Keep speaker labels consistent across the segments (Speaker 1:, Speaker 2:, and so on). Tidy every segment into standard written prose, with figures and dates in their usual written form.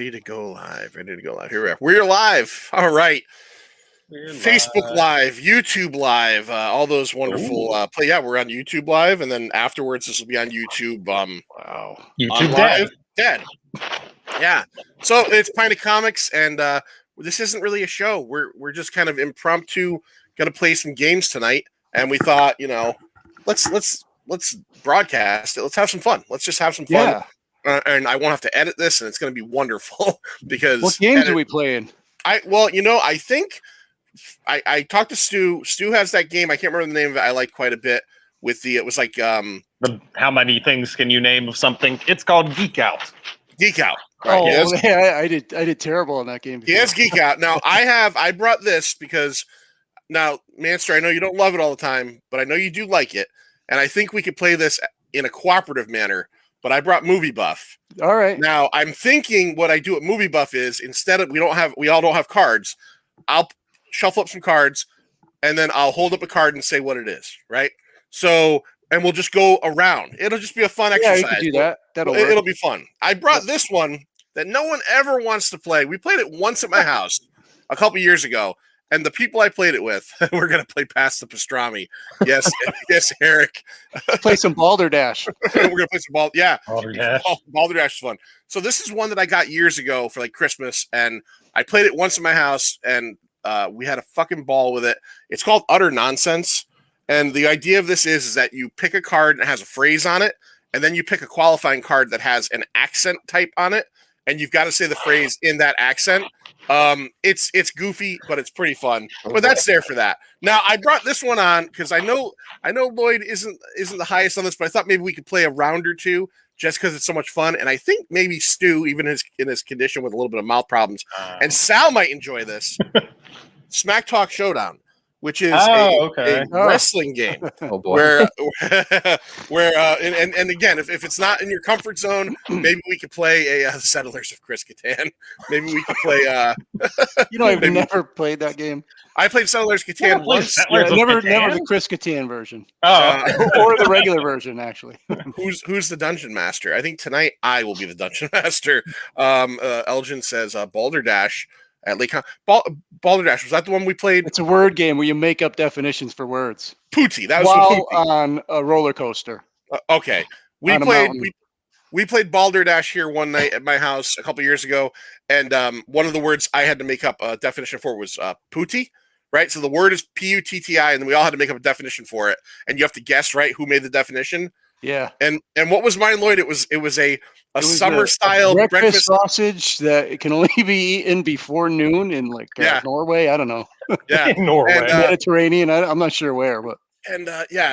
Speaker 1: Ready to go live. Ready to go live. Here we are. We're live. All right.
Speaker 2: We're
Speaker 1: Facebook Live, YouTube Live, all those wonderful play. Yeah, we're on YouTube Live, and then afterwards this will be on YouTube.
Speaker 2: Wow.
Speaker 1: On
Speaker 2: YouTube
Speaker 1: live, dead. Yeah. So it's Pint of Comics, and this isn't really a show. We're just kind of impromptu. Going to play some games tonight, and we thought, let's broadcast it. Let's have some fun. Let's just have some fun.
Speaker 2: Yeah.
Speaker 1: And I won't have to edit this, and it's going to be wonderful because.
Speaker 2: What games are we playing?
Speaker 1: I think I talked to Stu. Stu has that game. I can't remember the name of it. I like quite a bit. It was like
Speaker 3: how many things can you name of something? It's called Geek Out.
Speaker 1: Geek Out.
Speaker 2: Right? Oh, yeah, I did terrible in that game.
Speaker 1: He has Geek Out. Now I brought this because now, Manster, I know you don't love it all the time, but I know you do like it, and I think we could play this in a cooperative manner. But I brought Movie Buff.
Speaker 2: All right.
Speaker 1: Now I'm thinking what I do at Movie Buff is instead of we all don't have cards, I'll shuffle up some cards, and then I'll hold up a card and say what it is, right? So, and we'll just go around. It'll just be a fun exercise.
Speaker 2: Yeah, you can do that.
Speaker 1: It'll be fun. I brought this one that no one ever wants to play. We played it once at my house a couple years ago, and the people I played it with, we're going to play Past the Pastrami. Yes, yes, Eric.
Speaker 2: Play some Balderdash.
Speaker 1: We're going to play some
Speaker 3: Balderdash.
Speaker 1: Balderdash is fun. So this is one that I got years ago for like Christmas, and I played it once in my house, and we had a fucking ball with it. It's called Utter Nonsense, and the idea of this is that you pick a card and it has a phrase on it, and then you pick a qualifying card that has an accent type on it, and you've got to say the phrase in that accent. It's goofy, but it's pretty fun. But that's there for that. Now I brought this one on because I know Lloyd isn't the highest on this, but I thought maybe we could play a round or two just because it's so much fun. And I think maybe Stu, even in his condition with a little bit of mouth problems, and Sal might enjoy this. Smack Talk Showdown, which is a wrestling game.
Speaker 4: Oh boy.
Speaker 1: Where and again, if it's not in your comfort zone, maybe we could play a Settlers of Chris Catan. Maybe we could play.
Speaker 2: I've never played that game.
Speaker 1: I played Settlers of Catan once.
Speaker 2: Never the Chris Catan version. Or the regular version, actually.
Speaker 1: Who's the dungeon master? I think tonight I will be the dungeon master. Elgin says Balderdash. At Lake Balderdash, was that the one we played?
Speaker 2: It's a word game where you make up definitions for words.
Speaker 1: Pooty, that was
Speaker 2: while on a roller coaster.
Speaker 1: Okay, we played Balderdash here one night at my house a couple years ago, and one of the words I had to make up a definition for was pooty, right? So the word is Putti, and then we all had to make up a definition for it, and you have to guess right who made the definition.
Speaker 2: Yeah,
Speaker 1: and what was mine, Lloyd? It was a summer style breakfast
Speaker 2: sausage that it can only be eaten before noon in Norway. I don't know.
Speaker 1: Yeah,
Speaker 3: in Norway,
Speaker 1: and,
Speaker 2: Mediterranean. I'm not sure where, but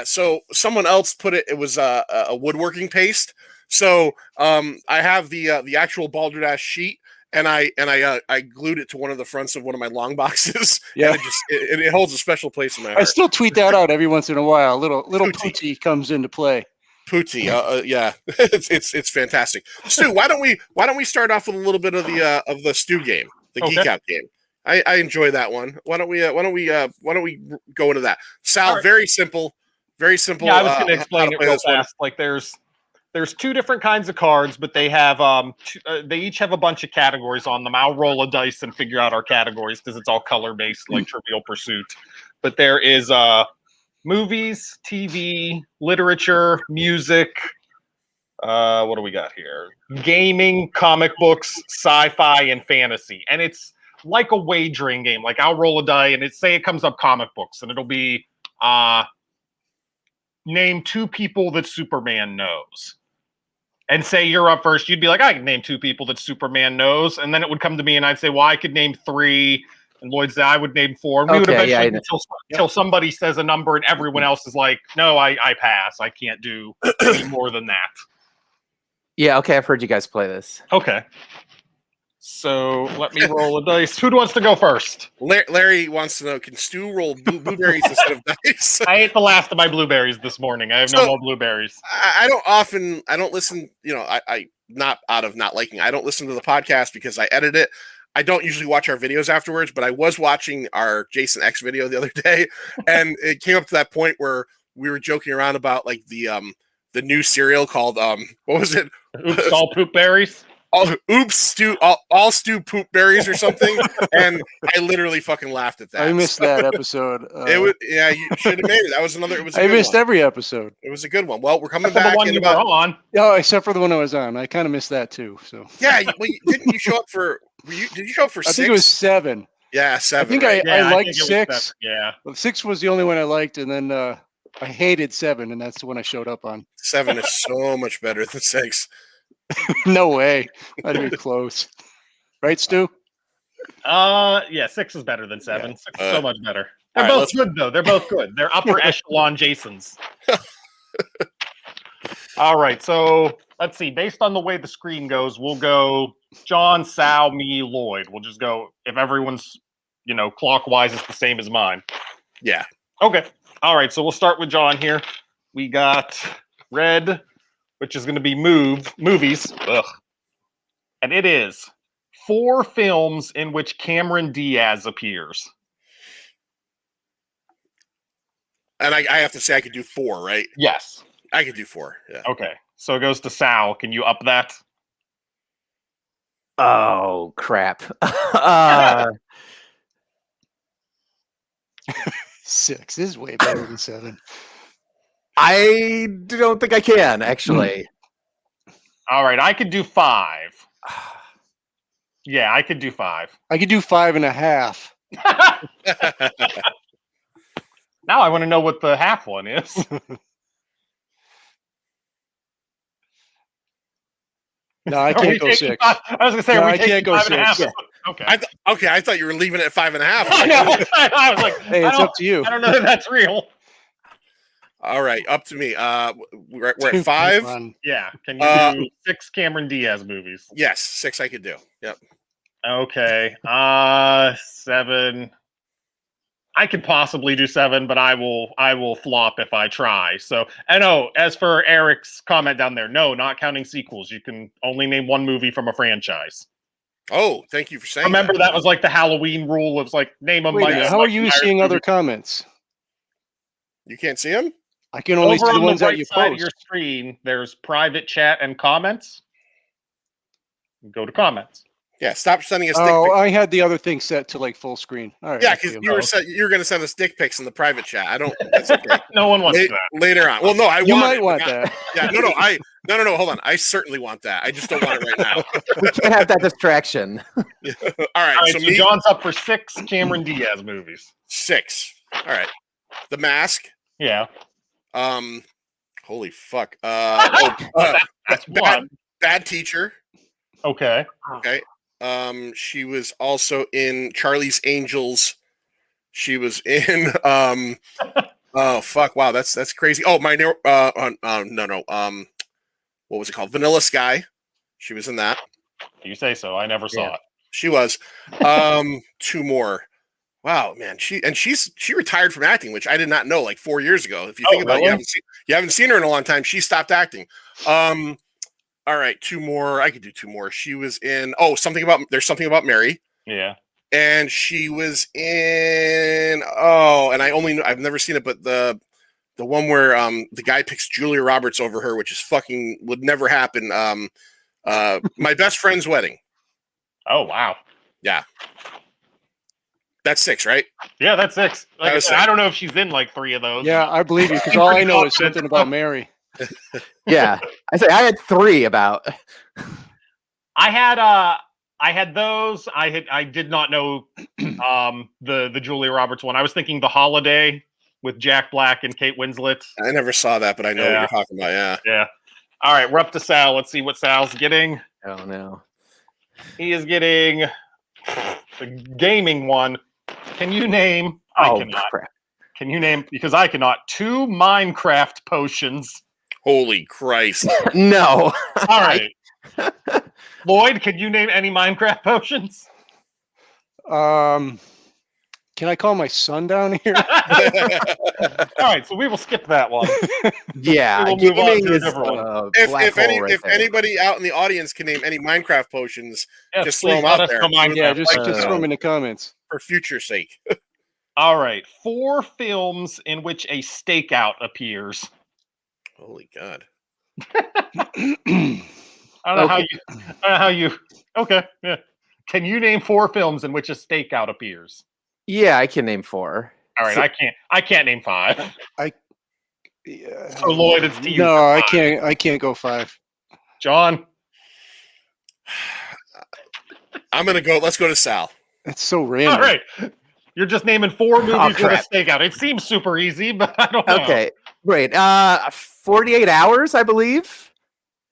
Speaker 1: so someone else put it. It was a woodworking paste. So I have the actual Balderdash sheet, and I glued it to one of the fronts of one of my long boxes.
Speaker 2: Yeah,
Speaker 1: and it holds a special place in my heart.
Speaker 2: I still tweet that out every once in a while. Little Pooty comes into play.
Speaker 1: Pooty, yeah, it's fantastic. Stu, why don't we start off with a little bit of the Stu game, the Geek Out game? I enjoy that one. Why don't we go into that? Sal, right. Very simple.
Speaker 3: Yeah, I was going to explain it real fast. Like there's two different kinds of cards, but they have they each have a bunch of categories on them. I'll roll a dice and figure out our categories because it's all color based, like Trivial Pursuit. But there is movies, TV, literature, music. What do we got here? Gaming, comic books, sci-fi, and fantasy. And it's like a wagering game. Like I'll roll a die and it comes up comic books, and it'll be name two people that Superman knows. And say you're up first, you'd be like, I can name two people that Superman knows. And then it would come to me and I'd say, well, I could name three. And Lloyd said, I would name four. And we would eventually until somebody says a number and everyone else is like, no, I pass. I can't do any more than that.
Speaker 4: Yeah, okay, I've heard you guys play this.
Speaker 3: Okay. So let me roll a dice. Who wants to go first?
Speaker 1: Larry wants to know, can Stu roll blueberries instead of dice?
Speaker 3: I ate the last of my blueberries this morning. I have no more blueberries.
Speaker 1: I don't listen, I not out of not liking, I don't listen to the podcast because I edit it. I don't usually watch our videos afterwards, but I was watching our Jason X video the other day, and it came up to that point where we were joking around about like the new cereal called what was it?
Speaker 3: Oops, all poop berries.
Speaker 1: all stew poop berries or something, and I literally fucking laughed at that.
Speaker 2: I missed that episode.
Speaker 1: It was you should have made it. That was another. It was.
Speaker 2: I missed every episode.
Speaker 1: It was a good one. Well, we're coming
Speaker 3: Except for
Speaker 1: back
Speaker 3: the one
Speaker 1: in
Speaker 3: you
Speaker 1: about.
Speaker 3: were on.
Speaker 2: Oh, except for the one I was on. I kind of missed that too. So
Speaker 1: Yeah, didn't you show up for? Did you show up for 6?
Speaker 2: I think it was 7.
Speaker 1: Yeah, 7.
Speaker 2: I think
Speaker 1: right?
Speaker 2: I liked
Speaker 3: think it was
Speaker 2: 6.
Speaker 3: 7, yeah.
Speaker 2: Well, 6 was the only one I liked, and then I hated 7, and that's the one I showed up on.
Speaker 1: 7 is so much better than 6.
Speaker 2: No way. Not even close. Right, Stu?
Speaker 3: Yeah, 6 is better than 7. 6 is so much better. They're
Speaker 1: right,
Speaker 3: both good though. They're both good. They're upper echelon Jasons. All right, so let's see. Based on the way the screen goes, we'll go John, Sal, me, Lloyd. We'll just go if everyone's clockwise is the same as mine.
Speaker 1: Yeah.
Speaker 3: Okay. All right, so we'll start with John here. We got Red, which is going to be movies. Ugh. And it is 4 films in which Cameron Diaz appears.
Speaker 1: And I have to say I could do 4, right?
Speaker 3: Yes.
Speaker 1: I could do 4. Yeah.
Speaker 3: Okay. So it goes to Sal. Can you up that?
Speaker 4: Oh crap.
Speaker 2: 6 is way better than 7.
Speaker 4: I don't think I can actually.
Speaker 3: All right, I could do 5. Yeah, I could do 5.
Speaker 2: I could do 5.5.
Speaker 3: Now I want to know what the half one is.
Speaker 2: No, I can't go 6.
Speaker 3: I was gonna say,
Speaker 2: No,
Speaker 3: are we
Speaker 2: I can't go
Speaker 3: 5.5?
Speaker 2: 6.
Speaker 3: Okay.
Speaker 1: I thought you were leaving it at 5.5.
Speaker 3: I was like,
Speaker 2: Hey, it's up to you.
Speaker 3: I don't know if that's real.
Speaker 1: All right, up to me. We're at 5.
Speaker 3: Yeah. Can you do 6 Cameron Diaz movies?
Speaker 1: Yes, 6 I could do. Yep.
Speaker 3: Okay. 7. I could possibly do 7, but I will flop if I try. So, and as for Eric's comment down there, no, not counting sequels. You can only name 1 movie from a franchise.
Speaker 1: Oh, thank you for saying.
Speaker 3: Remember that was like the Halloween rule of like name a.
Speaker 2: Wait, how are you seeing other comments?
Speaker 1: You can't see them?
Speaker 2: I can only
Speaker 3: Over
Speaker 2: see the
Speaker 3: on
Speaker 2: ones
Speaker 3: the right
Speaker 2: that you
Speaker 3: side of
Speaker 2: post.
Speaker 3: your screen, there's private chat and comments. Go to comments.
Speaker 1: Yeah, stop sending us dick
Speaker 2: Oh,
Speaker 1: pics.
Speaker 2: I had the other thing set to like full screen. All right.
Speaker 1: Yeah, because you were going to send us dick pics in the private chat. I don't. That's okay.
Speaker 3: No one wants that.
Speaker 1: Later on. Well, no,
Speaker 2: You might want that.
Speaker 1: Yeah, no. No. Hold on. I certainly want that. I just don't want it right now.
Speaker 4: We can't have that distraction.
Speaker 1: All right.
Speaker 3: All right, so John's up for 6 Cameron Diaz movies.
Speaker 1: 6. All right. The Mask.
Speaker 3: Yeah.
Speaker 1: Holy fuck.
Speaker 3: That's one.
Speaker 1: Bad Teacher.
Speaker 3: Okay.
Speaker 1: Okay. She was also in Charlie's Angels. She was in oh fuck, wow, that's crazy. Oh, no. What was it called? Vanilla Sky. She was in that.
Speaker 3: You say so. I never saw it.
Speaker 1: She was. 2 more. Wow, man. She retired from acting, which I did not know, like 4 years ago. If you think about it, you haven't seen her in a long time. She stopped acting. All right, 2 more. I could do 2 more. She was in There's Something About Mary.
Speaker 3: Yeah.
Speaker 1: And she was in and I've never seen it, but the one where the guy picks Julia Roberts over her, which is fucking would never happen. My Best Friend's Wedding.
Speaker 3: Oh wow.
Speaker 1: Yeah. That's 6, right?
Speaker 3: Yeah, that's 6. Like I said, I don't know if she's in like 3 of those.
Speaker 2: Yeah, I believe you because all I know is Something About Mary.
Speaker 4: Yeah, I had 3 about.
Speaker 3: I had those. I did not know the Julia Roberts one. I was thinking The Holiday with Jack Black and Kate Winslet.
Speaker 1: I never saw that, but I know what you're talking about. Yeah.
Speaker 3: Yeah. All right, we're up to Sal. Let's see what Sal's getting.
Speaker 4: Oh no.
Speaker 3: He is getting the gaming one. Can you name?
Speaker 4: Oh,
Speaker 3: I cannot.
Speaker 4: crap.
Speaker 3: Can you name? Because I cannot. 2 Minecraft potions.
Speaker 1: Holy Christ.
Speaker 4: No.
Speaker 3: All right. Lloyd, can you name any Minecraft potions?
Speaker 2: Can I call my son down here?
Speaker 3: All right, so we will skip that one.
Speaker 4: Yeah,
Speaker 3: We'll move on
Speaker 4: gaming
Speaker 3: to a
Speaker 4: is
Speaker 3: different one.
Speaker 1: If anybody out in the audience can name any Minecraft potions, just throw them out there.
Speaker 2: Yeah, just throw them in the comments.
Speaker 1: For future sake.
Speaker 3: All right, 4 films in which a stakeout appears.
Speaker 1: Holy God.
Speaker 3: I don't know how you. Okay. Yeah. Can you name 4 films in which a stakeout appears?
Speaker 4: Yeah, I can name 4.
Speaker 3: All right,
Speaker 4: So-
Speaker 3: I can't name 5.
Speaker 2: Yeah.
Speaker 3: So Lloyd, it's to you.
Speaker 2: No,
Speaker 3: for
Speaker 2: I
Speaker 3: 5.
Speaker 2: can't. I can't go 5.
Speaker 3: John.
Speaker 1: Let's go to Sal.
Speaker 2: That's so random.
Speaker 3: All right. You're just naming 4 movies with a
Speaker 4: crap.
Speaker 3: stakeout. It seems super easy, but I don't know.
Speaker 4: Okay, great. 48 hours, I believe.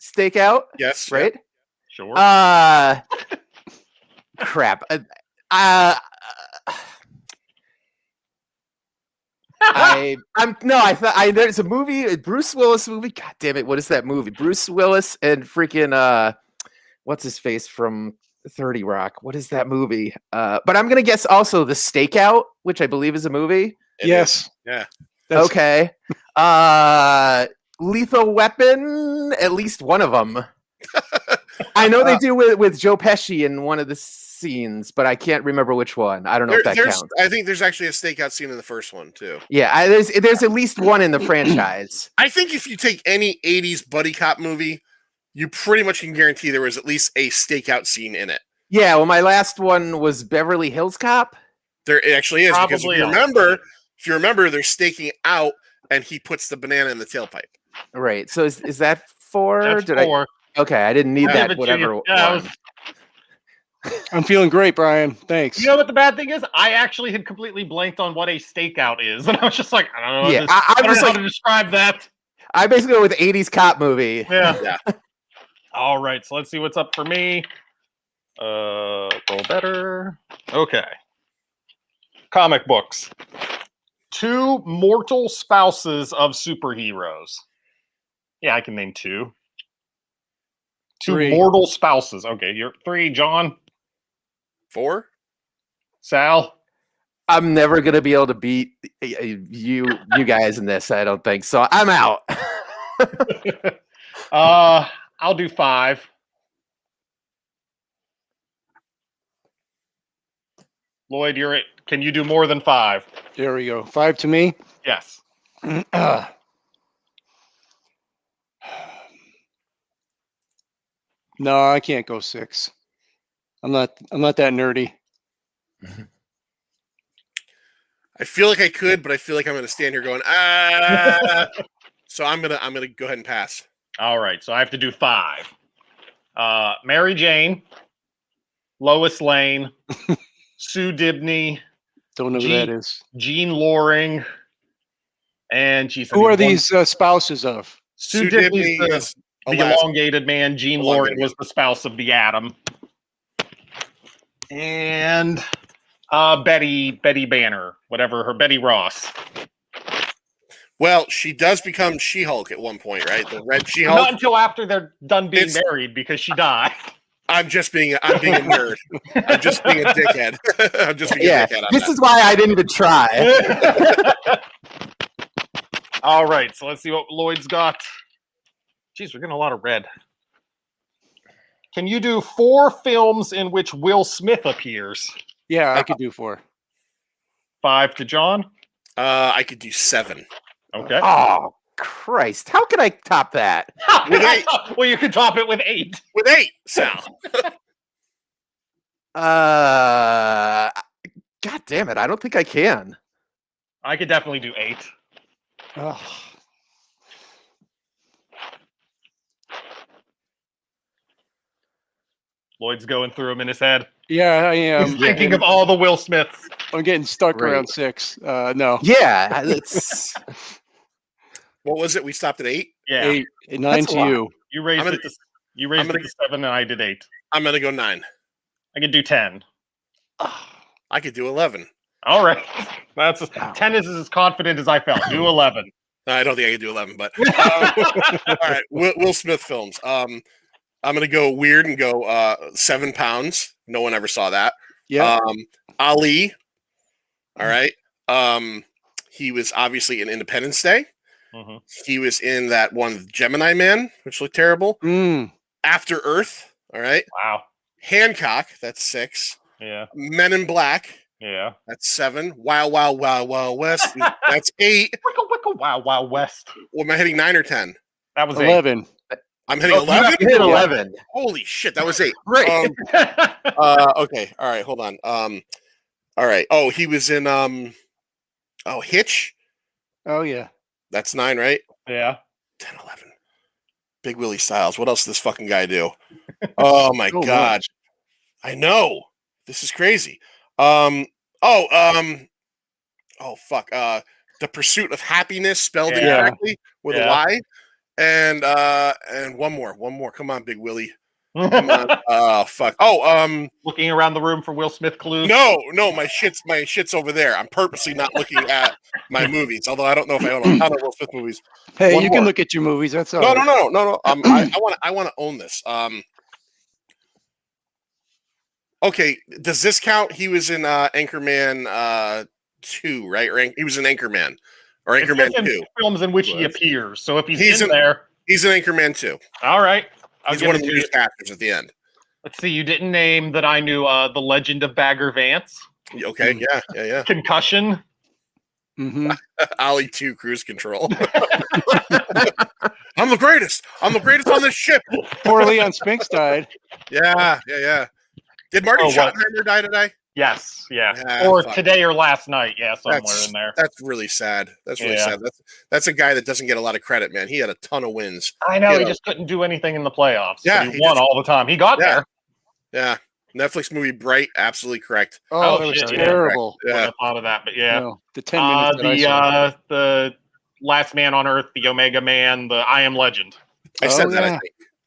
Speaker 4: Stakeout,
Speaker 1: Yes.
Speaker 4: right?
Speaker 3: Sure.
Speaker 4: Crap. There's a movie, a Bruce Willis movie. God damn it, what is that movie? Bruce Willis and freaking what's his face from 30 Rock? What is that movie? But I'm gonna guess also The Stakeout, which I believe is a movie.
Speaker 2: Yes.
Speaker 1: Yeah.
Speaker 4: Okay. Lethal Weapon, at least one of them. I know they do with Joe Pesci in one of the scenes, but I can't remember which one. I don't know if that counts.
Speaker 1: I think there's actually a stakeout scene in the first one too.
Speaker 4: Yeah, there's at least one in the franchise.
Speaker 1: I think if you take any 80s buddy cop movie, you pretty much can guarantee there was at least a stakeout scene in it.
Speaker 4: Yeah, well, my last one was Beverly Hills Cop.
Speaker 1: There actually is, because
Speaker 3: Probably
Speaker 1: if you remember, they're staking out and he puts the banana in the tailpipe.
Speaker 4: Right. So is that 4?
Speaker 3: That's 4.
Speaker 4: Okay, I didn't need
Speaker 3: Give
Speaker 4: that.
Speaker 3: it to
Speaker 4: Whatever.
Speaker 3: you. Yeah,
Speaker 4: one.
Speaker 2: I'm feeling great, Brian. Thanks.
Speaker 3: You know what the bad thing is? I actually had completely blanked on what a stakeout is, and I was just like, I don't know.
Speaker 4: Yeah,
Speaker 3: I don't
Speaker 4: just
Speaker 3: know
Speaker 4: like
Speaker 3: how to describe that.
Speaker 4: I basically go with 80s cop movie.
Speaker 3: Yeah. All right, so let's see what's up for me. Roll better. Okay. Comic books. 2 mortal spouses of superheroes. Yeah, I can name 2. 2
Speaker 2: 3.
Speaker 3: mortal spouses. Okay, you're 3. John,
Speaker 1: 4?
Speaker 3: Sal.
Speaker 4: I'm never gonna be able to beat you guys in this. I don't think so. I'm out.
Speaker 3: I'll do 5. Lloyd, you're it. Can you do more than 5?
Speaker 2: There we go. 5 to me.
Speaker 3: Yes.
Speaker 2: No, I can't go 6. I'm not that nerdy.
Speaker 1: I feel like I could, but I feel like I'm going to stand here going, So I'm gonna go ahead and pass.
Speaker 3: All right, so I have to do 5. Mary Jane, Lois Lane, Sue Dibney,
Speaker 2: Don't know who that is.
Speaker 3: Jean Loring, and
Speaker 2: Who are these spouses of?
Speaker 3: Sue
Speaker 1: Dibney
Speaker 3: Dibney's the elongated man. Jean Loring was the spouse of the Atom. And Betty Banner, whatever her, Betty Ross.
Speaker 1: Well, she does become She-Hulk at one point, right? The red She-Hulk.
Speaker 3: Not until after they're done being married, because she died.
Speaker 1: I'm being a nerd. I'm just being a dickhead. I'm just being a dickhead.
Speaker 4: This is why I didn't even try.
Speaker 3: All right, so let's see what Lloyd's got. Jeez, we're getting a lot of red. Can you do 4 films in which Will Smith appears?
Speaker 2: Yeah, I could do 4.
Speaker 3: 5 to John.
Speaker 1: I could do 7.
Speaker 3: Okay.
Speaker 4: Oh Christ! How can I top that?
Speaker 1: With 8.
Speaker 3: Well, you could top it with 8.
Speaker 1: With 8, Sal.
Speaker 4: God damn it! I don't think I can.
Speaker 3: I could definitely do 8.
Speaker 2: Oh.
Speaker 3: Lloyd's going through them in his head.
Speaker 2: Yeah, I am.
Speaker 3: He's thinking of all the Will Smiths.
Speaker 2: I'm getting stuck
Speaker 4: Right.
Speaker 2: around 6. No.
Speaker 4: Yeah, it's
Speaker 1: What was it? We stopped at 8.
Speaker 3: Yeah,
Speaker 2: 8. 9
Speaker 4: That's
Speaker 2: to
Speaker 4: a lot.
Speaker 2: you.
Speaker 3: you raised
Speaker 1: I'm
Speaker 3: it to to 7, and I did 8.
Speaker 1: I'm gonna go 9.
Speaker 3: I could do 10.
Speaker 1: I could do 11.
Speaker 3: All right, that's 10 is as confident as I felt. Do 11.
Speaker 1: I don't think I could do 11, but all right. Will Smith films. I'm gonna go weird and go 7 pounds. No one ever saw that.
Speaker 2: Yeah.
Speaker 1: Ali. All right. He was obviously in Independence Day.
Speaker 3: Mm-hmm.
Speaker 1: He was in that one Gemini Man, which looked terrible. After Earth. All right.
Speaker 3: Wow.
Speaker 1: Hancock. That's 6.
Speaker 3: Yeah.
Speaker 1: Men in Black.
Speaker 3: Yeah.
Speaker 1: That's 7. Wild West. That's 8.
Speaker 3: Wickle, wickle, wow, wow, West.
Speaker 1: Well, am I hitting 9 or 10?
Speaker 3: That was 8.
Speaker 2: 11.
Speaker 1: I'm hitting 11.
Speaker 4: You hit 11.
Speaker 1: Holy shit, that was 8.
Speaker 4: Right.
Speaker 1: Okay. All right. Hold on. All right. Oh, he was in Hitch.
Speaker 2: Oh yeah.
Speaker 1: That's 9, right?
Speaker 3: Yeah.
Speaker 1: 10, 11. Big Willie Styles. What else does this fucking guy do? Oh my
Speaker 2: So
Speaker 1: god.
Speaker 2: much.
Speaker 1: I know. This is crazy. Oh fuck. The Pursuit of Happiness, spelled incorrectly with a Y. And one more. Come on, Big Willie. Come on. Oh fuck. Oh,
Speaker 3: Looking around the room for Will Smith clues.
Speaker 1: no, my shit's over there. I'm purposely not looking at my movies, although I don't know if I own a ton of Will Smith movies.
Speaker 2: Hey,
Speaker 1: One
Speaker 2: you
Speaker 1: more.
Speaker 2: can look at your movies. That's all.
Speaker 1: No. I want to own this. Okay, does this count? He was in Anchorman 2, right? Or he was in Anchorman or Anchorman 2
Speaker 3: films in which he appears. So if he's in there,
Speaker 1: he's in Anchorman 2.
Speaker 3: All right,
Speaker 1: He's one of the newscasters at the end.
Speaker 3: Let's see. You didn't name that I knew. The Legend of Bagger Vance.
Speaker 1: Okay, yeah.
Speaker 3: Concussion.
Speaker 2: Mm-hmm.
Speaker 1: Ollie 2 Cruise Control. I'm the greatest on this ship.
Speaker 2: Poor Leon Spinks died.
Speaker 1: Yeah. Did Marty Schottenheimer die today?
Speaker 3: Yes, or today or last night. Yeah, somewhere in there.
Speaker 1: That's really sad. That's really sad. That's a guy that doesn't get a lot of credit, man. He had a ton of wins.
Speaker 3: I know. He just couldn't do anything in the playoffs.
Speaker 1: Yeah,
Speaker 3: he won all the time. He got there.
Speaker 1: Yeah. Netflix movie Bright, absolutely correct.
Speaker 2: Oh, that was terrible.
Speaker 1: Yeah.
Speaker 3: I thought of that, but yeah.
Speaker 2: No, the 10 minutes that I saw.
Speaker 3: The Last Man on Earth, the Omega Man, the I Am Legend.
Speaker 1: I said that, I think.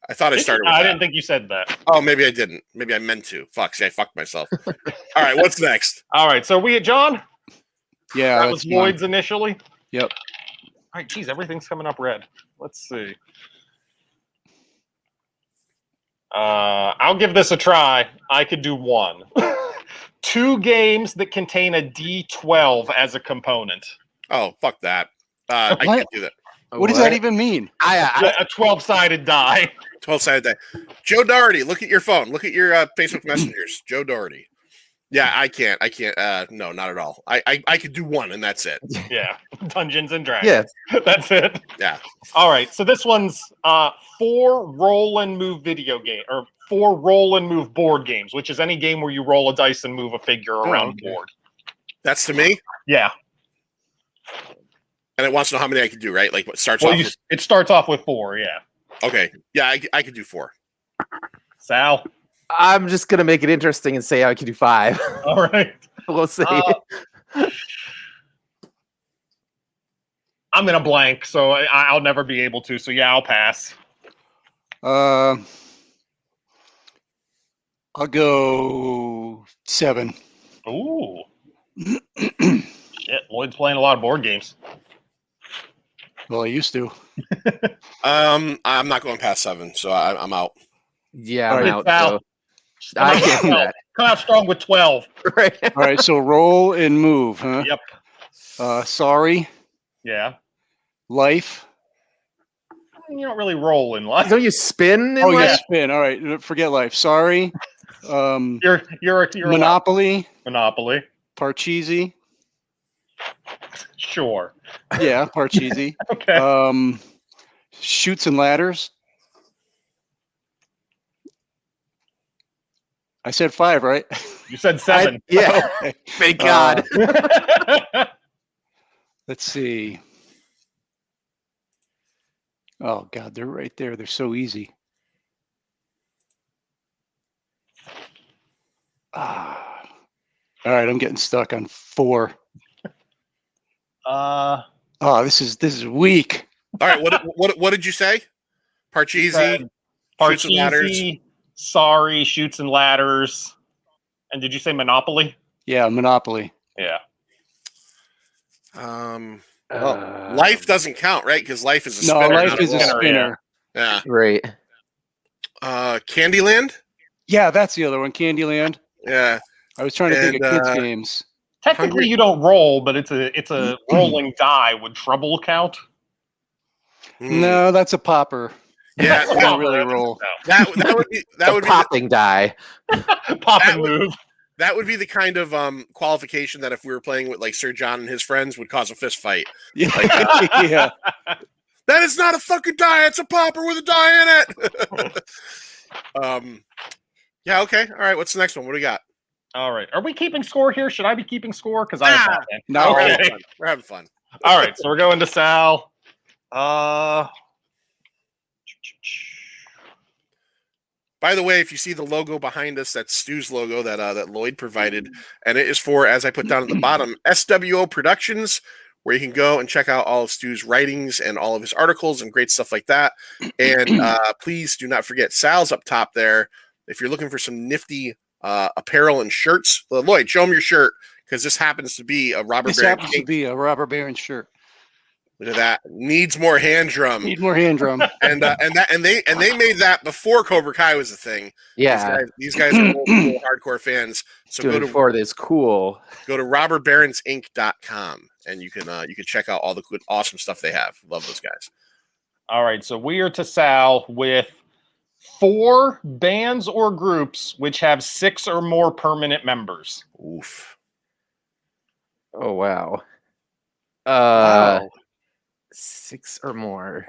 Speaker 1: I thought I started with
Speaker 3: I
Speaker 1: that.
Speaker 3: didn't think you said that.
Speaker 1: Oh, maybe I didn't. Maybe I meant to. Fuck, see, I fucked myself. All right, what's next?
Speaker 3: All right, so we at John?
Speaker 2: Yeah,
Speaker 3: that was Lloyd's initially?
Speaker 2: Yep.
Speaker 3: All right, geez, everything's coming up red. Let's see. I'll give this a try. I could do one. 2 games that contain a D12 as a component.
Speaker 1: Oh, fuck that. I can't do that.
Speaker 2: What does that even mean?
Speaker 3: A 12-sided die.
Speaker 1: 12-sided die. Joe Doherty, look at your phone. Look at your Facebook messengers. Joe Doherty. Yeah, I can't. No, not at all. I could do one, and that's it.
Speaker 3: Yeah. Dungeons and Dragons.
Speaker 4: Yeah.
Speaker 3: That's it.
Speaker 1: Yeah.
Speaker 3: All right. So this one's 4 roll and move video game, or 4 roll and move board games, which is any game where you roll a dice and move a figure around the board.
Speaker 1: That's to me?
Speaker 3: Yeah.
Speaker 1: And it wants to know how many I can do, right? Like what starts off with...
Speaker 3: It starts off with 4, yeah.
Speaker 1: Okay. Yeah, I could do 4.
Speaker 3: Sal?
Speaker 4: I'm just going to make it interesting and say I can do 5.
Speaker 3: All right.
Speaker 4: We'll see.
Speaker 3: I'm in a blank, so I'll never be able to. So, yeah, I'll pass.
Speaker 2: I'll go 7.
Speaker 3: Ooh. Shit, Lloyd's playing a lot of board games.
Speaker 2: Well, I used to.
Speaker 1: I'm not going past 7, so I'm out.
Speaker 4: Yeah, I'm out.
Speaker 3: Sal.
Speaker 4: I can't do that.
Speaker 3: Come out strong with 12.
Speaker 4: Right.
Speaker 2: All right, so roll and move, huh?
Speaker 3: Yep.
Speaker 2: Sorry.
Speaker 3: Yeah.
Speaker 2: Life.
Speaker 3: You don't really roll in life.
Speaker 4: Don't you spin? In
Speaker 2: Oh,
Speaker 4: life?
Speaker 2: yeah, spin. All right, forget life. Sorry.
Speaker 3: You're
Speaker 2: Monopoly.
Speaker 3: Monopoly.
Speaker 2: Parcheesi.
Speaker 3: Sure.
Speaker 2: Yeah, Parcheesi.
Speaker 3: Okay.
Speaker 2: Shoots and ladders. I said 5, right?
Speaker 3: You said 7.
Speaker 4: Yeah.
Speaker 2: Okay.
Speaker 4: Thank God.
Speaker 2: Let's see. Oh, God, they're right there. They're so easy. All right, I'm getting stuck on 4.
Speaker 3: Oh,
Speaker 2: this is weak.
Speaker 1: All right, what did you say? Parcheesi, Shoots and Ladders.
Speaker 3: Sorry, Shoots and Ladders. And did you say Monopoly?
Speaker 2: Yeah, Monopoly.
Speaker 3: Yeah.
Speaker 1: Life doesn't count, right? Because life is a spinner.
Speaker 2: No, life is a spinner.
Speaker 1: Yeah.
Speaker 4: Right.
Speaker 1: Candyland?
Speaker 2: Yeah, that's the other one. Candyland.
Speaker 1: Yeah.
Speaker 2: I was trying to think of kids' games.
Speaker 3: Technically, you don't roll, but it's a rolling die. Would Trouble count?
Speaker 2: No, that's a popper.
Speaker 1: Yeah,
Speaker 2: I don't really roll.
Speaker 1: That would be
Speaker 4: popping die.
Speaker 3: Popping move.
Speaker 1: That would be the kind of qualification that if we were playing with like Sir John and his friends would cause a fist fight.
Speaker 2: Yeah.
Speaker 1: Like,
Speaker 2: Yeah.
Speaker 1: That is not a fucking die. It's a popper with a die in it. Yeah. Okay. All right. What's the next one? What do we got?
Speaker 3: All right. Are we keeping score here? Should I be keeping score? Because I have not been.
Speaker 2: No.
Speaker 3: Okay.
Speaker 1: We're having fun.
Speaker 3: All right. So we're going to Sal.
Speaker 1: By the way, if you see the logo behind us, that's Stu's logo that Lloyd provided, and it is for, as I put down at the bottom, SWO Productions, where you can go and check out all of Stu's writings and all of his articles and great stuff like that. And please do not forget Sal's up top there. If you're looking for some nifty apparel and shirts, Lloyd, show him your shirt because this happens to be a robber baron.
Speaker 2: This happens to be a robber baron shirt.
Speaker 1: Look at that. Needs more hand drum.
Speaker 2: Need more hand drum.
Speaker 1: And they made that before Cobra Kai was a thing.
Speaker 4: Yeah.
Speaker 1: These guys are old school hardcore fans. So
Speaker 4: Doing
Speaker 1: go
Speaker 4: it for this cool.
Speaker 1: to robberbaronsinc.com and you can check out all the good, awesome stuff they have. Love those guys.
Speaker 3: All right. So we are to Sal with 4 bands or groups which have 6 or more permanent members.
Speaker 1: Oof.
Speaker 4: Oh wow.
Speaker 2: Wow.
Speaker 4: 6 or more.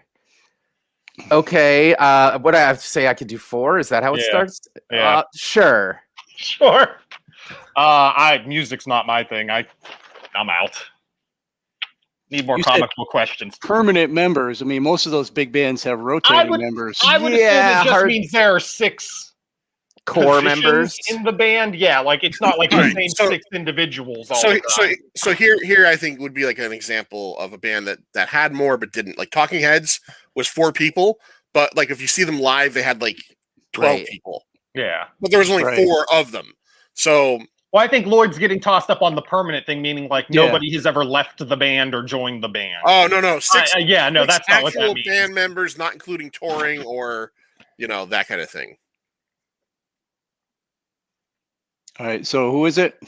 Speaker 4: Okay. What I have to say, I could do 4. Is that how it
Speaker 3: Yeah.
Speaker 4: starts?
Speaker 3: Yeah.
Speaker 4: Sure.
Speaker 3: Sure. Music's not my thing. I'm out. Need more
Speaker 2: You said
Speaker 3: comic book questions.
Speaker 2: Permanent members. I mean, most of those big bands have rotating members.
Speaker 3: I would
Speaker 4: Yeah,
Speaker 3: assume it just
Speaker 4: hard-
Speaker 3: means there are 6
Speaker 4: Core
Speaker 3: positions
Speaker 4: members.
Speaker 3: in the band. Yeah, like it's not like the
Speaker 1: Right.
Speaker 3: same
Speaker 1: So-
Speaker 3: 6 individuals all the time.
Speaker 1: So here I think would be like an example of a band that had more but didn't. Like Talking Heads was 4 people, but like if you see them live, they had like 12
Speaker 4: Right.
Speaker 1: people,
Speaker 3: Yeah.
Speaker 1: but there was only
Speaker 2: Right.
Speaker 1: 4 of them. So
Speaker 3: Well, I think Lloyd's getting tossed up on the permanent thing, meaning like
Speaker 2: Yeah.
Speaker 3: nobody has ever left the band or joined the band.
Speaker 1: oh no, 6
Speaker 3: Yeah, no,
Speaker 1: 6
Speaker 3: that's not what
Speaker 1: actual
Speaker 3: that means.
Speaker 1: band members, not including touring or that kind of thing.
Speaker 2: All right. So who is it?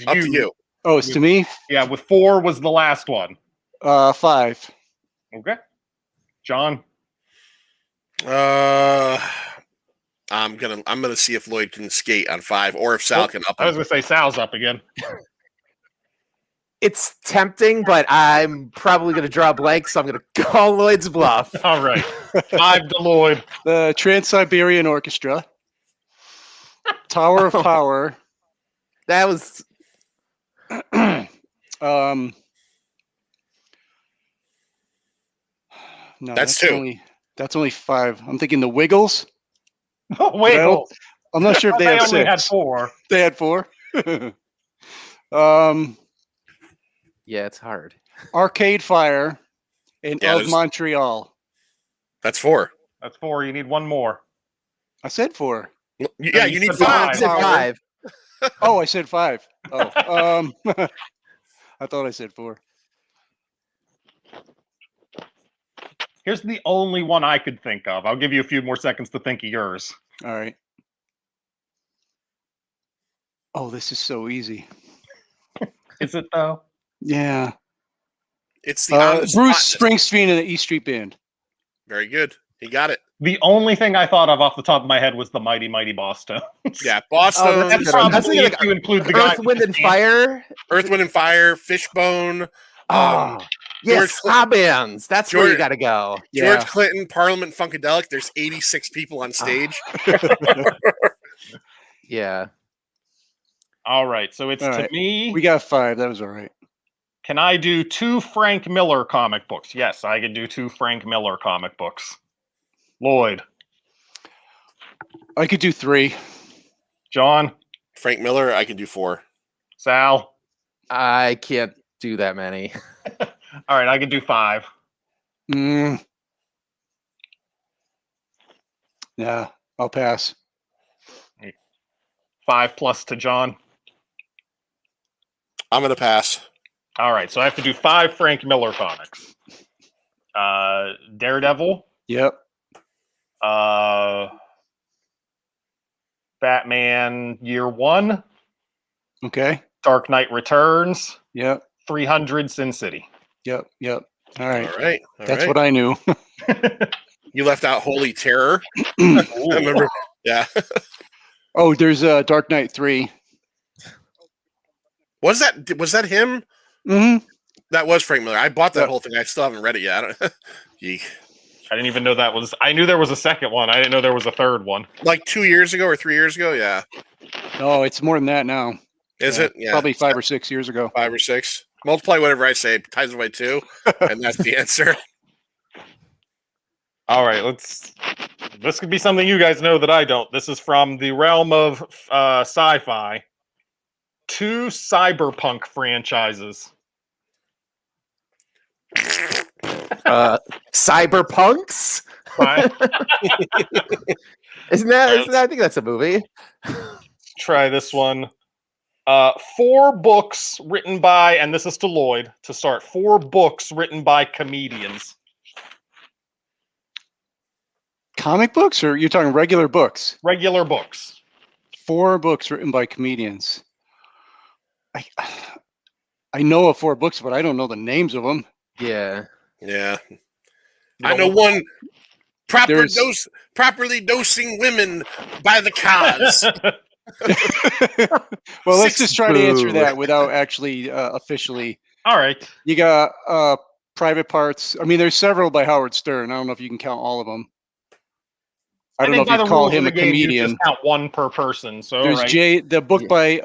Speaker 1: Up to you.
Speaker 2: Oh, it's to me.
Speaker 3: Yeah, with 4 was the last one.
Speaker 2: 5.
Speaker 3: Okay. John.
Speaker 1: I'm gonna see if Lloyd can skate on 5 or if Sal can up
Speaker 3: I was
Speaker 1: him.
Speaker 3: gonna say Sal's up again.
Speaker 4: It's tempting, but I'm probably going to draw a blank, so I'm going to call Lloyd's bluff.
Speaker 3: All right. 5 to Lloyd.
Speaker 2: The Trans-Siberian Orchestra. Tower of Power.
Speaker 4: That was
Speaker 2: No,
Speaker 1: That's 2.
Speaker 2: That's only 5. I'm thinking the Wiggles.
Speaker 3: Wait,
Speaker 2: Well, I'm not sure if they had
Speaker 3: only
Speaker 2: 6.
Speaker 3: had 4.
Speaker 2: They had 4.
Speaker 4: yeah, it's hard.
Speaker 2: Arcade Fire and
Speaker 1: Yeah,
Speaker 2: Of
Speaker 1: there's-
Speaker 2: Montreal.
Speaker 1: That's 4.
Speaker 3: That's 4. You need one more.
Speaker 2: I said 4.
Speaker 1: Yeah, you need
Speaker 3: said
Speaker 1: 5.
Speaker 4: I said
Speaker 2: Power.
Speaker 4: 5.
Speaker 2: Oh, I said 5. Oh, I thought I said 4.
Speaker 3: Here's the only one I could think of. I'll give you a few more seconds to think of yours.
Speaker 2: All right. Oh, this is so easy.
Speaker 3: Is it though?
Speaker 2: Yeah.
Speaker 1: It's the on the
Speaker 2: Bruce
Speaker 1: spot.
Speaker 2: Springsteen and the E Street Band.
Speaker 1: Very good. He got it.
Speaker 3: The only thing I thought of off the top of my head was the Mighty Mighty Boston.
Speaker 1: Yeah, Boston,
Speaker 4: Oh, that's
Speaker 3: That's
Speaker 4: good one.
Speaker 3: probably if you include the guy.
Speaker 4: Earth, Wind, and Fire.
Speaker 1: Earth, Wind, and Fire, Fishbone,
Speaker 4: Oh, yes,
Speaker 1: George-
Speaker 4: ska bands. That's where you
Speaker 1: George-
Speaker 4: got to go.
Speaker 1: George Clinton, Parliament Funkadelic. There's 86 people on stage.
Speaker 4: Yeah.
Speaker 3: All right, so it's
Speaker 2: All
Speaker 3: to
Speaker 2: right.
Speaker 3: me.
Speaker 2: We got 5. That was all right.
Speaker 3: Can I do 2 Frank Miller comic books? Yes, I could do 2 Frank Miller comic books. Lloyd,
Speaker 2: I could do 3.
Speaker 3: John,
Speaker 1: Frank Miller, I can do 4.
Speaker 3: Sal.
Speaker 4: I can't do that many.
Speaker 3: All right, I could do 5.
Speaker 2: Yeah, I'll pass.
Speaker 3: 5 plus to John.
Speaker 1: I'm gonna pass.
Speaker 3: All right, so I have to do 5 Frank Miller comics. Daredevil,
Speaker 2: Yep.
Speaker 3: Batman Year 1,
Speaker 2: Okay.
Speaker 3: Dark Knight Returns,
Speaker 2: Yep.
Speaker 3: 300 Sin City.
Speaker 2: Yep. Yep. All right.
Speaker 1: All right.
Speaker 2: That's what I knew.
Speaker 1: You left out Holy Terror. I remember. Yeah.
Speaker 2: Oh, there's Dark Knight 3.
Speaker 1: Was that him?
Speaker 2: Mm-hmm.
Speaker 1: That was Frank Miller. I bought that
Speaker 2: Yep.
Speaker 1: whole thing. I still haven't read it yet. Yeek.
Speaker 3: I didn't even know that was. I knew there was a second one. I didn't know there was a third one.
Speaker 1: Like 2 years ago or 3 years ago, yeah.
Speaker 2: No, it's more than that now.
Speaker 1: Is
Speaker 2: Yeah,
Speaker 1: it? Yeah,
Speaker 2: probably 5 or 6 years ago.
Speaker 1: 5 or 6. Multiply whatever I say times by 2, and that's the answer.
Speaker 3: All right, let's. This could be something you guys know that I don't. This is from the realm of sci-fi. 2 cyberpunk franchises.
Speaker 4: Cyberpunks? Isn't that? I think that's a movie.
Speaker 3: Try this one. 4 books written by, and this is to Lloyd to start. 4 books written by comedians.
Speaker 2: Comic books, or you're talking regular books?
Speaker 3: Regular books.
Speaker 2: 4 books written by comedians. I know of 4 books, but I don't know the names of them.
Speaker 4: Yeah.
Speaker 1: Yeah. I know one. Properly dosing women by the cause.
Speaker 2: Well, let's just try to answer
Speaker 4: Boo.
Speaker 2: that without actually officially.
Speaker 3: All right.
Speaker 2: You got Private Parts. I mean, there's several by Howard Stern. I don't know if you can count all of them. I don't know
Speaker 3: think
Speaker 2: if
Speaker 3: by
Speaker 2: you
Speaker 3: the
Speaker 2: call
Speaker 3: rules of
Speaker 2: him
Speaker 3: the
Speaker 2: a
Speaker 3: game, you
Speaker 2: comedian.
Speaker 3: just count 1 per person. So
Speaker 2: There's
Speaker 3: right.
Speaker 2: the book by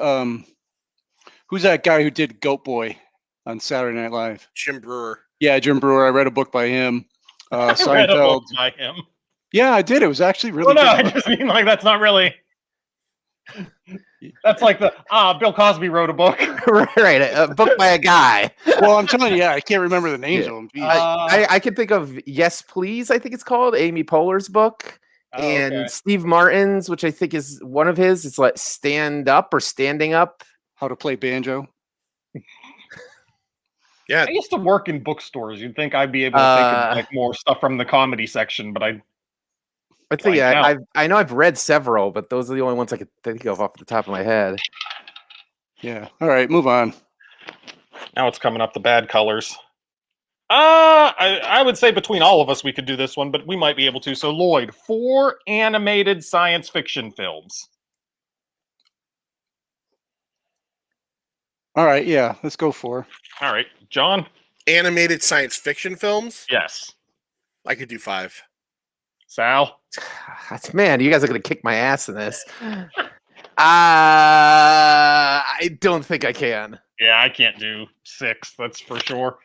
Speaker 2: who's that guy who did Goat Boy on Saturday Night Live?
Speaker 1: Jim Brewer.
Speaker 2: Yeah, Jim Brewer. I read a book by him.
Speaker 3: I read a book
Speaker 2: Seinfeld.
Speaker 3: by him.
Speaker 2: Yeah, I did. It was actually really
Speaker 3: Well, no,
Speaker 2: good.
Speaker 3: I just mean like that's not really. That's like the Bill Cosby wrote a book.
Speaker 4: Right, a book by a guy.
Speaker 2: Well, I'm telling you, yeah, I can't remember the names of them. Jeez.
Speaker 4: I can think of Yes Please, I think it's called, Amy Poehler's book. And
Speaker 3: okay.
Speaker 4: Steve Martin's, which I think is one of his. It's like Stand Up or Standing Up.
Speaker 2: How to Play Banjo.
Speaker 1: Yeah.
Speaker 3: I used to work in bookstores. You'd think I'd be able to think of like more stuff from the comedy section, but I
Speaker 4: think
Speaker 3: Blank
Speaker 4: I know I've read several, but those are the only ones I could think of off the top of my head.
Speaker 2: Yeah. All right, move on.
Speaker 3: now it's coming up the bad colors. I would say between all of us we could do this one, but we might be able to. So Lloyd, 4 animated science fiction films.
Speaker 2: All right, yeah, let's go 4.
Speaker 3: All right, John.
Speaker 1: Animated science fiction films?
Speaker 3: Yes.
Speaker 1: I could do 5.
Speaker 3: Sal.
Speaker 4: Man, you guys are gonna kick my ass in this. I don't think I can.
Speaker 3: Yeah, I can't do 6. That's for sure.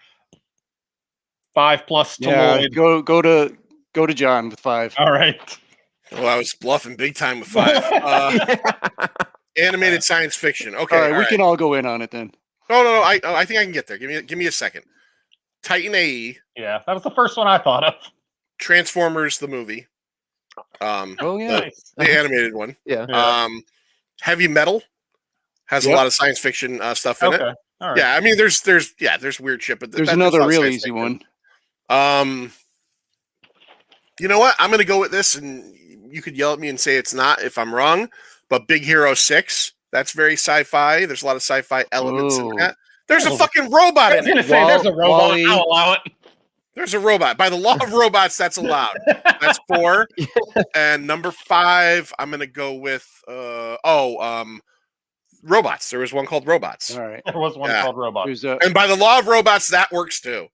Speaker 3: 5 plus to
Speaker 2: Yeah,
Speaker 3: Lloyd.
Speaker 2: go to John with 5.
Speaker 3: All right.
Speaker 1: Well, I was bluffing big time with 5. Animated science fiction. Okay,
Speaker 2: All right, we can all go in on it then.
Speaker 1: No. I think I can get there. Give me a second. Titan AE.
Speaker 3: Yeah, that was the first one I thought of.
Speaker 1: Transformers the movie.
Speaker 2: Oh yeah.
Speaker 1: The animated one.
Speaker 4: Yeah.
Speaker 1: Heavy Metal has a lot of science fiction stuff in it.
Speaker 3: All right.
Speaker 1: Yeah, I mean there's weird shit, but
Speaker 2: There's
Speaker 1: that's
Speaker 2: another
Speaker 1: not
Speaker 2: real
Speaker 1: science
Speaker 2: easy
Speaker 1: fiction.
Speaker 2: one.
Speaker 1: You know what? I'm gonna go with this, and you could yell at me and say it's not if I'm wrong. But Big Hero 6, that's very sci-fi. There's a lot of sci-fi elements in that. There's a fucking robot
Speaker 3: I
Speaker 1: in
Speaker 3: was gonna
Speaker 1: it.
Speaker 3: say there's a robot.
Speaker 2: Wall-E.
Speaker 3: I'll allow it.
Speaker 1: There's a robot. By the law of robots, that's allowed. That's 4. And number 5, I'm gonna go with Robots. There was one called Robots.
Speaker 2: All right.
Speaker 3: There was one called Robot.
Speaker 2: There's
Speaker 1: And by the law of robots, that works too.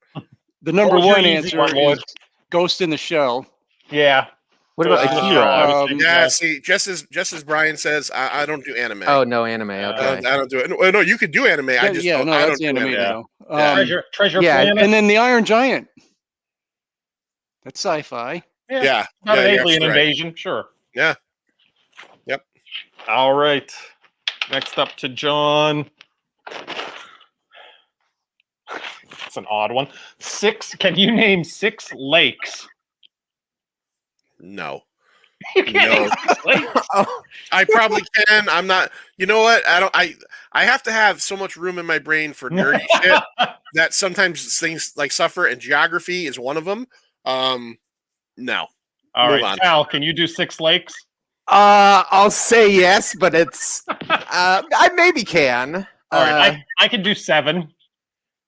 Speaker 2: the number
Speaker 3: What was your
Speaker 2: 1
Speaker 3: easy
Speaker 2: answer
Speaker 3: one, Lloyd?
Speaker 2: is Ghost in the Shell.
Speaker 3: Yeah.
Speaker 4: What about Akira?
Speaker 1: Yeah, see, just as Brian says, I don't do anime.
Speaker 4: Oh no, anime.
Speaker 1: I
Speaker 4: Okay.
Speaker 1: don't do it. No, you could do anime. I just
Speaker 2: yeah,
Speaker 1: don't,
Speaker 2: no,
Speaker 1: I
Speaker 2: that's
Speaker 1: don't do
Speaker 2: animated
Speaker 1: anime.
Speaker 2: though.
Speaker 1: Yeah.
Speaker 3: Treasure
Speaker 4: yeah,
Speaker 3: Planet.
Speaker 2: And then the Iron Giant. That's sci-fi.
Speaker 1: Yeah.
Speaker 3: Not an
Speaker 1: you're
Speaker 3: alien
Speaker 1: absolutely right.
Speaker 3: invasion. Sure.
Speaker 1: Yeah. Yep.
Speaker 3: All right. Next up to John. It's an odd one. 6. Can you name 6 lakes?
Speaker 1: No.
Speaker 3: You can't name 6 lakes.
Speaker 1: I probably can. I'm not. You know what? I have to have so much room in my brain for nerdy shit that sometimes things like suffer, and geography is one of them. No.
Speaker 3: All
Speaker 1: Move
Speaker 3: right,
Speaker 1: on.
Speaker 3: Sal, can you do 6 lakes?
Speaker 4: I'll say yes, but it's I maybe can.
Speaker 3: All right, I can do 7.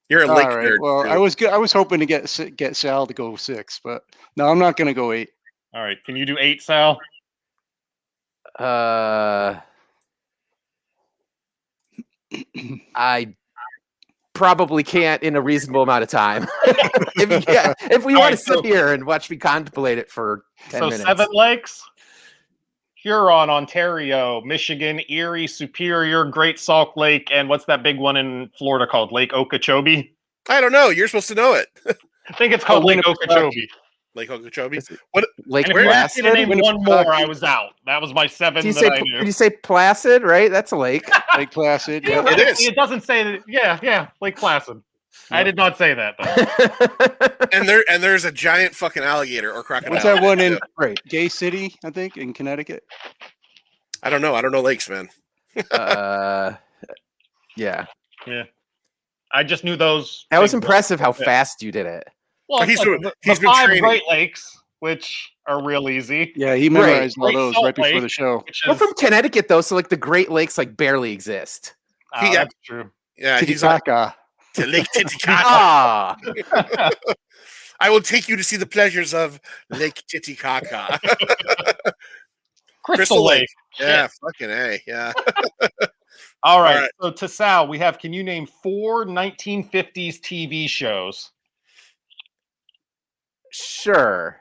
Speaker 1: You're a
Speaker 2: All
Speaker 1: lake
Speaker 2: right.
Speaker 1: nerd.
Speaker 2: Well,
Speaker 1: too.
Speaker 2: I was hoping to get Sal to go 6, but no, I'm not going to go 8.
Speaker 3: All right, can you do 8, Sal?
Speaker 4: I probably can't in a reasonable amount of time. If we
Speaker 3: All
Speaker 4: want
Speaker 3: right,
Speaker 4: to sit here and watch me contemplate it for 10 minutes.
Speaker 3: 7 lakes: Huron, Ontario, Michigan, Erie, Superior, Great Salt Lake, and what's that big one in Florida called? Lake Okeechobee?
Speaker 1: I don't know. You're supposed to know it.
Speaker 3: I think it's called Lake
Speaker 2: Winnipesaukee.
Speaker 3: Okeechobee.
Speaker 1: Lake Okeechobee.
Speaker 4: Is it
Speaker 1: What?
Speaker 4: Lake
Speaker 3: And if you asked me to
Speaker 4: Placid?
Speaker 3: name one more, I was out. That was my 7
Speaker 4: Did
Speaker 3: that I knew.
Speaker 4: you say Placid? Right, that's a lake.
Speaker 2: Lake Placid.
Speaker 3: Yeah,
Speaker 2: Yeah.
Speaker 1: It is.
Speaker 3: It doesn't say that. Yeah, Lake Placid. I did not say that though.
Speaker 1: And there's a giant fucking alligator or crocodile.
Speaker 2: What's that one in
Speaker 4: Right.
Speaker 2: Gay City? I think in Connecticut.
Speaker 1: I don't know. I don't know lakes, man.
Speaker 4: Yeah,
Speaker 3: I just knew those.
Speaker 4: that was
Speaker 3: big ones.
Speaker 4: impressive how
Speaker 3: Yeah.
Speaker 4: fast you did it.
Speaker 3: Well,
Speaker 1: He's
Speaker 3: it's like
Speaker 1: been-
Speaker 3: the
Speaker 1: he's been
Speaker 3: 5
Speaker 1: training.
Speaker 3: Great Lakes, which are real easy.
Speaker 2: Yeah, he memorized all
Speaker 3: Great
Speaker 2: those
Speaker 3: Salt
Speaker 2: right before
Speaker 3: Lake.
Speaker 2: the show.
Speaker 3: Which
Speaker 4: We're
Speaker 3: is,
Speaker 4: from Connecticut though, so like the Great Lakes like barely exist.
Speaker 3: that's true.
Speaker 1: Yeah, he's like
Speaker 2: Titicaca.
Speaker 1: to Lake Titicaca.
Speaker 4: Ah,
Speaker 1: I will take you to see the pleasures of Lake Titicaca.
Speaker 3: Crystal Lake.
Speaker 1: Yeah, fucking A. Yeah.
Speaker 3: All right.
Speaker 1: All right.
Speaker 3: So to Sal, we have. Can you name 4 1950s TV shows?
Speaker 4: sure.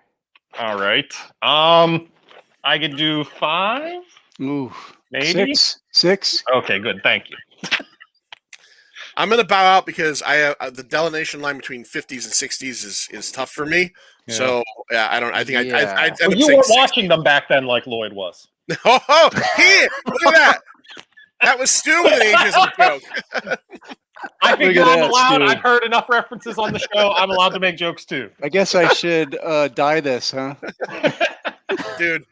Speaker 3: All right. I could do 5,
Speaker 2: Ooh.
Speaker 3: maybe.
Speaker 2: 6.
Speaker 3: Okay, good. Thank you.
Speaker 1: I'm gonna bow out because I the delineation line between 50s and 60s is tough for me.
Speaker 3: Yeah.
Speaker 1: So yeah, I don't. I think
Speaker 4: Yeah.
Speaker 1: I'd end
Speaker 3: Well,
Speaker 1: up
Speaker 3: you
Speaker 1: saying
Speaker 3: weren't
Speaker 1: 60.
Speaker 3: watching them back then, like Lloyd was.
Speaker 1: Oh, here! Look at that. That was Stu with an ageism joke.
Speaker 3: I
Speaker 2: Look
Speaker 3: think
Speaker 2: at
Speaker 3: I'm
Speaker 2: that,
Speaker 3: allowed.
Speaker 2: Stu.
Speaker 3: I've heard enough references on the show. I'm allowed to make jokes too.
Speaker 2: I guess I should dye this, huh?
Speaker 1: Dude,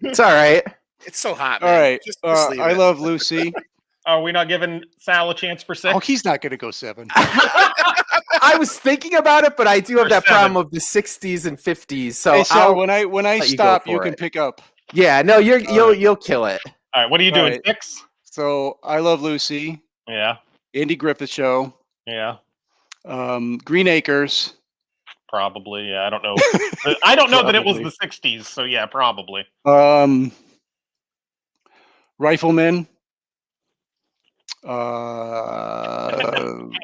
Speaker 4: It's all right.
Speaker 1: it's so hot.
Speaker 2: All
Speaker 1: Man.
Speaker 2: right.
Speaker 1: Just leave
Speaker 2: I
Speaker 1: it.
Speaker 2: Love Lucy.
Speaker 3: Are we not giving Sal a chance for 6?
Speaker 2: Oh, he's not going to go 7.
Speaker 4: I was thinking about it, but I do have
Speaker 3: Or
Speaker 4: that
Speaker 3: 7.
Speaker 4: problem of the 60s and 50s. So
Speaker 2: Hey, Sal,
Speaker 4: I'll-
Speaker 2: when I
Speaker 4: let you go
Speaker 2: stop, you
Speaker 4: for
Speaker 2: can
Speaker 4: it.
Speaker 2: pick up.
Speaker 4: yeah, no,
Speaker 2: All right.
Speaker 4: you'll kill it.
Speaker 3: All right. What are you
Speaker 2: All
Speaker 3: doing?
Speaker 2: right.
Speaker 3: 6?
Speaker 2: So I Love Lucy,
Speaker 3: Yeah.
Speaker 2: Andy Griffith Show,
Speaker 3: Yeah.
Speaker 2: Green Acres,
Speaker 3: Probably. Yeah. I don't know. I don't know that it was
Speaker 2: Probably.
Speaker 3: the 60s. So yeah, probably.
Speaker 2: Rifleman.
Speaker 3: Me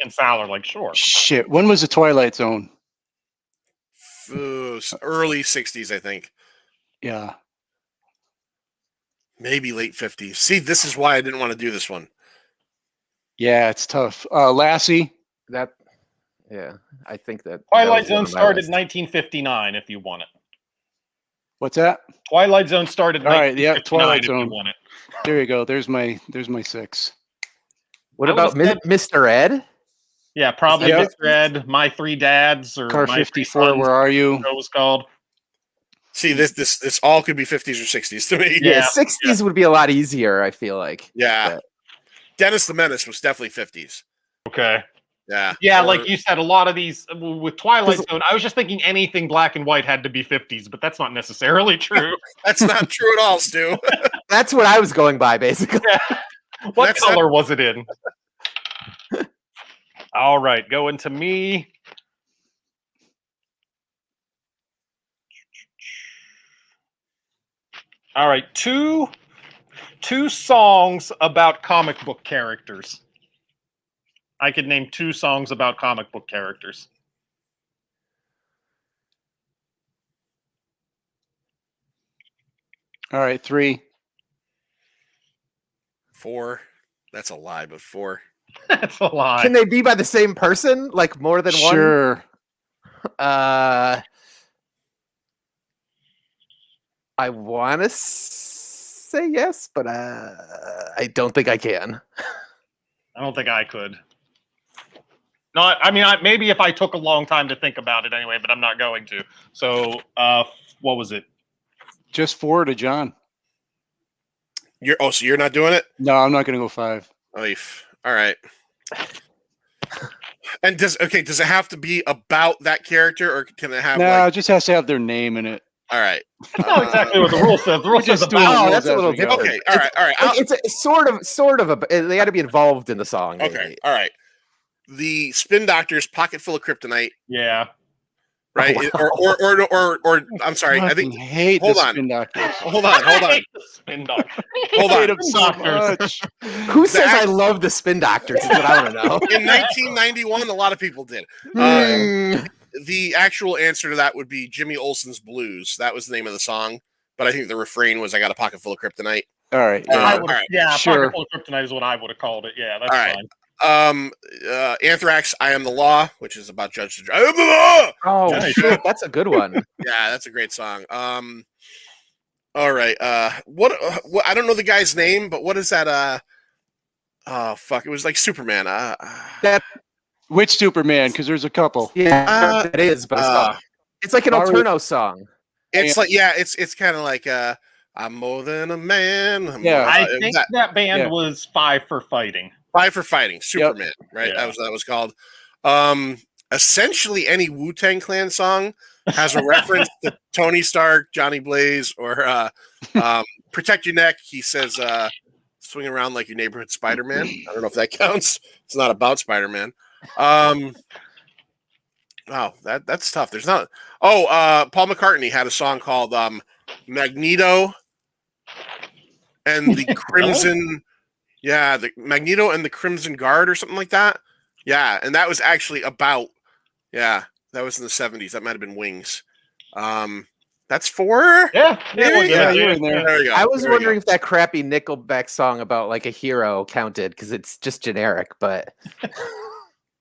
Speaker 3: and Sal are like, sure.
Speaker 2: Shit. When was the Twilight Zone?
Speaker 1: Early 60s, I think.
Speaker 2: Yeah.
Speaker 1: Maybe late 50s. See, this is why I didn't want to do this one.
Speaker 2: Yeah, it's tough. Lassie.
Speaker 4: That, yeah, I think that
Speaker 3: Twilight
Speaker 4: that was one
Speaker 3: Zone
Speaker 4: of my
Speaker 3: started
Speaker 4: lists.
Speaker 3: 1959. If you want it.
Speaker 2: What's that?
Speaker 3: Twilight Zone started.
Speaker 2: All right, yeah,
Speaker 3: 1959
Speaker 2: Twilight
Speaker 3: if
Speaker 2: Zone.
Speaker 3: You want it.
Speaker 2: There you go. There's my 6.
Speaker 4: What
Speaker 3: I
Speaker 4: about
Speaker 3: would've said-
Speaker 4: Mr. Ed?
Speaker 3: Yeah, probably
Speaker 2: Yeah.
Speaker 3: Mr. Ed, My 3 Dads, or
Speaker 2: Car
Speaker 3: My 3
Speaker 2: 54.
Speaker 3: Sons,
Speaker 2: Where are you?
Speaker 3: what it was called.
Speaker 1: See, this all could be 50s or 60s to me.
Speaker 3: Yeah.
Speaker 4: 60s would be a lot easier, I feel like.
Speaker 1: Yeah.
Speaker 4: But-
Speaker 1: Dennis the Menace was definitely 50s.
Speaker 3: Okay.
Speaker 1: Yeah.
Speaker 3: Yeah,
Speaker 1: Or-
Speaker 3: like you said, a lot of these with Twilight Zone. I was just thinking anything black and white had to be 50s, but that's not necessarily true.
Speaker 1: That's not true at all, Stu.
Speaker 4: That's what I was going by, basically.
Speaker 3: What
Speaker 1: That's
Speaker 3: color was it in? All right, going to me. All right, two songs about comic book characters. I could name 2 songs about comic book characters.
Speaker 2: All right, 3.
Speaker 1: 4. That's a lie, but 4.
Speaker 3: That's a lie.
Speaker 4: Can they be by the same person? Like more than one?
Speaker 2: Sure.
Speaker 4: I want to say yes, but I don't think I can.
Speaker 3: I don't think I could. No, I mean, maybe if I took a long time to think about it anyway, but I'm not going to. So, what was it?
Speaker 2: Just 4 to John.
Speaker 1: So you're not doing it?
Speaker 2: No, I'm not going to go 5.
Speaker 1: Oif. All right. And does it have to be about that character, or can it have
Speaker 2: No,
Speaker 1: like?
Speaker 2: it just has to have their name in it.
Speaker 1: All right.
Speaker 3: That's not exactly what the rule says. The rule says
Speaker 2: just doing
Speaker 3: about.
Speaker 2: the
Speaker 4: Oh,
Speaker 2: rules
Speaker 4: that's a
Speaker 2: as
Speaker 4: little
Speaker 2: we go.
Speaker 4: different.
Speaker 1: Okay. All right. All right.
Speaker 4: Like, it's a sort of they got to be involved in the song.
Speaker 1: Okay.
Speaker 4: maybe.
Speaker 1: All right. The Spin Doctor's Pocket Full of Kryptonite,
Speaker 3: Yeah.
Speaker 1: right? Or I'm sorry, I think.
Speaker 2: hate
Speaker 1: Hold
Speaker 2: the
Speaker 1: on.
Speaker 2: Spin Doctors.
Speaker 1: Hold on.
Speaker 3: Spin Doctor.
Speaker 1: Hold
Speaker 2: I hate
Speaker 1: on.
Speaker 2: them so much.
Speaker 4: Who says I love the Spin Doctors? Is what I want to know.
Speaker 1: In 1991, a lot of people did. The actual answer to that would be Jimmy Olsen's Blues. That was the name of the song, but I think the refrain was "I got a pocket full of kryptonite."
Speaker 2: All right.
Speaker 1: All
Speaker 3: Yeah,
Speaker 1: right.
Speaker 3: yeah,
Speaker 2: Sure.
Speaker 3: Pocket Full of Kryptonite is what I would have called it. Yeah, that's
Speaker 1: All right.
Speaker 3: fine.
Speaker 1: Anthrax, "I Am the Law," which is about Judge Dredd. I am the law.
Speaker 4: Oh
Speaker 3: Nice.
Speaker 4: shit, that's a good one.
Speaker 1: Yeah, that's a great song. All right. What? I don't know the guy's name, but what is that? Oh fuck! It was like Superman.
Speaker 4: That
Speaker 2: Which Superman? Because there's a couple.
Speaker 4: yeah, it is, but it's like an Alterno song.
Speaker 1: It's like it's kind of like I'm more than a man.
Speaker 2: Yeah.
Speaker 3: I think that band was Five for Fighting.
Speaker 1: Five for Fighting, Superman, right?
Speaker 3: Yeah.
Speaker 1: That was what that was called. Essentially, any Wu-Tang Clan song has a reference to Tony Stark, Johnny Blaze, or Protect Your Neck. He says, swing around like your neighborhood Spider-Man. I don't know if that counts. It's not about Spider-Man. Wow, that's tough. There's not. Oh, Paul McCartney had a song called Magneto and the Crimson. Yeah, the Magneto and the Crimson Guard or something like that. Yeah, and that was actually about. Yeah, that was in the 70s. That might have been Wings. That's 4.
Speaker 3: Yeah,
Speaker 1: Maybe?
Speaker 2: Yeah, you're in there.
Speaker 1: There you go.
Speaker 4: I was
Speaker 1: There you
Speaker 4: wondering
Speaker 1: go.
Speaker 4: if that crappy Nickelback song about like a hero counted because it's just generic, but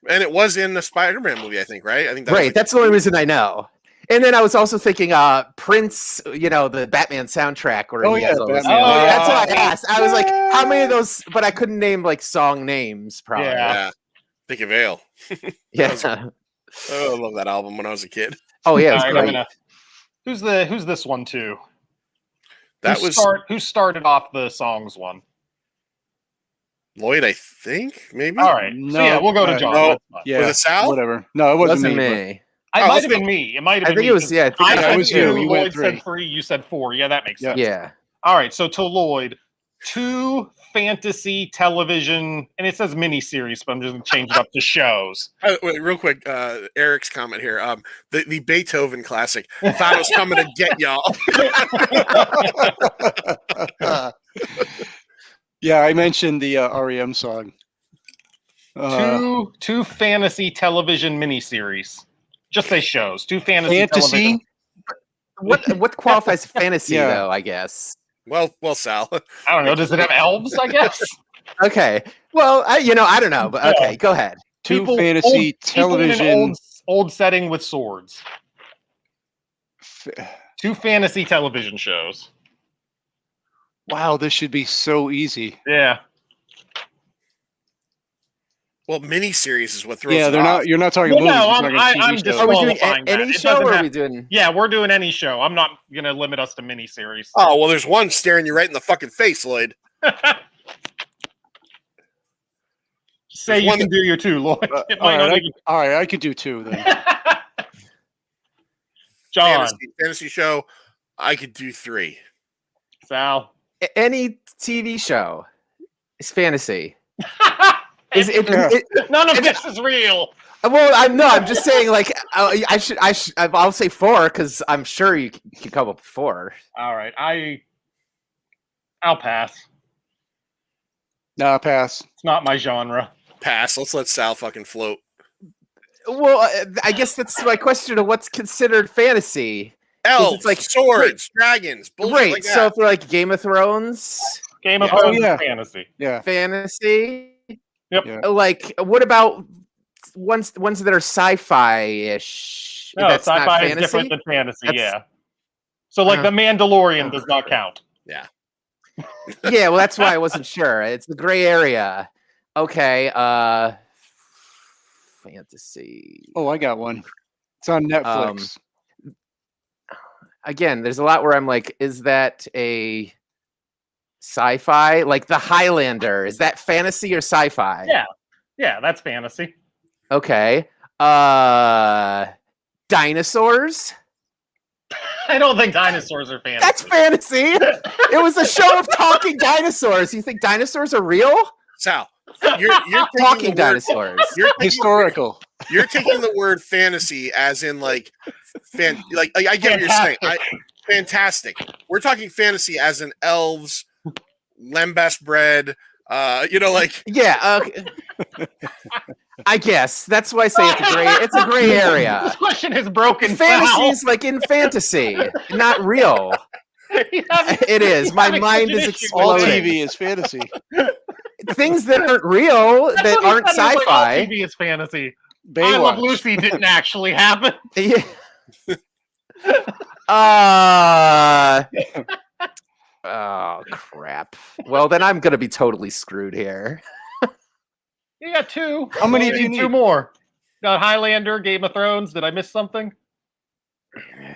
Speaker 1: And it was in the Spider-Man movie, I think, right? I think that was
Speaker 4: right.
Speaker 1: like-
Speaker 4: That's the only reason I know. And then I was also thinking, Prince, the Batman soundtrack. Where
Speaker 2: Oh,
Speaker 4: he
Speaker 2: yeah,
Speaker 4: has all those-
Speaker 2: Batman.
Speaker 3: Oh,
Speaker 4: That's what I asked. I was like, how many of those? But I couldn't name like song names. Probably.
Speaker 3: Yeah.
Speaker 1: Yeah. Think of Ale.
Speaker 4: Yeah.
Speaker 1: Oh, I love that album when I was a kid.
Speaker 4: Oh yeah, it was
Speaker 3: All right,
Speaker 4: great.
Speaker 3: who's this one too?
Speaker 1: That
Speaker 3: Who started off the songs one?
Speaker 1: Lloyd, I think, maybe.
Speaker 3: All right,
Speaker 2: No,
Speaker 3: so yeah, we'll go to John.
Speaker 1: no.
Speaker 3: That's fine.
Speaker 2: Yeah.
Speaker 1: Was it Sal?
Speaker 2: Whatever. No, it wasn't,
Speaker 4: Wasn't
Speaker 2: me.
Speaker 4: me.
Speaker 3: It
Speaker 1: Oh,
Speaker 3: might
Speaker 1: let's
Speaker 3: have been me. It might have
Speaker 4: I
Speaker 3: been
Speaker 4: think
Speaker 3: me.
Speaker 4: it was. Yeah, I think
Speaker 3: I
Speaker 2: Yeah,
Speaker 3: said
Speaker 2: it was
Speaker 3: two,
Speaker 2: you. You went
Speaker 3: Lloyd said
Speaker 2: 3.
Speaker 3: 3. You said 4. Yeah, that makes
Speaker 2: Yeah.
Speaker 3: sense.
Speaker 4: yeah.
Speaker 3: All right, so to Lloyd, 2 fantasy television, and it says miniseries, but I'm just gonna change it up to shows.
Speaker 1: Wait, real quick, Eric's comment here. The Beethoven classic. Thanos coming to get y'all.
Speaker 2: Yeah, I mentioned the REM song.
Speaker 3: Two fantasy television miniseries. Just say shows. 2 fantasy television.
Speaker 2: Fantasy?
Speaker 4: What qualifies fantasy
Speaker 2: Yeah.
Speaker 4: though? I guess.
Speaker 1: Well, Sal.
Speaker 3: I don't know. Does it have elves? I guess.
Speaker 4: Okay. Well, I don't know, but okay, go ahead.
Speaker 2: 2
Speaker 3: People-
Speaker 2: fantasy
Speaker 3: people in
Speaker 2: television.
Speaker 3: an old setting with swords. 2 fantasy television shows.
Speaker 2: Wow, this should be so easy.
Speaker 3: Yeah.
Speaker 1: Well, miniseries is what throws.
Speaker 2: Yeah,
Speaker 1: it
Speaker 2: they're
Speaker 1: off.
Speaker 2: not. You're not talking
Speaker 3: Well,
Speaker 2: movies.
Speaker 3: no,
Speaker 2: you're
Speaker 3: I'm-
Speaker 2: talking
Speaker 3: I'm
Speaker 2: TV
Speaker 3: just-
Speaker 2: shows.
Speaker 4: Are we doing
Speaker 3: qualifying that.
Speaker 4: any
Speaker 3: It
Speaker 4: show, or
Speaker 3: doesn't
Speaker 4: are
Speaker 3: have-
Speaker 4: we doing?
Speaker 3: Yeah, we're doing any show. I'm not gonna limit us to miniseries.
Speaker 1: Oh well, there's one staring you right in the fucking face, Lloyd.
Speaker 3: Say
Speaker 1: There's
Speaker 3: you
Speaker 1: one
Speaker 3: can do your 2, Lloyd. It
Speaker 2: all
Speaker 3: might not
Speaker 2: right,
Speaker 3: even-
Speaker 2: all right, I could do 2 then.
Speaker 3: John,
Speaker 1: fantasy show. I could do 3.
Speaker 3: Sal.
Speaker 4: Any TV show is fantasy. Is it?
Speaker 3: None of this is real.
Speaker 4: Well, I'm just saying. Like, I'll say 4 because I'm sure you can come up with 4.
Speaker 3: All right, I'll pass.
Speaker 2: Nah, pass.
Speaker 3: It's not my genre.
Speaker 1: Pass. Let's let Sal fucking float.
Speaker 4: Well, I guess that's my question of what's considered fantasy.
Speaker 1: Elves,
Speaker 4: like-
Speaker 1: swords, dragons, bullshit
Speaker 4: Right.
Speaker 1: like that.
Speaker 4: So if they're like Game of Thrones,
Speaker 3: Game of
Speaker 2: Yeah.
Speaker 3: Thrones
Speaker 2: Oh, yeah.
Speaker 3: is fantasy.
Speaker 2: Yeah.
Speaker 4: fantasy.
Speaker 3: Yep.
Speaker 2: Yeah.
Speaker 4: Like, what about ones that are sci-fi-ish?
Speaker 3: No,
Speaker 4: That's not
Speaker 3: sci-fi is
Speaker 4: fantasy?
Speaker 3: different than fantasy.
Speaker 4: That's-
Speaker 3: Yeah. So, like, The Mandalorian does not count.
Speaker 4: Yeah, well, that's why I wasn't sure. It's the gray area. Okay. Fantasy.
Speaker 2: Oh, I got one. It's on Netflix.
Speaker 4: Again, there's a lot where I'm like, is that a sci-fi? Like The Highlander, is that fantasy or sci-fi?
Speaker 3: Yeah. Yeah, that's fantasy.
Speaker 4: Okay. Dinosaurs?
Speaker 3: I don't think dinosaurs are fantasy.
Speaker 4: That's fantasy. It was a show of talking dinosaurs. You think dinosaurs are real?
Speaker 1: Sal, you're taking
Speaker 4: Talking
Speaker 1: the word-
Speaker 4: dinosaurs.
Speaker 1: You're taking,
Speaker 2: Historical.
Speaker 1: You're taking the word fantasy as in like I get what you're saying. Fantastic. We're talking fantasy as in elves, lembas bread. Like
Speaker 4: Yeah. I guess that's why I say it's a gray area.
Speaker 3: This question is broken.
Speaker 4: Fantasy
Speaker 3: Sal.
Speaker 4: is like in fantasy, not real. It is. My mind is
Speaker 2: All
Speaker 4: exploding.
Speaker 2: TV is fantasy.
Speaker 4: Things that aren't real, that aren't
Speaker 3: Like, all
Speaker 4: sci-fi.
Speaker 3: TV is fantasy.
Speaker 2: Baywatch.
Speaker 3: I Love Lucy didn't actually happen.
Speaker 4: Yeah. Oh crap. Well, then I'm gonna be totally screwed here.
Speaker 3: You got two.
Speaker 2: How many do you
Speaker 3: Two
Speaker 2: need?
Speaker 3: more. Got Highlander, Game of Thrones. Did I miss something?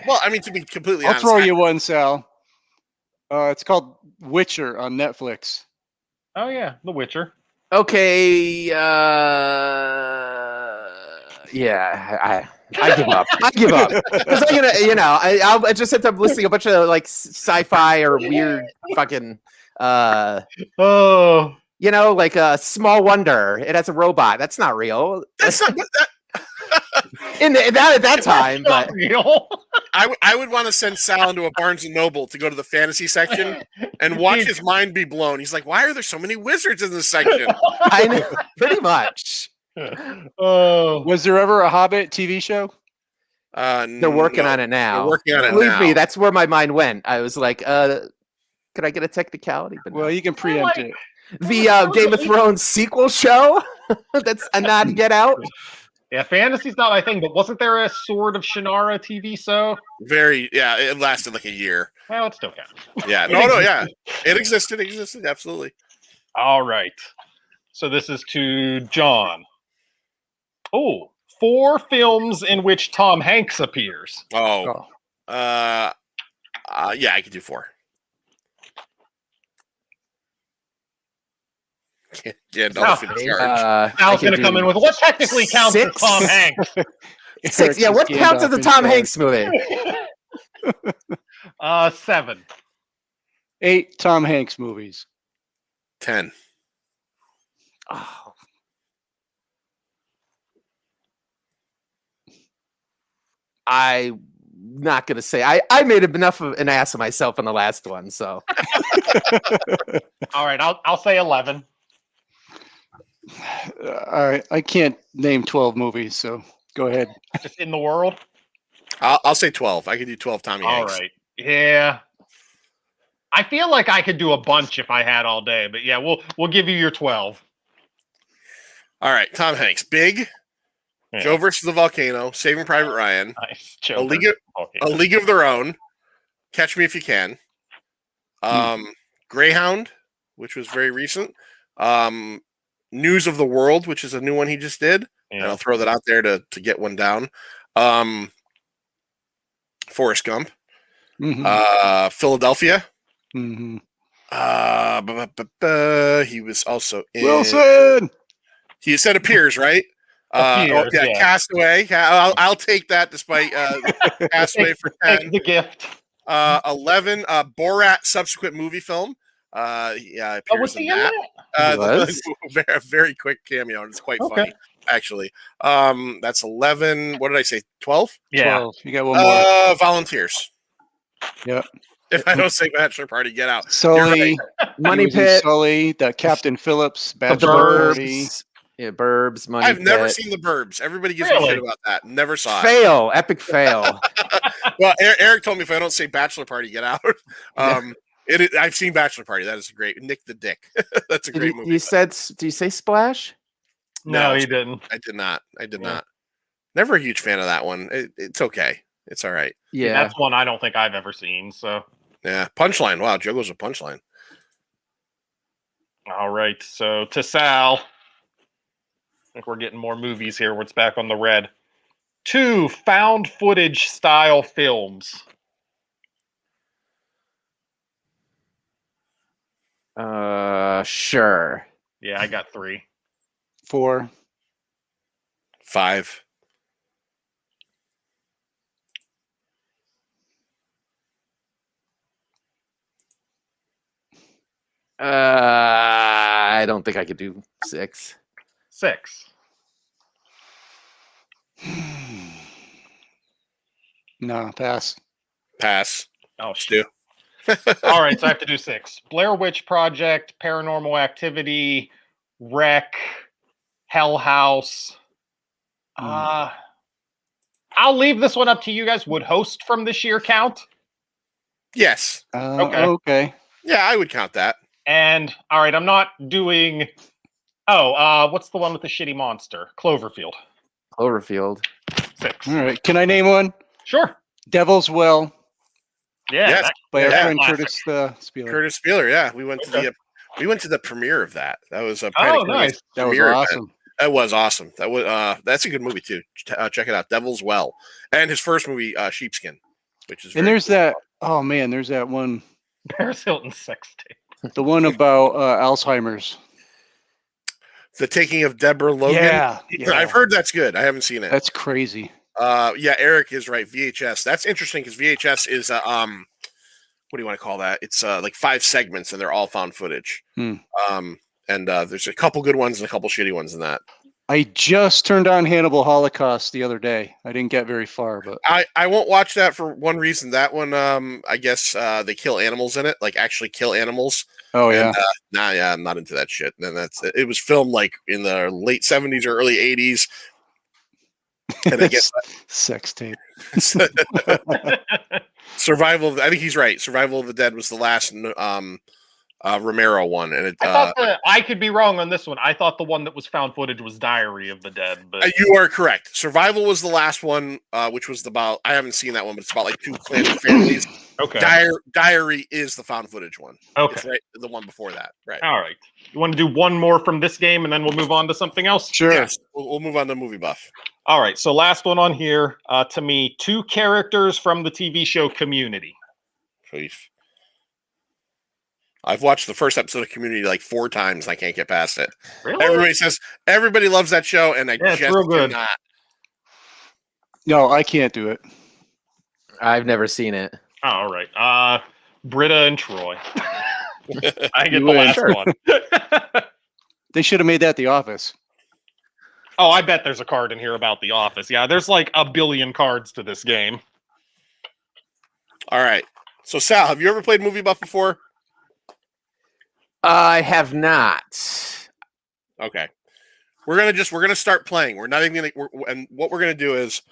Speaker 1: well, I mean, to be completely
Speaker 2: I'll
Speaker 1: honest,
Speaker 2: throw you one, Sal. It's called Witcher on Netflix.
Speaker 3: Oh yeah, The Witcher.
Speaker 4: Okay. Yeah. I give up. I give up because I'm gonna, I just end up listing a bunch of like sci-fi or weird fucking,
Speaker 3: Oh,
Speaker 4: like a Small Wonder. It has a robot. That's not real.
Speaker 1: that's not.
Speaker 4: At that time,
Speaker 3: not
Speaker 4: but
Speaker 3: real.
Speaker 1: I would want to send Sal into a Barnes and Noble to go to the fantasy section and watch his mind be blown. He's like, "Why are there so many wizards in this section?"
Speaker 4: I know pretty much.
Speaker 3: Oh,
Speaker 2: Was there ever a Hobbit TV show?
Speaker 4: They're working on it now.
Speaker 1: They're working on it
Speaker 4: Believe
Speaker 1: now.
Speaker 4: me, that's where my mind went. I was like, could I get a technicality? But
Speaker 2: Well,
Speaker 4: no.
Speaker 2: you can preempt it.
Speaker 4: The Game of Thrones sequel show that's a not get out.
Speaker 3: yeah. Fantasy's not my thing, but wasn't there a Sword of Shannara TV show?
Speaker 1: Yeah, it lasted like a year.
Speaker 3: Well, it still counts.
Speaker 1: Yeah, yeah, it existed, absolutely.
Speaker 3: All right. So this is to John. Oh, 4 films in which Tom Hanks appears.
Speaker 1: Oh, yeah, I could do 4. Yeah, Dolphin charge.
Speaker 3: Sal's going to come in with what technically counts as
Speaker 4: 6?
Speaker 3: Tom Hanks.
Speaker 4: 6. Yeah, what counts as a Tom Hanks movie?
Speaker 3: 7.
Speaker 2: 8 Tom Hanks movies.
Speaker 1: 10.
Speaker 4: Oh. I'm not gonna say I made enough of an ass of myself in the last one, so
Speaker 3: All right, I'll say 11.
Speaker 2: All right, I can't name 12 movies, so go ahead.
Speaker 3: Just in the world.
Speaker 1: I'll say 12. I could do 12 Tommy
Speaker 3: All
Speaker 1: Hanks.
Speaker 3: right. Yeah. I feel like I could do a bunch if I had all day, but yeah, we'll give you your 12.
Speaker 1: All right, Tom Hanks. Big.
Speaker 3: Yeah.
Speaker 1: Joe versus the Volcano. Saving Private Ryan.
Speaker 3: Nice.
Speaker 1: A League of Their Own. Catch Me If You Can. Greyhound, which was very recent. News of the World, which is a new one he just did. And I'll throw that out there to get one down. Forrest Gump.
Speaker 2: Mm-hmm.
Speaker 1: Philadelphia.
Speaker 2: Mm-hmm.
Speaker 1: He was also in
Speaker 2: Wilson.
Speaker 1: He said appears, right?
Speaker 3: Appears, yeah.
Speaker 1: Castaway. I'll take that despite Castaway for 10.
Speaker 3: Take the gift.
Speaker 1: 11, Borat subsequent movie film. Yeah, appears
Speaker 3: Was
Speaker 1: in
Speaker 3: he in
Speaker 1: that.
Speaker 3: that?
Speaker 1: Very, very quick cameo, and it's quite funny, actually. That's 11. What did I say? 12?
Speaker 3: Yeah.
Speaker 2: 12. You got one more.
Speaker 1: Volunteers.
Speaker 2: Yep.
Speaker 1: If I don't say Bachelor Party, get out.
Speaker 2: Sully.
Speaker 4: Money
Speaker 2: He was in
Speaker 4: Pit,
Speaker 2: Sully. The Captain Phillips.
Speaker 4: The
Speaker 2: Bachelor Party.
Speaker 4: Burbs. Yeah, Burbs, Money
Speaker 1: I've never
Speaker 4: Pit.
Speaker 1: seen The Burbs. Everybody gives me
Speaker 3: Really?
Speaker 1: shit about that. Never saw it.
Speaker 4: Fail, epic fail.
Speaker 1: Well, Eric told me if I don't say Bachelor Party, get out. I've seen Bachelor Party. That is great. Nick the Dick. That's a great movie.
Speaker 4: Do you say Splash?
Speaker 3: No, he didn't.
Speaker 1: I did not. Never a huge fan of that one. It's okay. It's all right.
Speaker 4: Yeah.
Speaker 3: That's one I don't think I've ever seen. So,
Speaker 1: Yeah. Punchline. Wow. Joe goes with Punchline.
Speaker 3: all right. So to Sal, I think we're getting more movies here. What's back on the red? 2 found footage style films.
Speaker 4: Sure.
Speaker 3: Yeah, I got 3.
Speaker 2: 4.
Speaker 1: 5.
Speaker 4: I don't think I could do 6.
Speaker 3: 6.
Speaker 2: No, pass.
Speaker 1: Pass.
Speaker 3: Oh,
Speaker 1: Stu.
Speaker 3: All right, so I have to do 6. Blair Witch Project, Paranormal Activity, Wreck, Hell House. I'll leave this one up to you guys. Would Host from this year count?
Speaker 1: Yes.
Speaker 2: Okay.
Speaker 1: Yeah, I would count that.
Speaker 3: And all right, I'm not doing. Oh, what's the one with the shitty monster? Cloverfield.
Speaker 4: Cloverfield.
Speaker 3: 6.
Speaker 2: All right. Can I name one?
Speaker 3: Sure.
Speaker 2: Devil's Well
Speaker 3: Yeah.
Speaker 1: Yes.
Speaker 3: that-
Speaker 2: by our
Speaker 1: Yeah.
Speaker 2: friend
Speaker 3: Classic.
Speaker 2: Curtis Spieler.
Speaker 1: Curtis Spieler. Yeah, we went to
Speaker 3: Okay.
Speaker 1: the premiere of that. That was a
Speaker 3: Oh, nice.
Speaker 2: That was
Speaker 1: premiere event.
Speaker 2: awesome.
Speaker 1: That was awesome. That was that's a good movie too. Check it out, Devil's Well, and his first movie, Sheepskin, which is.
Speaker 2: And
Speaker 1: very
Speaker 2: there's
Speaker 1: cool.
Speaker 2: that. Oh man, there's that one.
Speaker 3: Paris Hilton sex tape.
Speaker 2: The one about Alzheimer's.
Speaker 1: The Taking of Deborah Logan.
Speaker 2: Yeah.
Speaker 1: I've heard that's good. I haven't seen it.
Speaker 2: That's crazy.
Speaker 1: Yeah, Eric is right. VHS. That's interesting because VHS is what do you want to call that? It's like 5 segments and they're all found footage. And there's a couple good ones and a couple shitty ones in that.
Speaker 2: I just turned on Hannibal Holocaust the other day. I didn't get very far, but
Speaker 1: I won't watch that for one reason. That one, I guess they kill animals in it, like actually kill animals.
Speaker 2: oh yeah.
Speaker 1: And, yeah, I'm not into that shit. And it was filmed like in the late 70s or early 80s. And I guess
Speaker 2: sex tape.
Speaker 1: Survival. I think he's right. Survival of the Dead was the last Romero one, and
Speaker 3: I thought I could be wrong on this one. I thought the one that was found footage was Diary of the Dead, but
Speaker 1: you are correct. Survival was the last one, which was about. I haven't seen that one, but it's about like 2 families.
Speaker 3: okay.
Speaker 1: Diary is the found footage one.
Speaker 3: Okay.
Speaker 1: It's right, the one before that. Right.
Speaker 3: All right. You want to do one more from this game, and then we'll move on to something else?
Speaker 2: Sure.
Speaker 1: Yes. We'll move on to Movie Buff.
Speaker 3: All right. So last one on here. To me, 2 characters from the TV show Community.
Speaker 1: Please. I've watched the first episode of Community like 4 times. And I can't get past it.
Speaker 3: Really?
Speaker 1: Everybody says everybody loves that show, and I
Speaker 3: Yeah, it's
Speaker 1: just
Speaker 3: real good.
Speaker 1: cannot.
Speaker 2: No, I can't do it.
Speaker 4: I've never seen it.
Speaker 3: All right. Britta and Troy. I get
Speaker 2: You
Speaker 3: the
Speaker 2: win.
Speaker 3: last
Speaker 4: Sure.
Speaker 3: one.
Speaker 2: They should have made that The Office.
Speaker 3: Oh, I bet there's a card in here about The Office. Yeah, there's like a billion cards to this game.
Speaker 1: All right. So Sal, have you ever played Movie Buff before?
Speaker 4: I have not.
Speaker 1: Okay. We're gonna start playing. We're not even gonna. And what we're gonna do is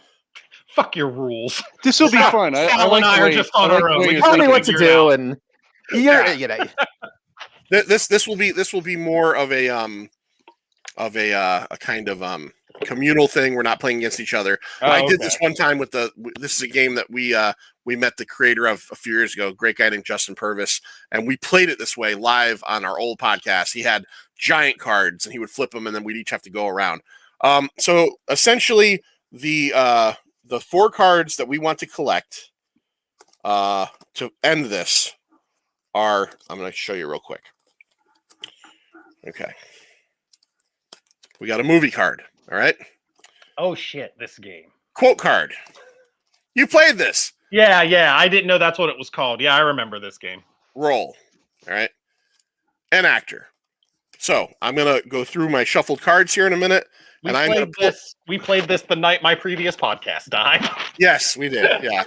Speaker 3: Fuck your rules.
Speaker 2: This will be fun. I
Speaker 3: Sal
Speaker 2: like
Speaker 3: and I
Speaker 2: the
Speaker 3: are
Speaker 2: way-
Speaker 3: just on
Speaker 2: I like
Speaker 3: our
Speaker 2: the
Speaker 3: own.
Speaker 2: way
Speaker 3: We
Speaker 2: you're
Speaker 4: Tell me
Speaker 2: thinking.
Speaker 4: what to
Speaker 3: figure it
Speaker 4: do,
Speaker 3: out.
Speaker 4: and you're,
Speaker 1: Yeah.
Speaker 4: you know,
Speaker 1: this will be more of a kind of communal thing. We're not playing against each other. I did this one time with this is a game that we met the creator of a few years ago, a great guy named Justin Purvis, and we played it this way live on our old podcast. He had giant cards and he would flip them and then we'd each have to go around. So essentially the 4 cards that we want to collect to end this are, I'm going to show you real quick. Okay. We got a movie card. All right.
Speaker 3: Oh shit, this game.
Speaker 1: Quote card. You played this.
Speaker 3: Yeah, I didn't know that's what it was called. Yeah, I remember this game.
Speaker 1: Roll. All right. An actor. So I'm going to go through my shuffled cards here in a minute.
Speaker 3: We
Speaker 1: And I'm
Speaker 3: played
Speaker 1: gonna pull-
Speaker 3: this. We played this the night my previous podcast died.
Speaker 1: Yes, we did. Yeah.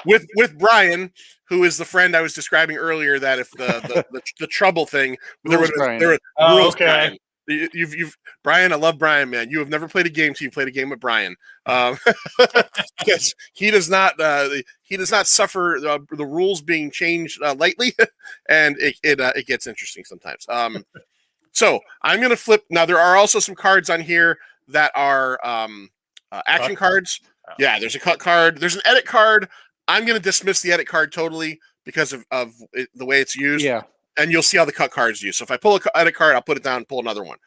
Speaker 1: with Brian, who is the friend I was describing earlier, that if the trouble thing, there
Speaker 2: Rules
Speaker 1: would
Speaker 2: Brian.
Speaker 1: there were
Speaker 3: Oh,
Speaker 1: rules,
Speaker 3: okay.
Speaker 1: Brian. You've Brian, I love Brian, man. You have never played a game till you played a game with Brian. Yes, he does not suffer the rules being changed lightly, and it gets interesting sometimes. So I'm gonna flip now. There are also some cards on here that are action cards.
Speaker 3: Oh.
Speaker 1: Yeah, there's a cut card. There's an edit card. I'm gonna dismiss the edit card totally because of the way it's used.
Speaker 2: Yeah.
Speaker 1: And you'll see how the cut cards used. So if I pull a card, I'll put it down and pull another one.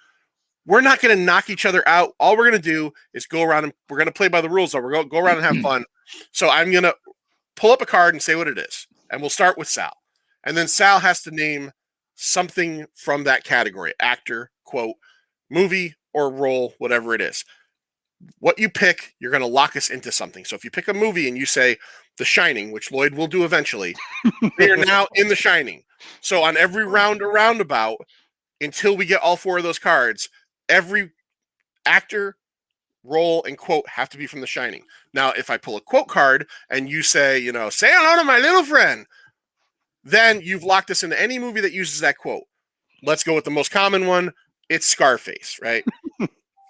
Speaker 1: We're not going to knock each other out. All we're going to do is go around and we're going to play by the rules. So we're going to go around and have fun. So I'm going to pull up a card and say what it is. And we'll start with Sal. And then Sal has to name something from that category. Actor, quote, movie, or role, whatever it is. What you pick, you're going to lock us into something. So if you pick a movie and you say The Shining, which Lloyd will do eventually, we are now in The Shining. So on every round or roundabout, until we get all 4 of those cards, every actor, role, and quote have to be from The Shining. Now, if I pull a quote card and you say, say hello to my little friend, then you've locked us into any movie that uses that quote. Let's go with the most common one. It's Scarface, right?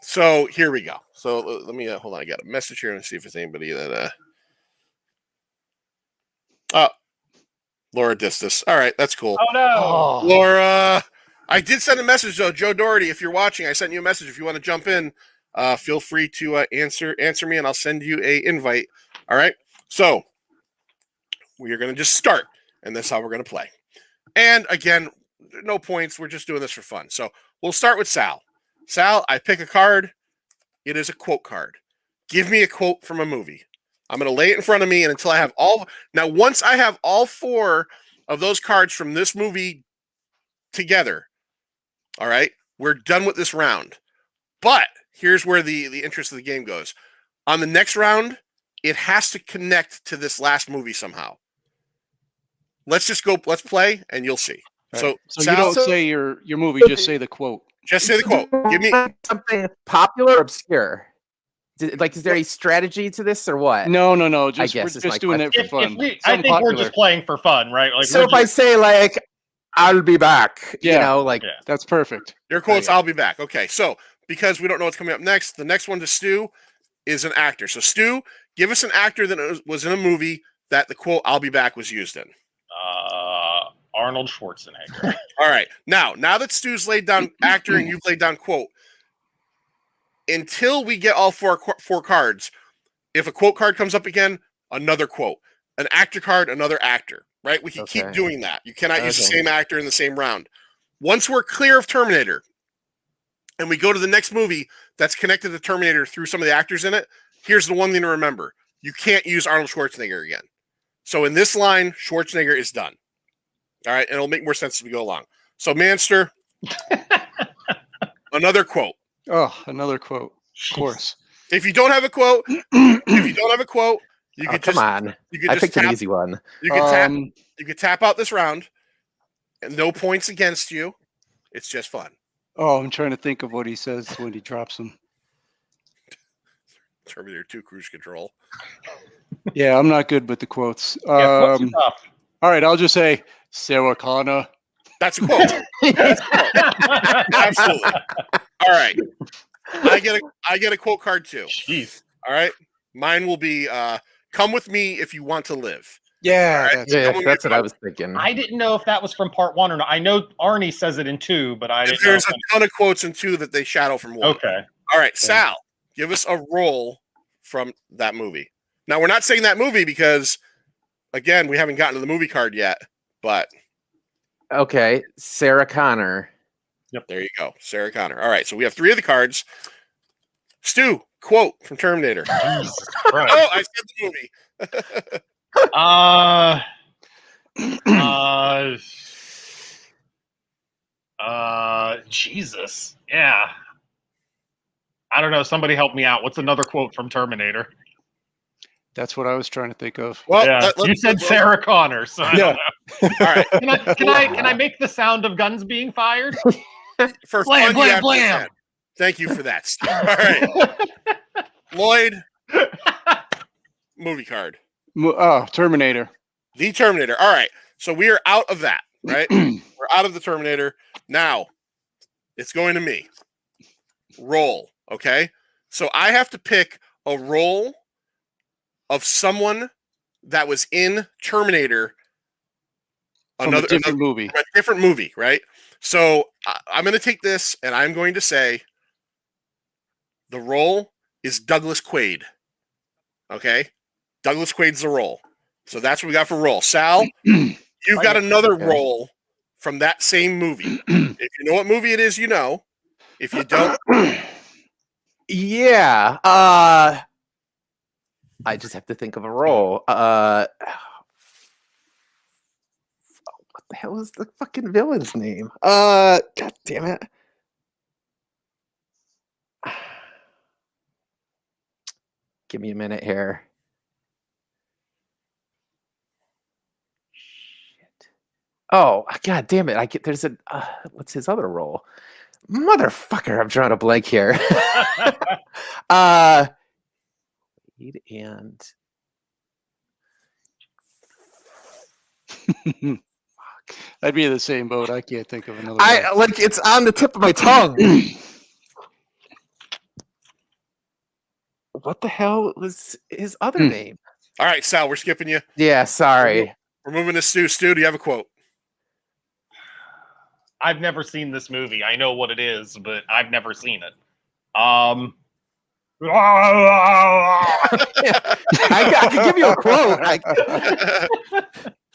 Speaker 1: So here we go. So let me hold on. I got a message here and see if it's anybody that. Oh, Laura Distis. All right, that's cool.
Speaker 3: Oh no,
Speaker 1: Laura, I did send a message though. Joe Doherty, if you're watching, I sent you a message. If you want to jump in, feel free to answer me, and I'll send you a invite. All right. So we are going to just start, and that's how we're going to play. And again, no points. We're just doing this for fun. So we'll start with Sal. Sal, I pick a card. It is a quote card. Give me a quote from a movie. I'm going to lay it in front of me, and until I have all. Now, once I have all 4 of those cards from this movie together, all right, we're done with this round. But here's where the interest of the game goes. On the next round, it has to connect to this last movie somehow. Let's just go. Let's play, and you'll see.
Speaker 2: Right.
Speaker 1: So
Speaker 2: Sal, you don't say your movie. Just say the quote.
Speaker 1: Just say the quote. Give me
Speaker 4: something popular or obscure. Is there a strategy to this or what?
Speaker 2: No. We're
Speaker 4: guess
Speaker 2: just doing it for fun.
Speaker 3: I think we're just playing for fun, right? Like,
Speaker 4: so if I say I'll be back,
Speaker 2: that's perfect.
Speaker 1: Your quote's I'll be back. Okay, so because we don't know what's coming up next, the next one to Stu is an actor. So Stu, give us an actor that was in a movie that the quote I'll be back was used in.
Speaker 3: Arnold Schwarzenegger.
Speaker 1: All right. Now that Stu's laid down actor and you've laid down quote, until we get all four cards, if a quote card comes up again, another quote. An actor card, another actor, right? We can keep doing that. You cannot use the same actor in the same round. Once we're clear of Terminator and we go to the next movie that's connected to Terminator through some of the actors in it, here's the one thing to remember. You can't use Arnold Schwarzenegger again. So in this line, Schwarzenegger is done. All right, and it'll make more sense as we go along. So Manster, another quote.
Speaker 2: Oh, another quote. Of course.
Speaker 1: If you don't have a quote, you can
Speaker 4: come on. I picked an easy one.
Speaker 1: You can tap out this round, and no points against you. It's just fun.
Speaker 2: Oh, I'm trying to think of what he says when he drops them.
Speaker 1: Terminator 2 cruise control.
Speaker 2: Yeah, I'm not good with the quotes.
Speaker 3: All
Speaker 2: right, I'll just say Sarah Connor.
Speaker 1: That's a quote. Absolutely. All right. I get a quote card too.
Speaker 3: Jeez.
Speaker 1: All right. Mine will be come with me if you want to live.
Speaker 2: Yeah,
Speaker 1: right?
Speaker 4: That's what I was thinking.
Speaker 3: I didn't know if that was from part 1 or not. I know Arnie says it in 2, but I didn't know.
Speaker 1: There's a ton of quotes in 2 that they shadow from 1.
Speaker 3: Okay.
Speaker 1: All right, Sal, give us a role from that movie. Now, we're not saying that movie because, again, we haven't gotten to the movie card yet, but.
Speaker 4: Okay, Sarah Connor.
Speaker 1: Yep. There you go. Sarah Connor. All right, so we have 3 of the cards. Stu, quote from Terminator.
Speaker 3: Jesus
Speaker 1: Christ. Oh, I said the movie.
Speaker 3: Jesus. Yeah. I don't know. Somebody help me out. What's another quote from Terminator?
Speaker 2: That's what I was trying to think of.
Speaker 1: Well,
Speaker 3: yeah, you said Sarah Connor, so I don't know.
Speaker 1: All right.
Speaker 3: Can I make the sound of guns being fired?
Speaker 1: For
Speaker 3: blam,
Speaker 1: fun,
Speaker 3: blam, blam.
Speaker 1: Thank you for that. All right. Lloyd, movie card.
Speaker 2: Oh, Terminator.
Speaker 1: The Terminator. All right. So we are out of that, right? We're out of the Terminator. Now, it's going to me. Role, okay? So I have to pick a role of someone that was in Terminator.
Speaker 2: A different
Speaker 1: movie, right? So I'm going to take this and I'm going to say the role is Douglas Quaid. Okay? Douglas Quaid's the role. So that's what we got for role. Sal, you've got another role from that same movie. If you know what movie it is, you know. If you don't.
Speaker 4: Yeah. I just have to think of a role. What the hell is the fucking villain's name? God damn it. Give me a minute here. Shit. Oh, God damn it. There's what's his other role? Motherfucker, I'm drawing a blank here. And
Speaker 2: I'd be in the same boat. I can't think of another
Speaker 4: I
Speaker 2: one.
Speaker 4: like it's on the tip of my tongue. What the hell was his other name?
Speaker 1: All right, Sal, we're skipping you.
Speaker 4: Yeah, sorry.
Speaker 1: We're moving to Stu. Stu, do you have a quote?
Speaker 3: I've never seen this movie. I know what it is, but I've never seen it. I
Speaker 4: I can give you a quote.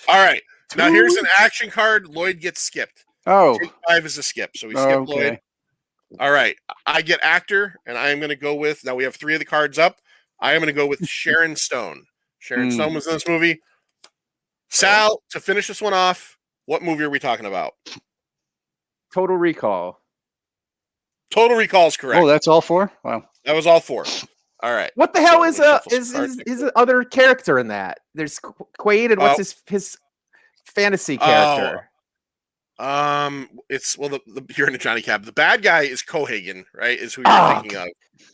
Speaker 1: All right. Now here's an action card. Lloyd gets skipped.
Speaker 2: Oh,
Speaker 1: Take 5 is a skip, so we skip Lloyd. All right. I get actor, and I am going to go with, now we have 3 of the cards up. I am going to go with Sharon Stone. Sharon Stone was in this movie. Sal, to finish this one off, what movie are we talking about?
Speaker 4: Total Recall.
Speaker 1: Total Recall is correct.
Speaker 2: Oh, that's all 4? Wow.
Speaker 1: That was all 4. All right.
Speaker 4: What the hell is
Speaker 1: shuffle some
Speaker 4: his
Speaker 1: cards.
Speaker 4: other character in that? There's Quaid, and what's his fantasy character?
Speaker 1: It's you're in a Johnny Cab. The bad guy is Cohagen, right? Is who you're thinking of.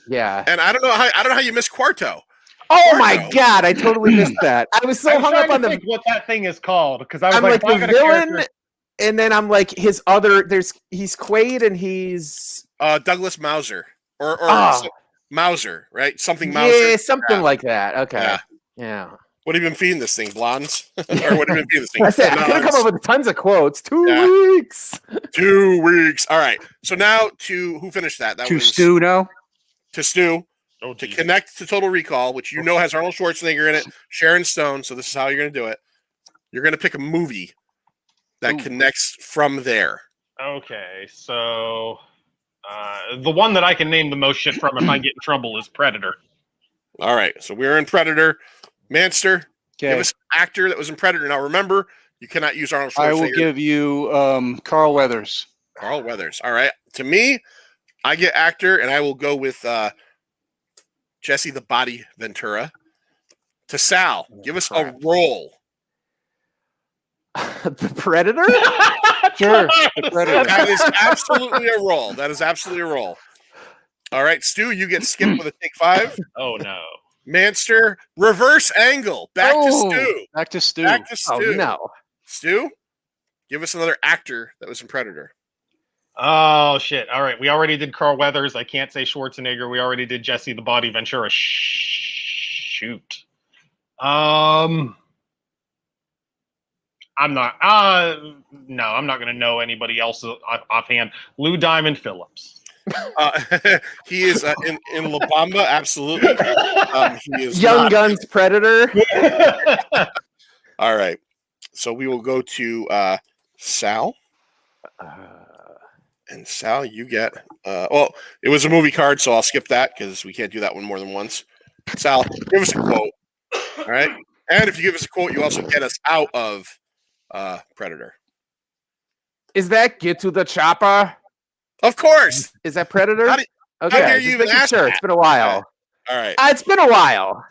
Speaker 4: Yeah.
Speaker 1: And I don't know how you miss Quarto.
Speaker 4: Oh my god, I totally missed that. I was so hung up on
Speaker 3: what that thing is called because I was
Speaker 4: I'm
Speaker 3: like
Speaker 4: the villain, and then I'm like his other. He's Quaid, and he's
Speaker 1: Douglas Mauser or Mauser, right? Something Mauser.
Speaker 4: Yeah, something like that. Okay. Yeah.
Speaker 1: What have you been feeding this thing? Blondes? Or what have you been feeding this thing?
Speaker 4: I said I could have come up with tons of quotes. 2 weeks.
Speaker 1: 2 weeks. All right. So now to who finished that? That
Speaker 2: To
Speaker 1: was
Speaker 2: Stu now?
Speaker 1: To Stu. To connect to Total Recall, which you know has Arnold Schwarzenegger in it, Sharon Stone. So this is how you're going to do it. You're going to pick a movie that connects from there.
Speaker 3: Okay, so the one that I can name the most shit from if I get in trouble is Predator.
Speaker 1: All right, so we're in Predator. Manster, give
Speaker 2: Okay.
Speaker 1: us an actor that was in Predator. Now remember, you cannot use Arnold Schwarzenegger.
Speaker 2: I will give you Carl Weathers.
Speaker 1: Carl Weathers. All right. To me, I get actor, and I will go with Jesse the Body Ventura. To Sal, give us a role.
Speaker 4: The Predator?
Speaker 2: Sure. The Predator.
Speaker 1: That is absolutely a role. That is absolutely a role. All right, Stu, you get skipped with a take 5.
Speaker 3: Oh no.
Speaker 1: Manster, reverse angle. Back to Stu.
Speaker 2: Back to Stu.
Speaker 1: Back to Stu.
Speaker 4: Oh no.
Speaker 1: Stu, give us another actor that was in Predator.
Speaker 3: Oh shit! All right, we already did Carl Weathers. I can't say Schwarzenegger. We already did Jesse the Body Ventura. Shoot. I'm not. No, I'm not going to know anybody else offhand. Lou Diamond Phillips.
Speaker 1: He is in La Bamba, absolutely. He is
Speaker 4: Young Guns Predator.
Speaker 1: All right, so we will go to Sal. And Sal, you get well, it was a movie card, so I'll skip that because we can't do that one more than once. Sal, give us a quote. All right. And if you give us a quote, you also get us out of Predator.
Speaker 4: Is that Get to the Chopper?
Speaker 1: Of course.
Speaker 4: Is that Predator?
Speaker 1: How dare you even ask
Speaker 4: sure.
Speaker 1: that?
Speaker 4: It's been a while.
Speaker 1: All right.
Speaker 4: It's been a while.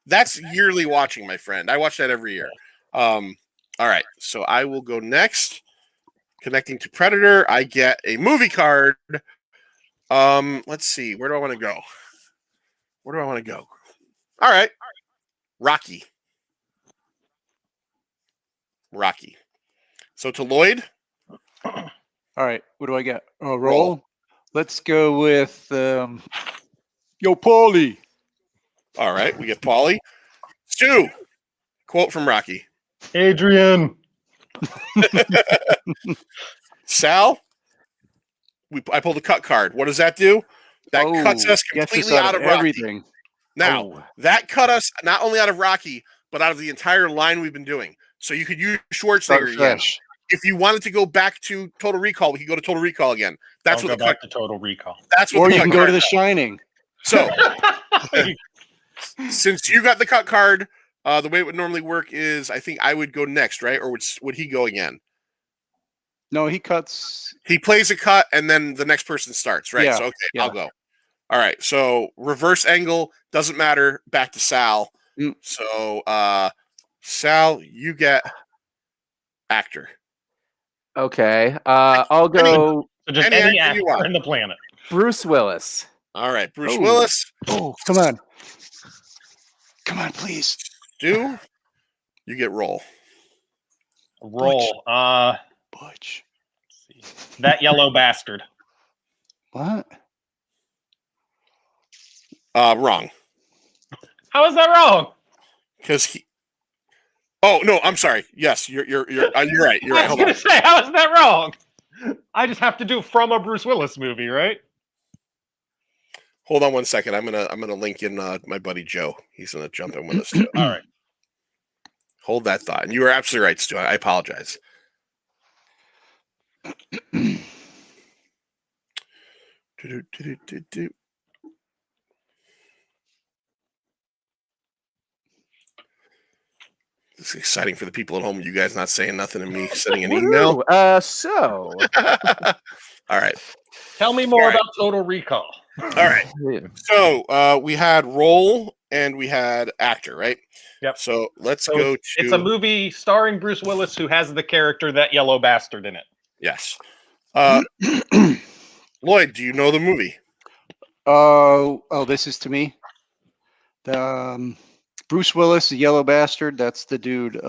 Speaker 1: That's yearly watching, my friend. I watch that every year. All right. So I will go next. Connecting to Predator, I get a movie card. Let's see. Where do I want to go? All right. Rocky. So to Lloyd.
Speaker 2: All right. What do I get? Roll. Let's go with Yo Paulie.
Speaker 1: All right. We get Paulie. Stu. Quote from Rocky.
Speaker 3: Adrian.
Speaker 1: Sal. I pulled a cut card. What does that do? That cuts us completely out of Rocky.
Speaker 2: everything.
Speaker 1: Now, that cut us not only out of Rocky, but out of the entire line we've been doing. So you could use Schwarzenegger again. If you wanted to go back to Total Recall, we could go to Total Recall again. That's what
Speaker 3: go back to Total Recall.
Speaker 1: That's what.
Speaker 2: Or you can go to The Shining.
Speaker 1: So, since you got the cut card, the way it would normally work is, I think I would go next, right? Or would he go again?
Speaker 2: No, he cuts.
Speaker 1: He plays a cut, and then the next person starts, right?
Speaker 2: Yeah,
Speaker 1: So, okay, I'll go. All right, so reverse angle, doesn't matter. Back to Sal. So, Sal, you get actor.
Speaker 4: Okay. I'll go.
Speaker 3: So just
Speaker 1: Any
Speaker 3: any
Speaker 1: actor you
Speaker 3: actor
Speaker 1: want.
Speaker 3: in the planet.
Speaker 4: Bruce Willis.
Speaker 1: All right, Bruce
Speaker 2: Oh.
Speaker 1: Willis.
Speaker 2: Oh, come on. Come on, please.
Speaker 1: Stu, you get roll.
Speaker 3: Roll.
Speaker 2: Butch.
Speaker 3: That yellow bastard.
Speaker 2: What?
Speaker 1: Wrong.
Speaker 3: How is that wrong?
Speaker 1: Because he. Oh no, I'm sorry. Yes, you're right. You're right.
Speaker 3: I was
Speaker 1: Hold
Speaker 3: gonna
Speaker 1: on.
Speaker 3: say, how is that wrong? I just have to do from a Bruce Willis movie, right?
Speaker 1: Hold on one second. I'm gonna link in my buddy Joe. He's gonna jump in with us too.
Speaker 3: All right.
Speaker 1: Hold that thought. And you were absolutely right, Stu. I apologize. Do-do-do-do-do-do. This is exciting for the people at home. You guys not saying nothing and me sending an email.
Speaker 4: So.
Speaker 1: All right.
Speaker 3: Tell me more
Speaker 1: All right.
Speaker 3: about Total Recall.
Speaker 1: All right. So we had role and we had actor, right?
Speaker 3: Yep.
Speaker 1: So let's
Speaker 3: So
Speaker 1: go to.
Speaker 3: It's a movie starring Bruce Willis who has the character That Yellow Bastard in it.
Speaker 1: Yes. Lloyd, do you know the movie?
Speaker 2: Oh, this is to me. Bruce Willis, the yellow bastard. That's the dude.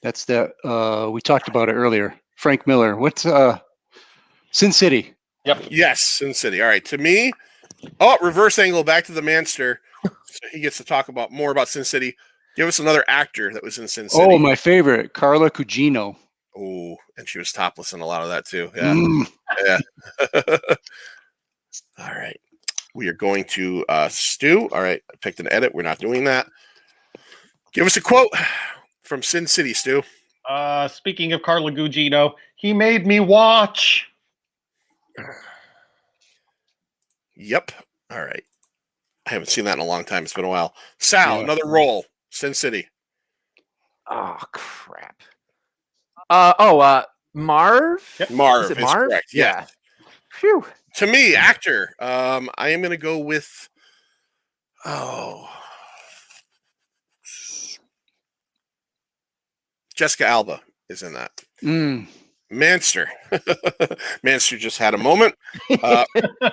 Speaker 2: That's that. We talked about it earlier. Frank Miller. What's Sin City?
Speaker 3: Yep.
Speaker 1: Yes, Sin City. All right. To me, reverse angle back to the Manster. So he gets to talk about more about Sin City. Give us another actor that was in Sin City.
Speaker 2: Oh, my favorite, Carla Gugino.
Speaker 1: Oh, and she was topless in a lot of that too. Yeah. Yeah. All right. We are going to Stu. All right. I picked an edit. We're not doing that. Give us a quote from Sin City, Stu.
Speaker 3: Speaking of Carla Gugino, he made me watch.
Speaker 1: Yep. All right. I haven't seen that in a long time. It's been a while. Sal,
Speaker 2: Yeah.
Speaker 1: another role. Sin City.
Speaker 4: Oh crap. Marv.
Speaker 3: Yep.
Speaker 1: Marv
Speaker 4: Is
Speaker 1: is
Speaker 4: it Marv?
Speaker 1: correct. Yeah.
Speaker 4: Phew.
Speaker 1: To me, actor. I am going to go with. Jessica Alba is in that. Manster. Manster just had a moment.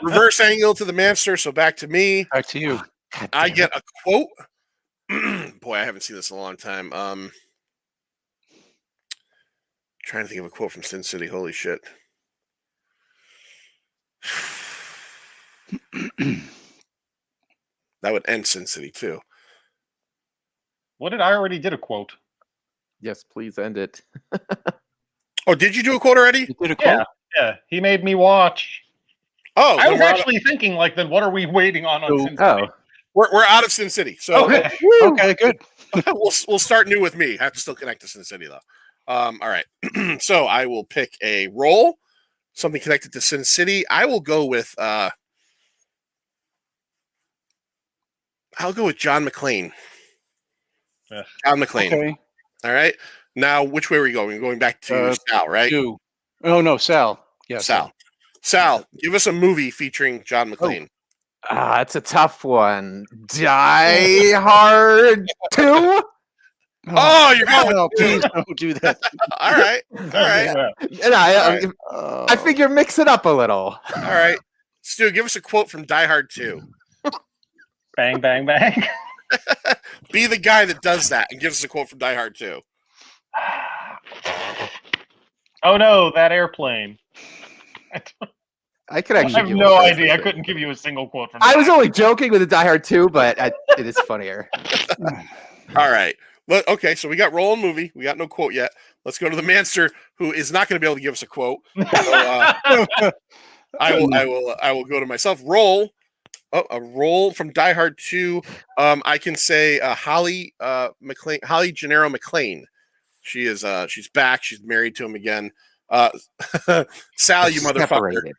Speaker 1: Reverse angle to the Manster. So back to me.
Speaker 2: Back to you.
Speaker 1: I get a quote. Boy, I haven't seen this in a long time. Trying to think of a quote from Sin City. Holy shit. That would end Sin City too.
Speaker 3: What did I already did a quote?
Speaker 4: Yes, please end it.
Speaker 1: Oh, did you do a quote already?
Speaker 2: You did a quote?
Speaker 3: Yeah. He made me watch.
Speaker 1: Oh,
Speaker 3: I was
Speaker 1: then
Speaker 3: actually thinking, like, then what are we waiting on
Speaker 2: Oh,
Speaker 3: Sin City?
Speaker 4: Oh.
Speaker 1: we're out of Sin City. So
Speaker 3: Okay.
Speaker 2: Okay, good.
Speaker 1: we'll start new with me. I have to still connect to Sin City though. All right. So I will pick a role, something connected to Sin City. I will go with I'll go with John McClane.
Speaker 3: Yeah.
Speaker 1: John McClane.
Speaker 2: Okay.
Speaker 1: All right. Now, which way are we going? We're going back to Sal, right?
Speaker 2: You. Oh no, Sal. Yeah,
Speaker 1: Sal, give us a movie featuring John McClane.
Speaker 4: It's a tough one. Die Hard 2?
Speaker 1: Oh, you're going
Speaker 2: No,
Speaker 1: with
Speaker 2: please don't do that.
Speaker 1: All right. All right.
Speaker 4: And I figure mix it up a little.
Speaker 1: All right. Stu, give us a quote from Die Hard 2.
Speaker 3: Bang, bang, bang.
Speaker 1: Be the guy that does that and give us a quote from Die Hard 2.
Speaker 3: Oh no, that airplane.
Speaker 4: I could
Speaker 3: I
Speaker 4: actually.
Speaker 3: have
Speaker 4: give
Speaker 3: no
Speaker 4: one for
Speaker 3: idea. I
Speaker 4: this.
Speaker 3: couldn't give you a single quote from.
Speaker 4: I was only joking with the Die Hard 2, but it is funnier.
Speaker 1: All right. Well, okay, so we got roll and movie. We got no quote yet. Let's go to the Manster, who is not going to be able to give us a quote. So, I will go to myself. Roll. Oh, a roll from Die Hard 2. I can say Holly McLean, Holly Gennaro McLean. She is she's back. She's married to him again. Sal, you motherfucker. Give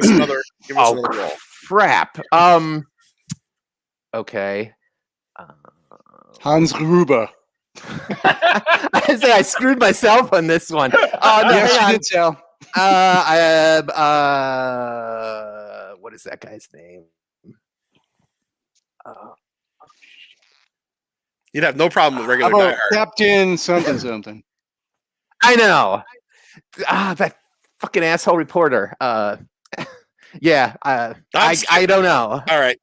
Speaker 1: us another roll.
Speaker 4: Crap. Okay.
Speaker 2: Hans Gruber.
Speaker 4: I say I screwed myself on this one. Oh no,
Speaker 2: Yes,
Speaker 4: hang
Speaker 2: you
Speaker 4: on.
Speaker 2: did, Sal.
Speaker 4: What is that guy's name?
Speaker 1: You'd have no problem with
Speaker 2: How
Speaker 1: regular Die
Speaker 2: about
Speaker 1: Hard.
Speaker 2: Captain something something?
Speaker 4: I know. That fucking asshole reporter. Yeah, I don't know.
Speaker 1: All right.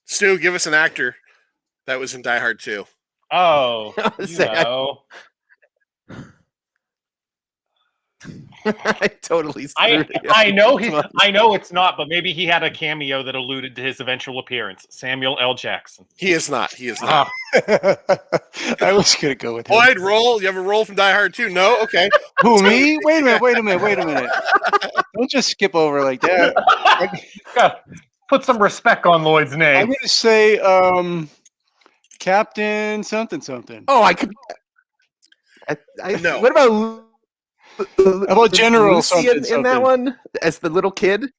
Speaker 1: Stu, give us an actor that was in Die Hard 2.
Speaker 3: Oh,
Speaker 4: Say, I totally screwed it.
Speaker 3: I know I know it's not, but maybe he had a cameo that alluded to his eventual appearance. Samuel L. Jackson.
Speaker 1: He is not. He is not.
Speaker 2: I was gonna go with him.
Speaker 1: Lloyd, roll. You have a roll from Die Hard 2? No? Okay.
Speaker 2: Who, me? Wait a minute. Don't just skip over like that.
Speaker 3: Put some respect on Lloyd's
Speaker 2: I'm
Speaker 3: name.
Speaker 2: gonna say Captain something.
Speaker 4: Oh, I could.
Speaker 1: No.
Speaker 4: What about?
Speaker 2: How about General
Speaker 4: Lucy in that
Speaker 2: something?
Speaker 4: one as the little kid?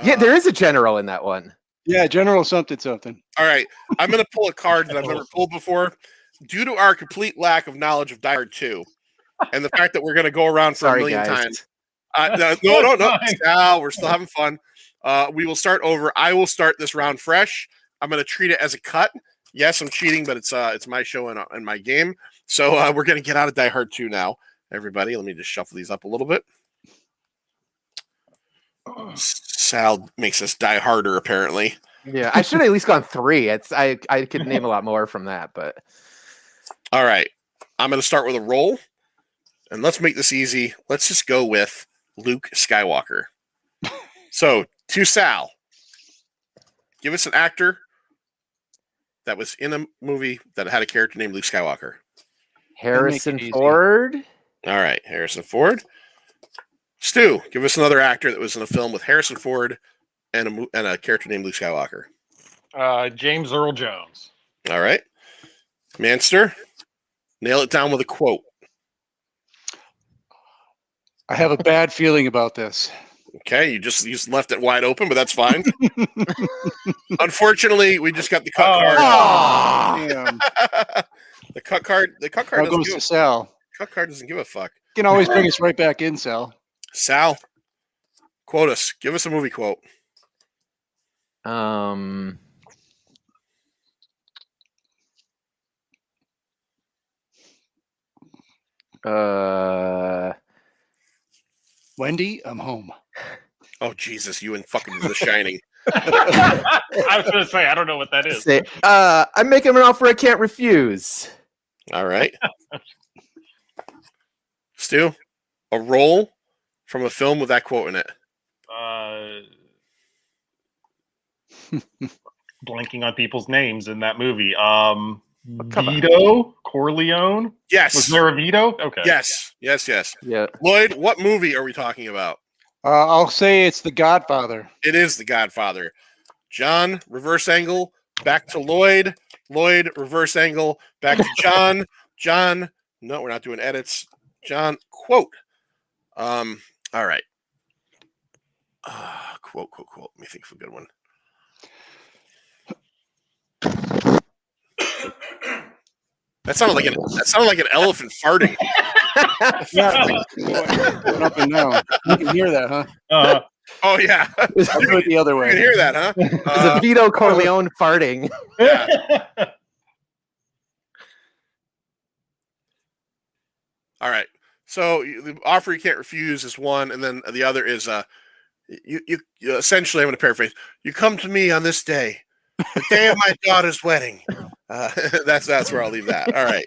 Speaker 4: Yeah, there is a general in that one.
Speaker 2: Yeah, General something.
Speaker 1: All right. I'm going to pull a card that I've never pulled before. Due to our complete lack of knowledge of Die Hard 2 and the fact that we're going to go around for a million times. No. Sal, we're still having fun. We will start over. I will start this round fresh. I'm going to treat it as a cut. Yes, I'm cheating, but it's my show and my game. So we're going to get out of Die Hard 2 now. Everybody, let me just shuffle these up a little bit. Sal makes us die harder, apparently.
Speaker 4: Yeah, I should have at least gone 3. I could name a lot more from that, but
Speaker 1: all right. I'm going to start with a roll, and let's make this easy. Let's just go with Luke Skywalker. So, to Sal, give us an actor that was in a movie that had a character named Luke Skywalker.
Speaker 4: Harrison Ford.
Speaker 1: All right, Harrison Ford. Stu, give us another actor that was in a film with Harrison Ford and a character named Luke Skywalker.
Speaker 3: James Earl Jones.
Speaker 1: All right. Manster, nail it down with a quote.
Speaker 2: I have a bad feeling about this.
Speaker 1: Okay, you just left it wide open, but that's fine. Unfortunately, we just got the cut card.
Speaker 2: Damn.
Speaker 1: The cut card. The cut card
Speaker 2: goes to Sal.
Speaker 1: Cut card doesn't give a fuck.
Speaker 2: You can always bring us right back in, Sal.
Speaker 1: Sal, quote us. Give us a movie quote.
Speaker 2: Wendy, I'm home.
Speaker 1: Oh Jesus, you and fucking The Shining.
Speaker 3: I was going to say, I don't know what that is.
Speaker 4: Say, I'm making an offer I can't refuse.
Speaker 1: All right. Stu, a role from a film with that quote in it.
Speaker 3: Blanking on people's names in that movie. Vito Corleone?
Speaker 1: Yes.
Speaker 3: Was there a Vito? Okay.
Speaker 1: Yes.
Speaker 4: Yeah.
Speaker 1: Lloyd, what movie are we talking about?
Speaker 2: I'll say it's The Godfather.
Speaker 1: It is The Godfather. John, reverse angle, back to Lloyd. Lloyd, reverse angle, back to John. John, no, we're not doing edits. John, quote. All right. Quote. Let me think of a good one. That sounded like an elephant farting.
Speaker 2: Went up and down. You can hear that, huh?
Speaker 1: Oh yeah.
Speaker 2: I'll do it the other way.
Speaker 1: You can hear that, huh?
Speaker 4: It's a Vito Corleone farting.
Speaker 1: Yeah. All right. So the offer you can't refuse is one, and then the other is you essentially, I'm going to paraphrase. You come to me on this day, the day of my daughter's wedding. That's where I'll leave that. All right.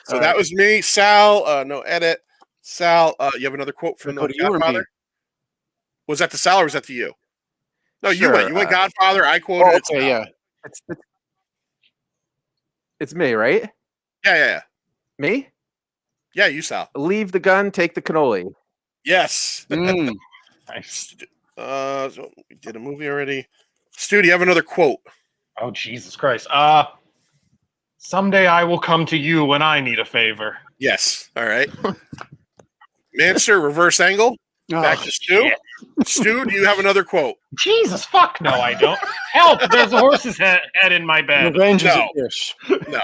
Speaker 1: So that was me, Sal. No edit. Sal, you have another quote from The Godfather? Was that to Sal or was that to you? No,
Speaker 4: Sure,
Speaker 1: you went Godfather. I quoted it.
Speaker 2: Okay, yeah.
Speaker 4: It's me, right?
Speaker 1: Yeah.
Speaker 4: Me?
Speaker 1: Yeah, you, Sal.
Speaker 4: Leave the gun, take the cannoli.
Speaker 1: Yes.
Speaker 3: Nice.
Speaker 1: So we did a movie already. Stu, do you have another quote?
Speaker 3: Oh, Jesus Christ. Someday I will come to you when I need a favor.
Speaker 1: Yes. All right. Manster, reverse angle. Back to Stu.
Speaker 3: Shit.
Speaker 1: Stu, do you have another quote?
Speaker 3: Jesus fuck, no, I don't. Help! There's a horse's head in my bed.
Speaker 2: Revenge is
Speaker 1: No.
Speaker 2: a dish.
Speaker 1: No.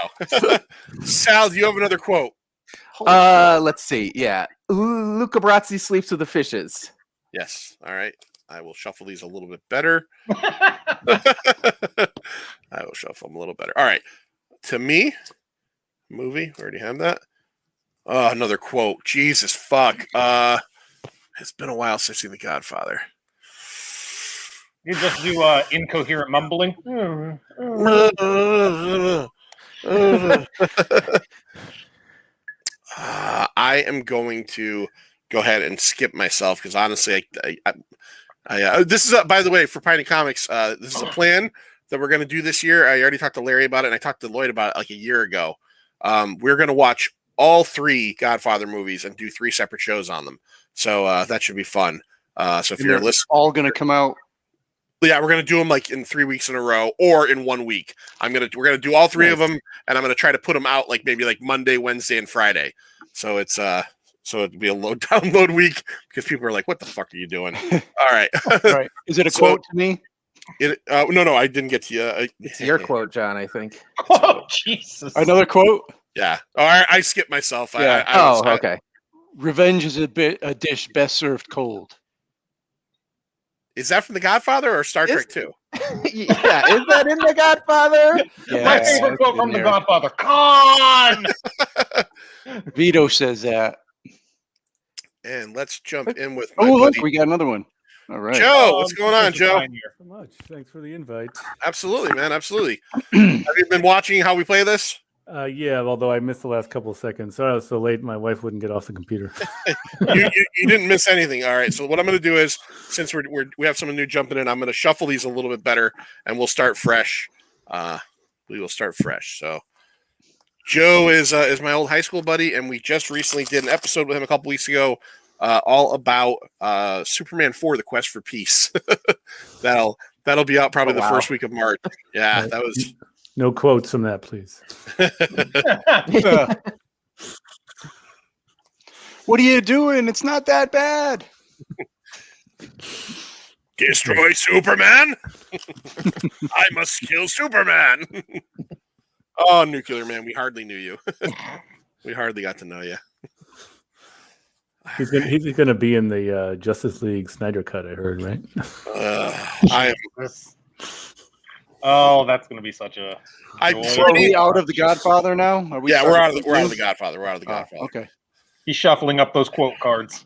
Speaker 1: Sal, do you have another quote?
Speaker 4: Let's see. Yeah. Luca Brasi sleeps with the fishes.
Speaker 1: Yes. All right. I will shuffle these a little bit better. I will shuffle them a little better. All right. To me, movie. We already have that. Another quote. Jesus fuck. It's been a while since I've seen The Godfather.
Speaker 3: You just do incoherent mumbling.
Speaker 1: I am going to go ahead and skip myself because honestly, this is by the way for Piney Comics. This is a plan that we're going to do this year. I already talked to Larry about it, and I talked to Lloyd about it like a year ago. We're going to watch all 3 Godfather movies and do 3 separate shows on them. So that should be fun. So if you're listening,
Speaker 2: all going to come out.
Speaker 1: Yeah, we're gonna do them like in 3 weeks in a row or in 1 week. We're gonna do all 3 of them, and I'm gonna try to put them out like maybe like Monday, Wednesday, and Friday. So it's so it'd be a low download week because people are like, "What the fuck are you doing?" All right,
Speaker 2: right. Is it a quote to me?
Speaker 1: No, I didn't get to you.
Speaker 4: It's your quote, John. I think.
Speaker 3: Oh Jesus!
Speaker 2: Another quote.
Speaker 1: Yeah. All right, I skipped myself.
Speaker 2: Yeah.
Speaker 4: Okay.
Speaker 2: Revenge is a dish best served cold.
Speaker 1: Is that from The Godfather or Star Trek 2?
Speaker 4: Yeah, is that in The Godfather?
Speaker 2: Yeah,
Speaker 3: My favorite quote from The Godfather. Con!
Speaker 2: Vito says that.
Speaker 1: And let's jump in with
Speaker 2: Oh,
Speaker 1: my
Speaker 2: look,
Speaker 1: buddy
Speaker 2: we got another one. All right.
Speaker 1: Joe. What's going on, Joe?
Speaker 5: So much. Thanks for the invite.
Speaker 1: Absolutely, man. Absolutely. Have you been watching how we play this?
Speaker 5: Yeah, although I missed the last couple of seconds. Sorry I was so late. My wife wouldn't get off the computer.
Speaker 1: you didn't miss anything. All right. So what I'm going to do is, since we have someone new jumping in, I'm going to shuffle these a little bit better, and we'll start fresh. We will start fresh. So Joe is my old high school buddy, and we just recently did an episode with him a couple weeks ago, all about Superman 4: The Quest for Peace. That'll be out probably the first week of March. Yeah, that was.
Speaker 5: No quotes from that, please.
Speaker 2: What are you doing? It's not that bad.
Speaker 1: Destroy Superman? I must kill Superman. Oh, Nuclear Man, we hardly knew you. We hardly got to know you.
Speaker 5: He's gonna be in the Justice League Snyder Cut, I heard, right?
Speaker 1: I am.
Speaker 3: Oh, that's going to be such a.
Speaker 2: So are we out of The Godfather now?
Speaker 1: We're out of the Godfather. We're out of the Godfather.
Speaker 2: Okay.
Speaker 3: He's shuffling up those quote cards.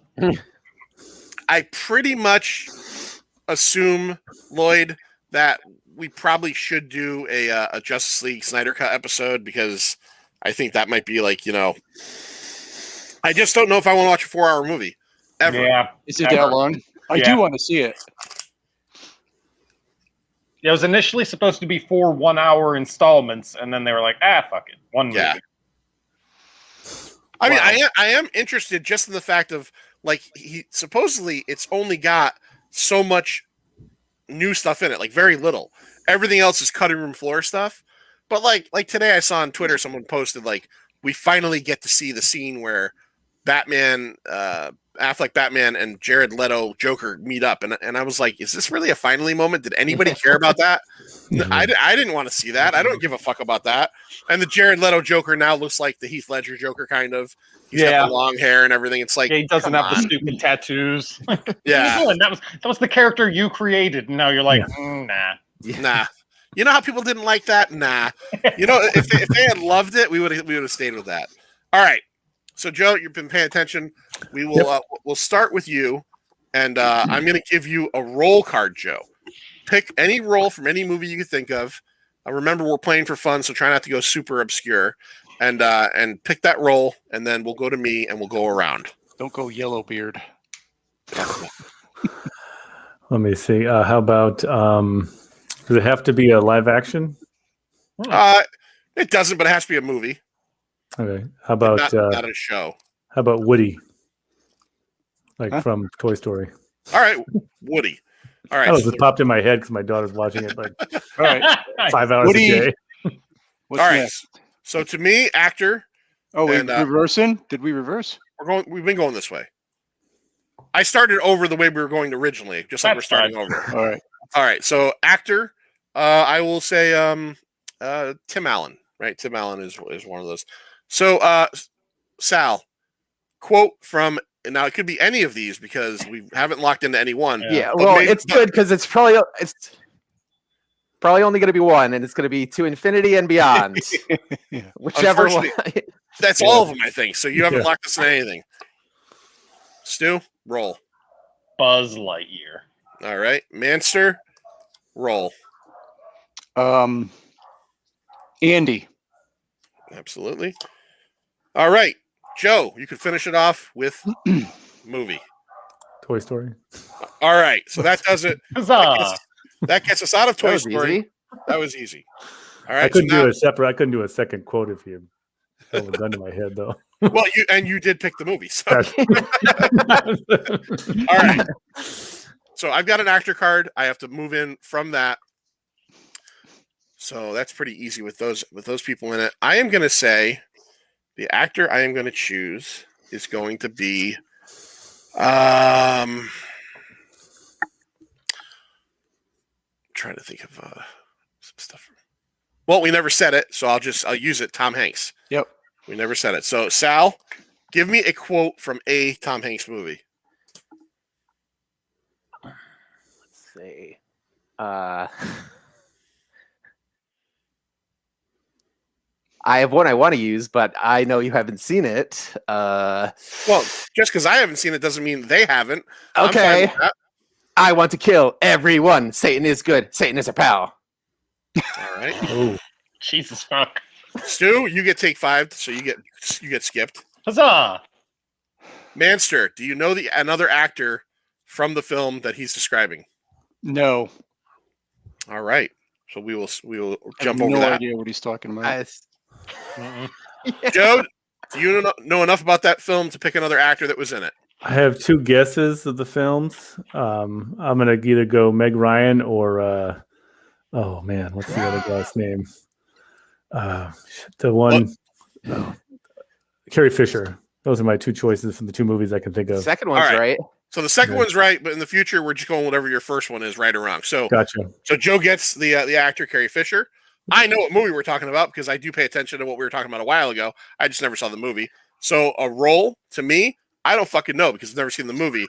Speaker 1: I pretty much assume, Lloyd, that we probably should do a Justice League Snyder Cut episode because I think that might be like, I just don't know if I want to watch a 4-hour movie ever.
Speaker 3: Yeah.
Speaker 2: Is it that long? I do want to see it.
Speaker 3: Yeah, it was initially supposed to be 4 1-hour installments, and then they were like, fuck it. One movie.
Speaker 1: Yeah. I mean, I am interested just in the fact of, like, he supposedly it's only got so much new stuff in it, like very little. Everything else is cutting room floor stuff. But like today I saw on Twitter someone posted, like, we finally get to see the scene where Batman, Affleck Batman and Jared Leto Joker meet up, and I was like, is this really a finally moment? Did anybody care about that? I didn't want to see that. I don't give a fuck about that. And the Jared Leto Joker now looks like the Heath Ledger Joker, kind of. He's got the long hair and everything. It's like,
Speaker 3: he doesn't have the stupid tattoos.
Speaker 1: Yeah,
Speaker 3: that was the character you created, and now you're like, nah.
Speaker 1: You know how people didn't like that? Nah. If they had loved it, we would have stayed with that. All right. So, Joe, you've been paying attention. We will we'll start with you, and I'm going to give you a roll card, Joe. Pick any role from any movie you can think of. Remember, we're playing for fun, so try not to go super obscure. And pick that role, and then we'll go to me, and we'll go around.
Speaker 2: Don't go Yellowbeard.
Speaker 5: Let me see. How about, does it have to be a live action?
Speaker 1: It doesn't, but it has to be a movie.
Speaker 5: Okay. How about
Speaker 1: not a show?
Speaker 5: How about Woody? From Toy Story.
Speaker 1: All right, Woody. All right.
Speaker 5: That just popped in my head because my daughter's watching it, but
Speaker 2: all right,
Speaker 5: 5 hours
Speaker 2: Woody,
Speaker 5: a day.
Speaker 1: All right. Next? So to me, actor.
Speaker 2: Oh, we're reversing? Did we reverse?
Speaker 1: We've been going this way. I started over the way we were going originally, just like we're starting over. All right. So actor, I will say Tim Allen. Right, Tim Allen is one of those. So Sal, quote from. Now it could be any of these because we haven't locked into any one.
Speaker 4: Yeah, well, it's good because it's probably only going to be one, and it's going to be To Infinity and Beyond. Whichever one.
Speaker 1: That's all of them, I think. So you haven't
Speaker 5: Yeah.
Speaker 1: locked us in anything. Stu, roll.
Speaker 3: Buzz Lightyear.
Speaker 1: All right. Manster, roll.
Speaker 2: Andy.
Speaker 1: Absolutely. All right. Joe, you can finish it off with movie.
Speaker 5: Toy Story.
Speaker 1: All right. So that does it.
Speaker 3: Huzzah!
Speaker 1: That gets us out of
Speaker 4: That
Speaker 1: Toy
Speaker 4: was
Speaker 1: Story.
Speaker 4: easy.
Speaker 1: That was easy. All
Speaker 5: I
Speaker 1: right.
Speaker 5: couldn't
Speaker 1: so now,
Speaker 5: do a separate. I couldn't do a second quote if you held a gun to my head, though.
Speaker 1: well, you did pick the movie. So.
Speaker 5: That's-
Speaker 1: All right. So I've got an actor card. I have to move in from that. So that's pretty easy with those people in it. I am going to say the actor I am going to choose is going to be trying to think of some stuff. Well, we never said it, so I'll use it. Tom Hanks.
Speaker 2: Yep.
Speaker 1: We never said it. So Sal, give me a quote from a Tom Hanks movie.
Speaker 4: Let's see. I have one I want to use, but I know you haven't seen it.
Speaker 1: Well, just because I haven't seen it doesn't mean they haven't. I'm fine
Speaker 4: Okay.
Speaker 1: with that.
Speaker 4: I want to kill everyone. Satan is good. Satan is a pal.
Speaker 1: All right.
Speaker 5: oh,
Speaker 3: Jesus fuck.
Speaker 1: Stu, you get take 5, so you get skipped.
Speaker 3: Huzzah!
Speaker 1: Manster, do you know another actor from the film that he's describing?
Speaker 2: No.
Speaker 1: All right. So we will
Speaker 2: I
Speaker 1: jump
Speaker 2: have
Speaker 1: over
Speaker 2: no
Speaker 1: that.
Speaker 2: idea what he's talking about.
Speaker 1: Joe, do you know enough about that film to pick another actor that was in it?
Speaker 5: I have 2 guesses of the films. I'm gonna either go Meg Ryan or oh man, what's the other guy's name? The one Carrie Fisher. Those are my 2 choices from the 2 movies I can think
Speaker 4: The
Speaker 5: of.
Speaker 4: second one's
Speaker 1: All right.
Speaker 4: right.
Speaker 1: So the second
Speaker 5: Yeah.
Speaker 1: one's right, but in the future we're just going whatever your first one is, right or wrong. So
Speaker 5: Gotcha.
Speaker 1: So Joe gets the actor Carrie Fisher. I know what movie we're talking about because I do pay attention to what we were talking about a while ago. I just never saw the movie. So a role to me, I don't fucking know because I've never seen the movie.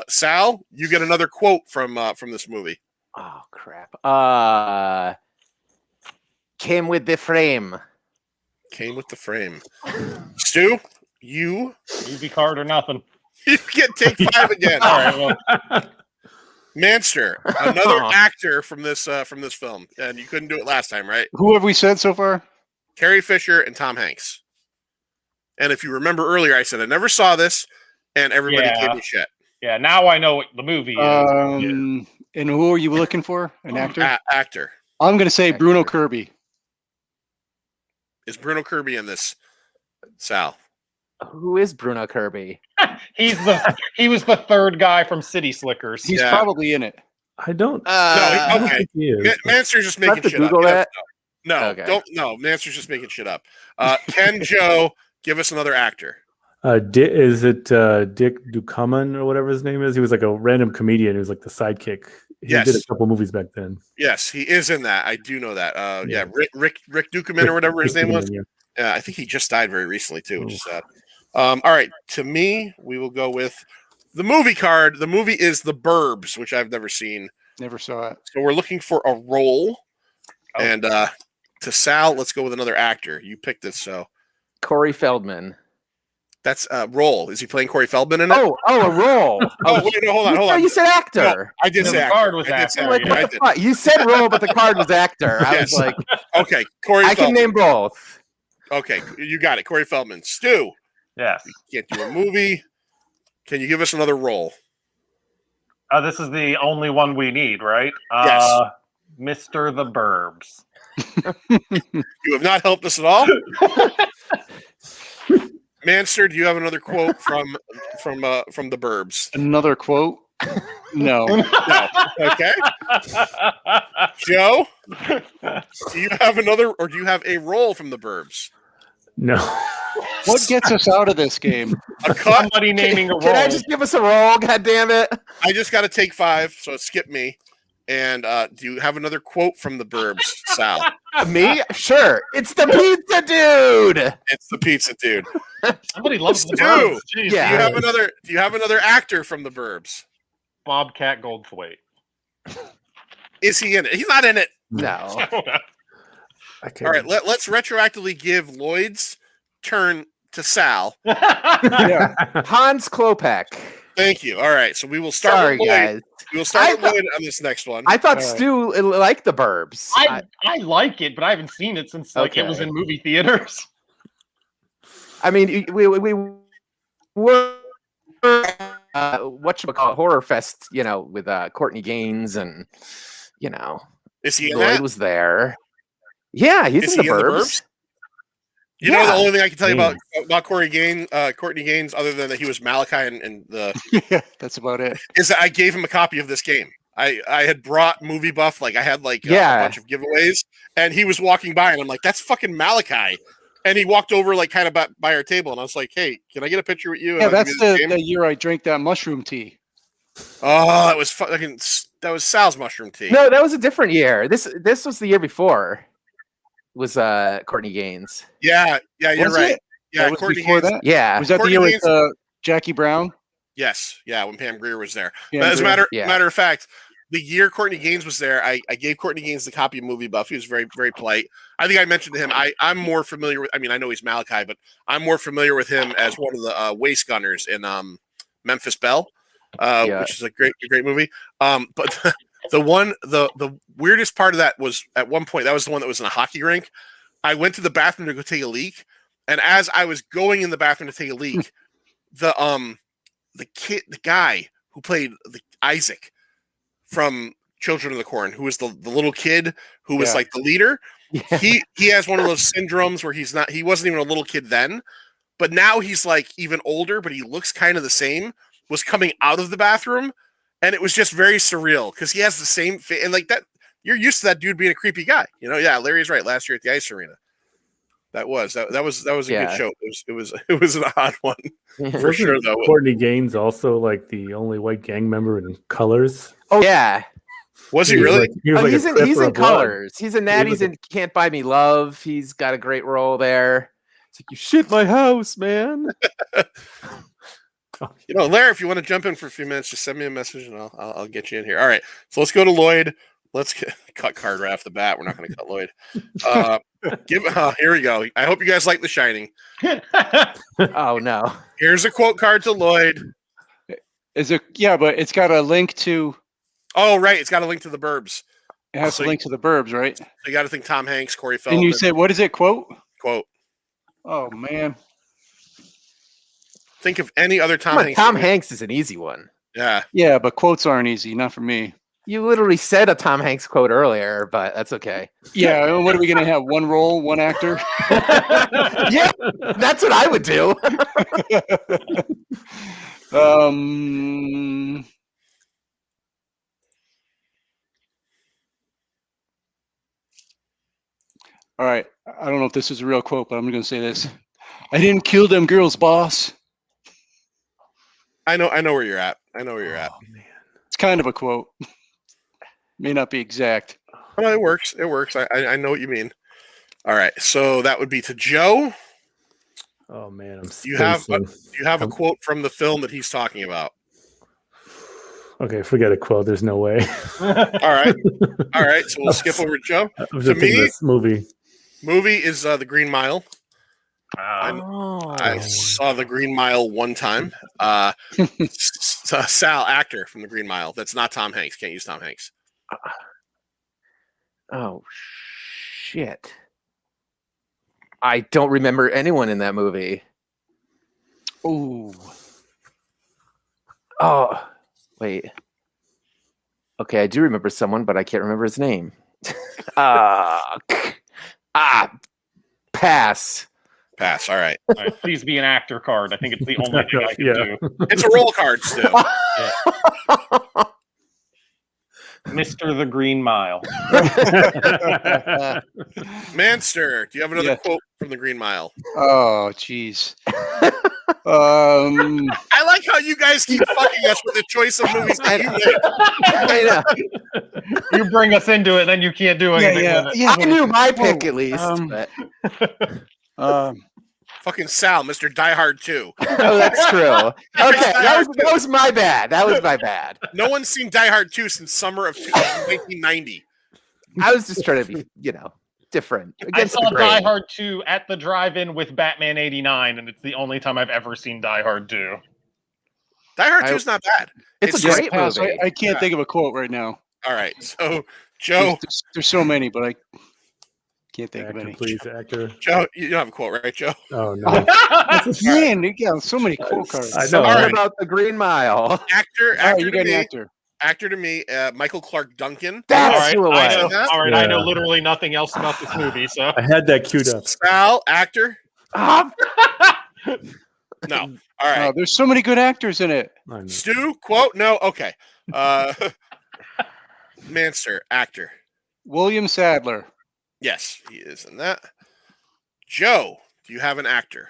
Speaker 1: Sal, you get another quote from this movie.
Speaker 4: Oh crap. Came with the frame.
Speaker 1: Came with the frame. Stu, you
Speaker 3: Movie card or nothing.
Speaker 1: get take 5 again.
Speaker 3: All right. Well,
Speaker 1: Manster, another actor from this film, and you couldn't do it last time, right?
Speaker 2: Who have we said so far?
Speaker 1: Carrie Fisher and Tom Hanks. And if you remember earlier, I said I never saw this, and everybody
Speaker 3: Yeah.
Speaker 1: gave me shit.
Speaker 3: yeah. Now I know what the movie is.
Speaker 2: And who are you looking for? An actor?
Speaker 1: Actor.
Speaker 2: I'm going to say Bruno Kirby.
Speaker 1: Is Bruno Kirby in this? Sal.
Speaker 4: Who is Bruno Kirby?
Speaker 3: He was the third guy from City Slickers.
Speaker 2: He's
Speaker 1: Yeah.
Speaker 2: probably in it.
Speaker 5: I don't.
Speaker 1: No, okay.
Speaker 5: think he is.
Speaker 1: Manster's just
Speaker 4: Do I have
Speaker 1: making
Speaker 4: to
Speaker 1: shit
Speaker 4: Google
Speaker 1: up.
Speaker 4: that?
Speaker 1: No,
Speaker 4: Okay.
Speaker 1: don't. No, Manster's just making shit up. Can Joe give us another actor?
Speaker 5: Is it Dick Ducommun or whatever his name is? He was like a random comedian. He was like the sidekick. He
Speaker 1: Yes.
Speaker 5: did a couple movies back then.
Speaker 1: Yes, he is in that. I do know that. Yeah,
Speaker 5: Yeah.
Speaker 1: Rick Dukeman or whatever his name was.
Speaker 5: Yeah.
Speaker 1: Yeah, I think he just died very recently too, which is sad. All right, to me, we will go with the movie card. The movie is The Burbs, which I've never seen.
Speaker 2: Never saw it.
Speaker 1: So we're looking for a role.
Speaker 3: Oh.
Speaker 1: And to Sal, let's go with another actor. You picked this, so
Speaker 4: Corey Feldman.
Speaker 1: that's a role. Is he playing Corey Feldman in it?
Speaker 4: A role.
Speaker 1: Oh, wait, no, hold on.
Speaker 4: You said actor.
Speaker 1: I did
Speaker 3: No,
Speaker 1: say
Speaker 3: the
Speaker 1: actor.
Speaker 3: card was
Speaker 1: I did say
Speaker 3: actor,
Speaker 4: Like,
Speaker 1: actor.
Speaker 4: what
Speaker 1: I
Speaker 4: the
Speaker 1: did.
Speaker 4: fuck? You said role, but the card was actor. I was
Speaker 1: Yes.
Speaker 4: like,
Speaker 1: Okay, Corey
Speaker 4: I can
Speaker 1: Feldman.
Speaker 4: name both.
Speaker 1: Okay, you got it. Corey Feldman. Stu,
Speaker 3: Yes.
Speaker 1: can't do a movie. Can you give us another role?
Speaker 3: This is the only one we need, right?
Speaker 1: Yes.
Speaker 3: Mr. The Burbs.
Speaker 1: You have not helped us at all. Manster, do you have another quote from the Burbs?
Speaker 2: Another quote? No.
Speaker 1: No. Okay. Joe, do you have another, or do you have a role from the Burbs?
Speaker 5: No.
Speaker 2: What gets us out of this game?
Speaker 1: A cut.
Speaker 3: Somebody naming a role.
Speaker 4: Can I just give us a roll? God damn it.
Speaker 1: I just got to take 5, so skip me. And do you have another quote from the Burbs, Sal?
Speaker 4: Me? Sure. It's the pizza dude.
Speaker 1: It's the pizza dude.
Speaker 3: Somebody loves the
Speaker 1: Stu.
Speaker 3: Burbs. Jeez.
Speaker 4: Yeah.
Speaker 1: Do you have another actor from the Burbs?
Speaker 3: Bobcat Goldthwait.
Speaker 1: Is he in it? He's not in it.
Speaker 4: No.
Speaker 5: I can't.
Speaker 1: All right, let's retroactively give Lloyd's turn to Sal.
Speaker 2: Yeah.
Speaker 4: Hans Klopek.
Speaker 1: Thank you. All right, so we will start
Speaker 4: Sorry,
Speaker 1: with Lloyd.
Speaker 4: guys.
Speaker 1: We will start
Speaker 4: I
Speaker 1: with Lloyd on this next one.
Speaker 4: I thought
Speaker 2: All right.
Speaker 4: Stu liked the Burbs.
Speaker 3: I like it, but I haven't seen it since like it was
Speaker 4: Okay.
Speaker 3: in movie theaters.
Speaker 4: I mean, we were whatchamacallit, Horror Fest, with Courtney Gaines, and
Speaker 1: Is he in
Speaker 4: Lloyd
Speaker 1: that?
Speaker 4: was there. Yeah, he's
Speaker 1: Is
Speaker 4: in
Speaker 1: he
Speaker 4: the
Speaker 1: in the
Speaker 4: Burbs.
Speaker 1: Burbs? You know the only thing I can tell you about Courtney Gaines, other than that he was Malachi and the
Speaker 2: Yeah, that's about it.
Speaker 1: is that I gave him a copy of this game. I had brought Movie Buff, like I had a bunch of giveaways, and he was walking by, and I'm like, "That's fucking Malachi," and he walked over like kind of by our table, and I was like, "Hey, can I get a picture with you?" And
Speaker 2: Yeah,
Speaker 1: I'll give
Speaker 2: that's
Speaker 1: you this game?
Speaker 2: the year I drank that mushroom tea.
Speaker 1: Oh, that was Sal's mushroom tea.
Speaker 4: No, that was a different year. This was the year before. Was Courtney Gaines?
Speaker 1: Yeah, you're
Speaker 2: Was
Speaker 1: right.
Speaker 2: it?
Speaker 1: Yeah,
Speaker 2: That was
Speaker 1: Courtney
Speaker 2: before
Speaker 1: Gaines.
Speaker 2: that?
Speaker 4: Yeah.
Speaker 2: Was that
Speaker 1: Courtney
Speaker 2: the year with
Speaker 1: Gaines-
Speaker 2: Jackie Brown?
Speaker 1: Yes, yeah, when Pam Grier was there.
Speaker 2: Pam
Speaker 1: But as a
Speaker 2: Grier?
Speaker 1: matter of fact, the year Courtney Gaines was there, I gave Courtney Gaines the copy of Movie Buff. He was very, very polite. I think I mentioned to him, I'm more familiar with, I mean, I know he's Malachi, but I'm more familiar with him as one of the waist gunners in Memphis Belle, which is a great movie. But the weirdest part of that was at one point, that was the one that was in a hockey rink. I went to the bathroom to go take a leak, and as I was going in the bathroom to take a leak, the guy who played Isaac from Children of the Corn, who was the little kid who was like the leader, he has one of those syndromes where he wasn't even a little kid then, but now he's like even older, but he looks kind of the same, was coming out of the bathroom, and it was just very surreal because he has the same face, and like that. You're used to that dude being a creepy guy, Yeah, Larry's right. Last year at the ice arena, that was a good show. It was an odd one for sure, though.
Speaker 5: Courtney Gaines also like the only white gang member in Colors.
Speaker 4: Oh yeah.
Speaker 1: Was he really?
Speaker 4: He's in Colors. He's in that. He's in Can't Buy Me Love. He's got a great role there. It's like, you shit my house, man.
Speaker 1: Larry, if you want to jump in for a few minutes, just send me a message and I'll get you in here. All right, so let's go to Lloyd. Let's cut card right off the bat. We're not going to cut Lloyd. Here we go. I hope you guys like The Shining.
Speaker 4: Oh no.
Speaker 1: Here's a quote card to Lloyd.
Speaker 2: Is it? Yeah, but it's got a link to.
Speaker 1: Oh, right. It's got a link to the Burbs.
Speaker 2: It has a link to the Burbs, right?
Speaker 1: So you got to think Tom Hanks, Corey Feldman.
Speaker 2: And you say, what is it? Quote. Oh man.
Speaker 1: Think of any other Tom Hanks.
Speaker 4: Tom Hanks is an easy one.
Speaker 1: Yeah.
Speaker 2: Yeah, but quotes aren't easy. Not for me.
Speaker 4: You literally said a Tom Hanks quote earlier, but that's okay.
Speaker 2: Yeah, what are we going to have? One role, one actor?
Speaker 4: Yeah, that's what I would do.
Speaker 2: All right. I don't know if this is a real quote, but I'm going to say this. I didn't kill them girls, boss.
Speaker 1: I know where you're at. Oh, man.
Speaker 2: It's kind of a quote. May not be exact.
Speaker 1: Well, it works. I know what you mean. All right, so that would be to Joe.
Speaker 5: Oh man,
Speaker 1: Do you have a quote from the film that he's talking about?
Speaker 5: Okay, forget a quote. There's no way.
Speaker 1: All right. So we'll skip over to Joe.
Speaker 5: To me, this movie
Speaker 1: is The Green Mile. I saw The Green Mile one time. Sal, actor from The Green Mile. That's not Tom Hanks. Can't use Tom Hanks.
Speaker 4: Oh shit! I don't remember anyone in that movie.
Speaker 2: Oh,
Speaker 4: wait. Okay, I do remember someone, but I can't remember his name. Pass.
Speaker 1: All right.
Speaker 3: Please be an actor card. I think it's the only thing I can do.
Speaker 1: It's a roll card still.
Speaker 3: Mr. The Green Mile.
Speaker 1: Manster, do you have another quote from The Green Mile?
Speaker 2: Oh, jeez.
Speaker 1: I like how you guys keep fucking us with the choice of movies that you make.
Speaker 3: You bring us into it, then you can't do anything with it.
Speaker 4: I knew my pick at least.
Speaker 1: Fucking Sal, Mr. Die Hard 2.
Speaker 4: Oh, that's true. Okay, that was my bad.
Speaker 1: No one's seen Die Hard 2 since summer of 1990.
Speaker 4: I was just trying to be, different.
Speaker 3: I
Speaker 4: Against
Speaker 3: saw
Speaker 4: the grain.
Speaker 3: Die Hard 2 at the drive-in with Batman 89, and it's the only time I've ever seen Die Hard 2.
Speaker 1: Die Hard 2 is not bad.
Speaker 4: It's a
Speaker 2: Yeah,
Speaker 4: great
Speaker 2: pass.
Speaker 4: movie.
Speaker 2: I can't think of a quote right now.
Speaker 1: All right. So, Joe,
Speaker 2: There's so many, but I can't think of
Speaker 5: Actor,
Speaker 2: any.
Speaker 5: please, actor.
Speaker 1: Joe, you don't have a quote, right, Joe?
Speaker 5: Oh no.
Speaker 2: Man, you got so many quote cards.
Speaker 5: I know.
Speaker 4: Something
Speaker 1: All right.
Speaker 4: about the Green Mile.
Speaker 1: Actor,
Speaker 2: All right,
Speaker 1: actor
Speaker 2: you
Speaker 1: to
Speaker 2: got an
Speaker 1: me.
Speaker 2: actor.
Speaker 1: Actor to me, Michael Clark Duncan.
Speaker 4: That's
Speaker 3: All right,
Speaker 4: who it
Speaker 3: I
Speaker 4: was.
Speaker 3: know.
Speaker 1: that?
Speaker 3: All right, I know
Speaker 5: Yeah.
Speaker 3: literally nothing else about this movie, so
Speaker 5: I had that queued up.
Speaker 1: Sal, actor.
Speaker 4: Ah,
Speaker 1: No. All right.
Speaker 2: Oh, there's so many good actors in it.
Speaker 5: I know.
Speaker 1: Stu, quote. No. Okay. Manster, actor.
Speaker 2: William Sadler.
Speaker 1: Yes, he is in that. Joe, do you have an actor?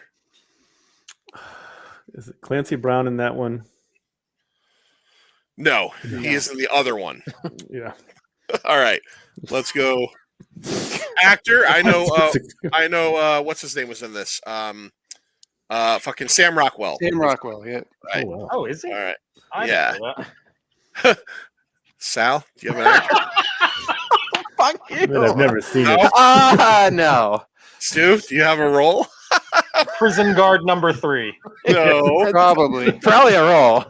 Speaker 5: Is it Clancy Brown in that one?
Speaker 1: No, he is in the other one.
Speaker 5: Yeah.
Speaker 1: All right, let's go. Actor, I know. What's his name was in this? Fucking Sam Rockwell.
Speaker 2: Sam Rockwell, yeah.
Speaker 1: Right.
Speaker 5: Oh, wow.
Speaker 3: oh, is he?
Speaker 1: All right.
Speaker 3: I didn't
Speaker 1: Yeah.
Speaker 3: know that.
Speaker 1: Sal, do you have an actor?
Speaker 4: fuck
Speaker 5: I mean, I've
Speaker 4: you.
Speaker 5: never seen
Speaker 1: No.
Speaker 5: it.
Speaker 4: No.
Speaker 1: Stu, do you have a role?
Speaker 3: Prison guard number 3.
Speaker 1: No.
Speaker 2: Probably.
Speaker 4: Probably a role.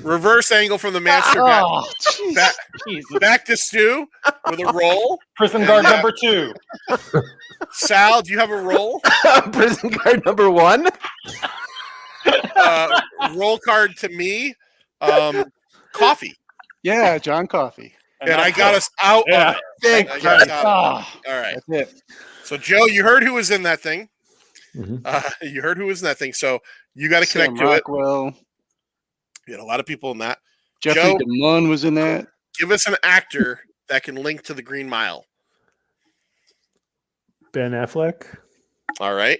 Speaker 1: Reverse angle from the Manster back,
Speaker 2: Oh, jeez.
Speaker 1: back,
Speaker 3: Jesus.
Speaker 1: back to Stu with a roll.
Speaker 3: Prison guard number 2.
Speaker 1: Sal, do you have a role?
Speaker 4: Prison guard number 1.
Speaker 1: Roll card to me. Coffee.
Speaker 2: Yeah, John Coffey.
Speaker 1: And I got us out
Speaker 3: Yeah.
Speaker 1: of it.
Speaker 4: Thank
Speaker 1: I got us out.
Speaker 2: Ah,
Speaker 1: All right.
Speaker 2: that's it.
Speaker 1: So, Joe, you heard who was in that thing.
Speaker 5: Mhm.
Speaker 1: You heard who was in that thing. So, you got to
Speaker 2: Sam
Speaker 1: connect to it.
Speaker 2: Rockwell.
Speaker 1: You had a lot of people in that.
Speaker 2: Jeffrey
Speaker 1: Joe?
Speaker 2: DeMunn was in that.
Speaker 1: Give us an actor that can link to the Green Mile.
Speaker 5: Ben Affleck.
Speaker 1: All right.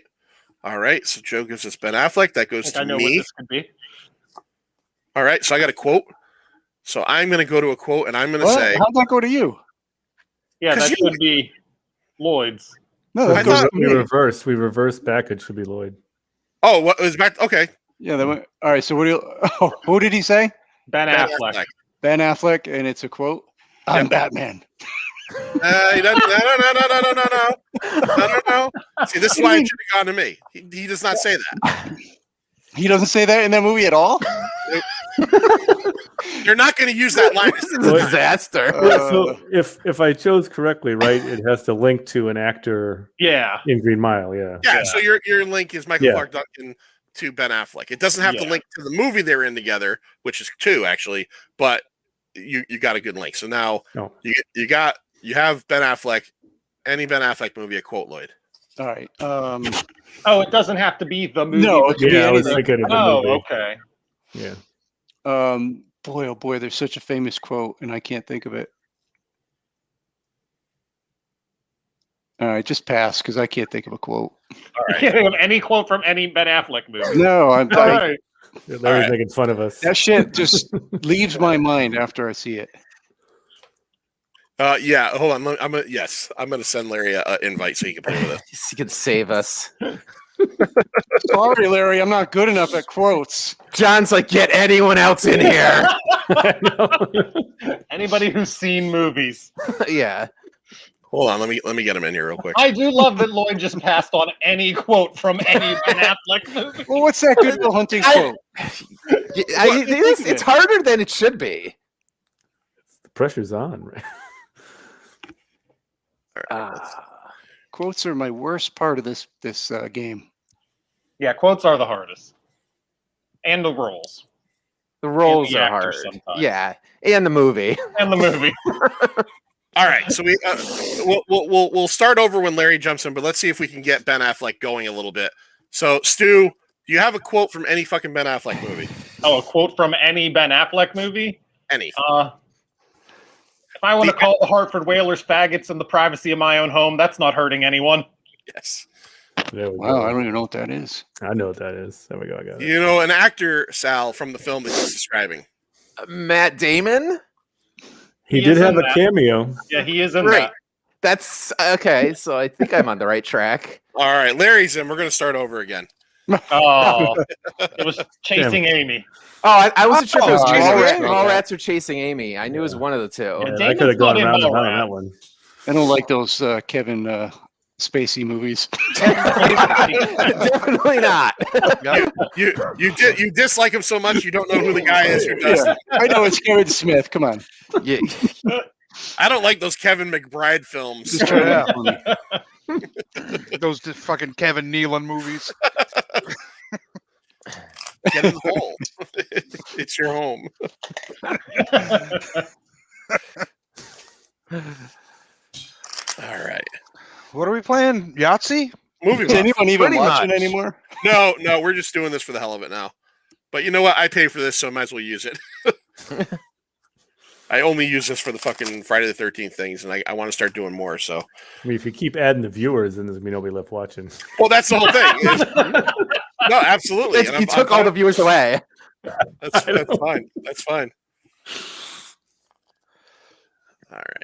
Speaker 1: All right. So, Joe gives us Ben Affleck. That goes
Speaker 3: I
Speaker 1: to
Speaker 3: know what
Speaker 1: me.
Speaker 3: this could be.
Speaker 1: All right. So, I got a quote. So, I'm going to go to a quote and I'm going to
Speaker 2: What?
Speaker 1: say,
Speaker 2: How'd that go to you?
Speaker 3: Yeah,
Speaker 1: 'Cause
Speaker 3: that
Speaker 1: you-
Speaker 3: should be Lloyd's.
Speaker 2: No,
Speaker 1: I
Speaker 2: that goes
Speaker 1: thought-
Speaker 2: to
Speaker 5: We
Speaker 2: me.
Speaker 5: reverse. We reverse back. It should be Lloyd.
Speaker 1: oh, what was back? Okay.
Speaker 2: Yeah, that went. All right, so what do you? Oh, who did he say?
Speaker 3: Ben
Speaker 1: Ben
Speaker 3: Affleck.
Speaker 1: Affleck.
Speaker 2: Ben Affleck, and it's a quote. I'm Batman.
Speaker 1: He doesn't, no. See, this is why it should have gone to me. He does not say that.
Speaker 2: He doesn't say that in that movie at all.
Speaker 1: They're not going to use that line.
Speaker 4: This is a disaster.
Speaker 5: So if I chose correctly, right, it has to link to an actor
Speaker 3: Yeah.
Speaker 5: in Green Mile. Yeah.
Speaker 1: Yeah, so your link is Michael
Speaker 5: Yeah.
Speaker 1: Clark Duncan to Ben Affleck. It doesn't have to
Speaker 3: Yeah.
Speaker 1: link to the movie they're in together, which is 2 actually, but you got a good link. So now
Speaker 5: No.
Speaker 1: you have Ben Affleck, any Ben Affleck movie, a quote Lloyd.
Speaker 2: All right.
Speaker 3: Oh, it doesn't have to be the movie.
Speaker 2: No,
Speaker 3: but
Speaker 2: it could be
Speaker 5: Yeah, I was
Speaker 2: anything.
Speaker 5: thinking of the
Speaker 3: Oh,
Speaker 5: movie.
Speaker 3: okay.
Speaker 5: Yeah.
Speaker 2: Boy, oh boy, there's such a famous quote, and I can't think of it. All right, just pass because I can't think of a quote.
Speaker 1: All
Speaker 3: You
Speaker 1: right.
Speaker 3: can't think of any quote from any Ben Affleck movie.
Speaker 2: No,
Speaker 3: All right.
Speaker 5: Larry's
Speaker 1: right.
Speaker 5: making fun of us.
Speaker 2: that shit just leaves my mind after I see it.
Speaker 1: Yeah, hold on. I'm gonna send Larry an invite so he can play with us.
Speaker 4: He can save us.
Speaker 2: Sorry, Larry, I'm not good enough at quotes.
Speaker 4: John's like, get anyone else in here.
Speaker 5: I know.
Speaker 3: Anybody who's seen movies.
Speaker 4: Yeah.
Speaker 1: Hold on, let me get him in here real quick.
Speaker 3: I do love that Lloyd just passed on any quote from any Ben Affleck movie.
Speaker 2: Well, what's that Good Will Hunting quote?
Speaker 4: It's harder than it should be.
Speaker 5: The pressure's on, right?
Speaker 2: Quotes are my worst part of this game.
Speaker 3: Yeah, quotes are the hardest. And the roles.
Speaker 4: The roles
Speaker 3: the
Speaker 4: are
Speaker 3: actor
Speaker 4: hard.
Speaker 3: sometimes.
Speaker 4: Yeah. And the movie.
Speaker 3: And the movie.
Speaker 1: All right, so we'll start over when Larry jumps in, but let's see if we can get Ben Affleck going a little bit. So, Stu, do you have a quote from any fucking Ben Affleck movie?
Speaker 3: Oh, a quote from any Ben Affleck movie?
Speaker 1: Any?
Speaker 3: If I want to call the Hartford Whalers faggots in the privacy of my own home, that's not hurting anyone.
Speaker 1: Yes.
Speaker 5: There we
Speaker 2: Wow, I
Speaker 5: go.
Speaker 2: don't even know what that is.
Speaker 5: I know what that is. There we go. I got it.
Speaker 1: You know, an actor, Sal, from the film that he's describing.
Speaker 4: Matt Damon?
Speaker 5: He
Speaker 3: He
Speaker 5: did
Speaker 3: is
Speaker 5: have
Speaker 3: in
Speaker 5: a
Speaker 3: that.
Speaker 5: cameo.
Speaker 3: Yeah, he is in
Speaker 4: Right.
Speaker 3: that.
Speaker 4: That's okay. So I think I'm on the right track.
Speaker 1: All right, Larry's in. We're going to start over again.
Speaker 3: Oh, it was Chasing Amy.
Speaker 4: Oh, I wasn't sure if it was
Speaker 2: Oh,
Speaker 4: Chasing
Speaker 2: all
Speaker 4: Amy.
Speaker 2: right.
Speaker 4: All Rats or Chasing Amy. I knew it was one of the two.
Speaker 3: Yeah,
Speaker 5: I
Speaker 3: Damon's
Speaker 5: could have gone
Speaker 3: not in
Speaker 5: around and around on
Speaker 3: Mallrats.
Speaker 5: that one.
Speaker 2: I don't like those Kevin Spacey movies.
Speaker 4: Definitely not.
Speaker 1: You dislike him so much you don't know who the guy is who does.
Speaker 2: Yeah, I know it's Kevin Smith. Come on.
Speaker 4: Yeah.
Speaker 1: I don't like those Kevin McBride films.
Speaker 2: Just trying to be funny.
Speaker 6: Those fucking Kevin Nealon movies.
Speaker 1: Get in the hole. It's your home. All right.
Speaker 6: What are we playing? Yahtzee?
Speaker 1: Movie
Speaker 2: Is
Speaker 1: buff.
Speaker 2: anyone even
Speaker 4: Pretty
Speaker 2: watching
Speaker 4: much.
Speaker 2: anymore?
Speaker 1: No, we're just doing this for the hell of it now. But you know what? I pay for this, so I might as well use it. I only use this for the fucking Friday the 13th things, and I want to start doing more. So,
Speaker 5: I mean, if you keep adding the viewers, then there's gonna be nobody left watching.
Speaker 1: well, that's the whole thing. No, absolutely.
Speaker 4: It's-
Speaker 1: And
Speaker 4: you took all the viewers away.
Speaker 1: That's fine. That's fine. All right.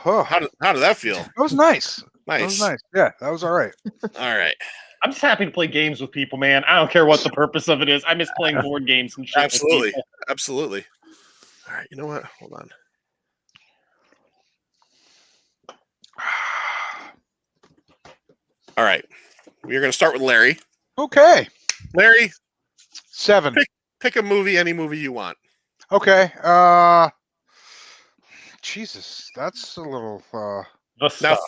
Speaker 6: Oh,
Speaker 1: How did that feel?
Speaker 6: that was nice. That
Speaker 1: Nice.
Speaker 6: was nice. Yeah, that was all right.
Speaker 1: All right.
Speaker 3: I'm just happy to play games with people, man. I don't care what the purpose of it is. I miss playing board games and shit. with
Speaker 1: Absolutely.
Speaker 3: people.
Speaker 1: Absolutely. All right. You know what? Hold on. All right. We are going to start with Larry.
Speaker 6: Okay.
Speaker 1: Larry,
Speaker 6: 7.
Speaker 1: pick a movie, any movie you want.
Speaker 6: Okay. Jesus, that's a little.
Speaker 3: The
Speaker 1: Now,
Speaker 3: stuff.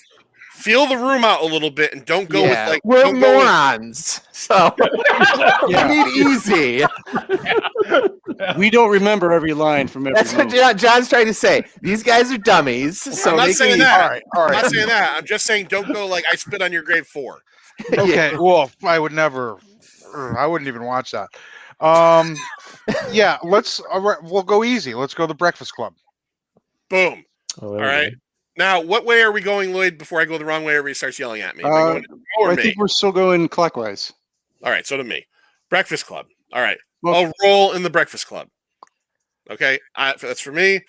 Speaker 1: feel the room out a little bit and don't go
Speaker 4: Yeah,
Speaker 1: with like.
Speaker 4: we're
Speaker 1: don't go with-
Speaker 4: morons. So we need easy.
Speaker 2: We don't remember every line from every
Speaker 4: That's what
Speaker 2: movie.
Speaker 4: John's trying to say. These guys are dummies. So
Speaker 1: I'm not
Speaker 4: make it
Speaker 1: saying
Speaker 4: easy.
Speaker 1: that.
Speaker 6: All right. All
Speaker 1: I'm not
Speaker 6: right.
Speaker 1: saying that. I'm just saying don't go like I spit on your grave 4.
Speaker 6: Okay. Well, I would never. I wouldn't even watch that. Yeah. Let's. All right, we'll go easy. Let's go The Breakfast Club.
Speaker 1: Boom.
Speaker 5: Oh,
Speaker 1: All right. Now, what way are we going, Lloyd? Before I go the wrong way, everybody starts yelling at me. Am I going to you or
Speaker 2: I
Speaker 1: me?
Speaker 2: think we're still going clockwise.
Speaker 1: All right, so to me. Breakfast Club. All right.
Speaker 2: Well-
Speaker 1: I'll roll in the Breakfast Club. Okay, that's for me.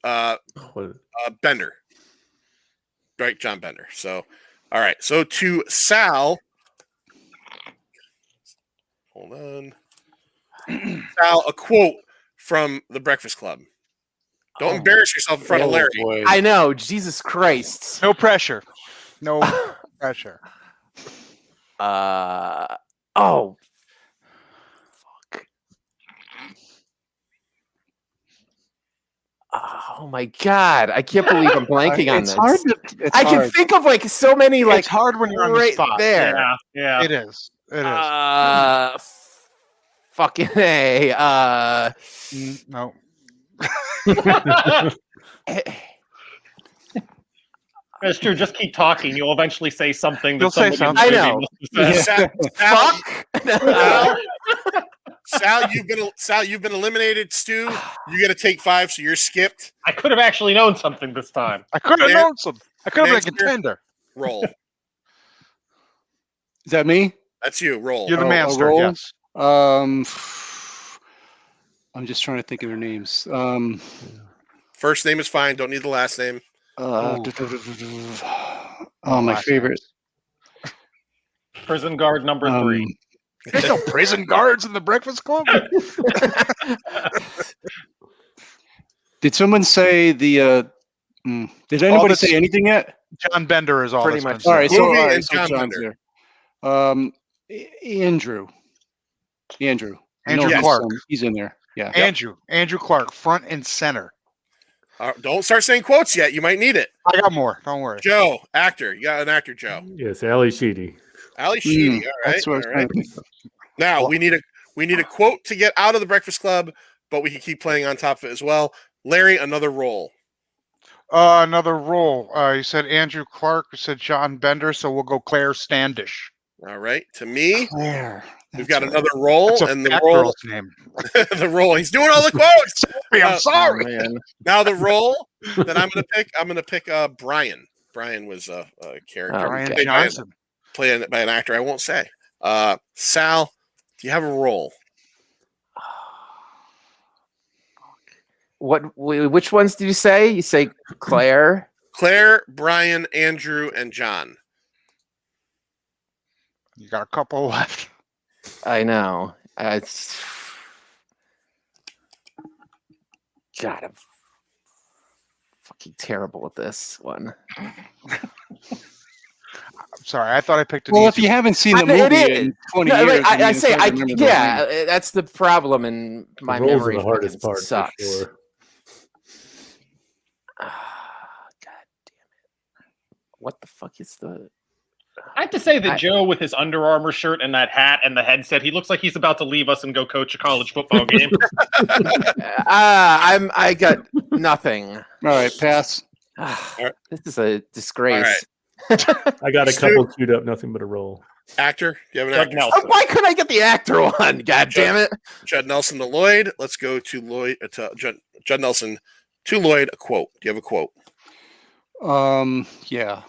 Speaker 1: Bender. Right, John Bender. So, all right. So to Sal. Hold on. Sal, a quote from the Breakfast Club. Don't embarrass yourself in front of Larry.
Speaker 2: Boy.
Speaker 4: I know. Jesus Christ.
Speaker 6: No pressure. No pressure.
Speaker 4: Oh. Fuck. Oh my God. I can't believe I'm blanking on
Speaker 2: It's
Speaker 4: this.
Speaker 2: hard to, it's
Speaker 4: I can
Speaker 2: hard.
Speaker 4: think of like so many like
Speaker 6: It's hard when you're on the
Speaker 4: right
Speaker 6: spot.
Speaker 4: there.
Speaker 3: Yeah, yeah.
Speaker 6: It is. It is.
Speaker 4: Fucking A.
Speaker 6: No.
Speaker 3: It's true. Just keep talking. You'll eventually say something that
Speaker 6: You'll say
Speaker 3: somebody in the
Speaker 6: something.
Speaker 3: movie
Speaker 4: I know.
Speaker 3: must have said.
Speaker 1: Sal, Sal, you've been eliminated. Stu, you got to take 5, so you're skipped.
Speaker 3: I could have actually known something this time.
Speaker 6: I could have
Speaker 1: Man-
Speaker 6: known some. I could have been a
Speaker 1: Manster.
Speaker 6: contender.
Speaker 1: Roll.
Speaker 2: Is that me?
Speaker 1: That's you. Roll.
Speaker 6: You're the
Speaker 2: Oh, a
Speaker 6: master.
Speaker 2: roll?
Speaker 6: Yes.
Speaker 2: I'm just trying to think of their names.
Speaker 1: First name is fine. Don't need the last name.
Speaker 2: Oh, my
Speaker 6: last
Speaker 2: favorite.
Speaker 3: Prison guard number 3.
Speaker 6: There's no prison guards in the Breakfast Club.
Speaker 2: Did someone say the? Did anybody
Speaker 6: that's-
Speaker 2: say anything yet?
Speaker 6: John Bender is all.
Speaker 4: Pretty
Speaker 6: that's been
Speaker 4: much.
Speaker 6: said.
Speaker 2: All right, so,
Speaker 1: Movie
Speaker 2: all right,
Speaker 1: and
Speaker 2: so
Speaker 1: John
Speaker 2: John's
Speaker 1: Bender.
Speaker 2: there. Andrew.
Speaker 6: Andrew
Speaker 1: Yes.
Speaker 6: Clark.
Speaker 2: He's in there. Yeah.
Speaker 6: Andrew Clark, front and center.
Speaker 1: Don't start saying quotes yet. You might need it.
Speaker 6: I got more. Don't worry.
Speaker 1: Joe, actor. You got an actor, Joe.
Speaker 5: Yes, Ali Sheedy.
Speaker 1: Ali Sheedy. All right.
Speaker 2: That's what I was
Speaker 1: all
Speaker 2: trying
Speaker 1: right.
Speaker 2: to think of.
Speaker 1: Now we need a quote to get out of the Breakfast Club, but we can keep playing on top of it as well. Larry, another role.
Speaker 6: Another role. You said Andrew Clark. You said John Bender. So we'll go Claire Standish.
Speaker 1: All right. To me,
Speaker 2: Claire.
Speaker 1: we've got another role,
Speaker 6: That's a
Speaker 1: and the
Speaker 6: fat
Speaker 1: role,
Speaker 6: girl's name.
Speaker 1: the role. He's doing all the quotes.
Speaker 6: I'm sorry.
Speaker 4: Man.
Speaker 1: Now the role that I'm going to pick Brian. Brian was a character
Speaker 6: Brian
Speaker 1: played by
Speaker 6: Johnson.
Speaker 1: played by an actor I won't say. Sal, do you have a role?
Speaker 4: Which ones did you say? You say Claire?
Speaker 1: Claire, Brian, Andrew, and John.
Speaker 6: You got a couple left.
Speaker 4: I know. It's God. fucking terrible at this one.
Speaker 6: I'm sorry, I thought I picked an
Speaker 2: Well,
Speaker 6: easy
Speaker 2: if you haven't seen the
Speaker 4: I mean, it
Speaker 2: movie
Speaker 4: is.
Speaker 2: in 20
Speaker 4: No,
Speaker 2: years,
Speaker 4: I
Speaker 2: then
Speaker 4: say,
Speaker 2: it's hard to remember those names.
Speaker 4: that's the problem, and my
Speaker 5: the rolls are
Speaker 4: memory
Speaker 5: the hardest
Speaker 4: fucking
Speaker 5: part
Speaker 4: sucks.
Speaker 5: for sure.
Speaker 4: God damn it! What the fuck is the?
Speaker 3: I have to say that Joe, with his Under Armour shirt and that hat and the headset, he looks like he's about to leave us and go coach a college football game.
Speaker 4: I got nothing.
Speaker 2: All right, pass.
Speaker 4: This is a disgrace.
Speaker 5: I got a couple queued up, nothing but a roll.
Speaker 1: Actor? Do you have an
Speaker 3: Doug
Speaker 1: actor?
Speaker 3: Nelson.
Speaker 4: Why couldn't I get the actor one? God damn it!
Speaker 1: Judd Nelson to Lloyd. Let's go to Lloyd. Judd Nelson to Lloyd. A quote. Do you have a quote?
Speaker 2: Yeah.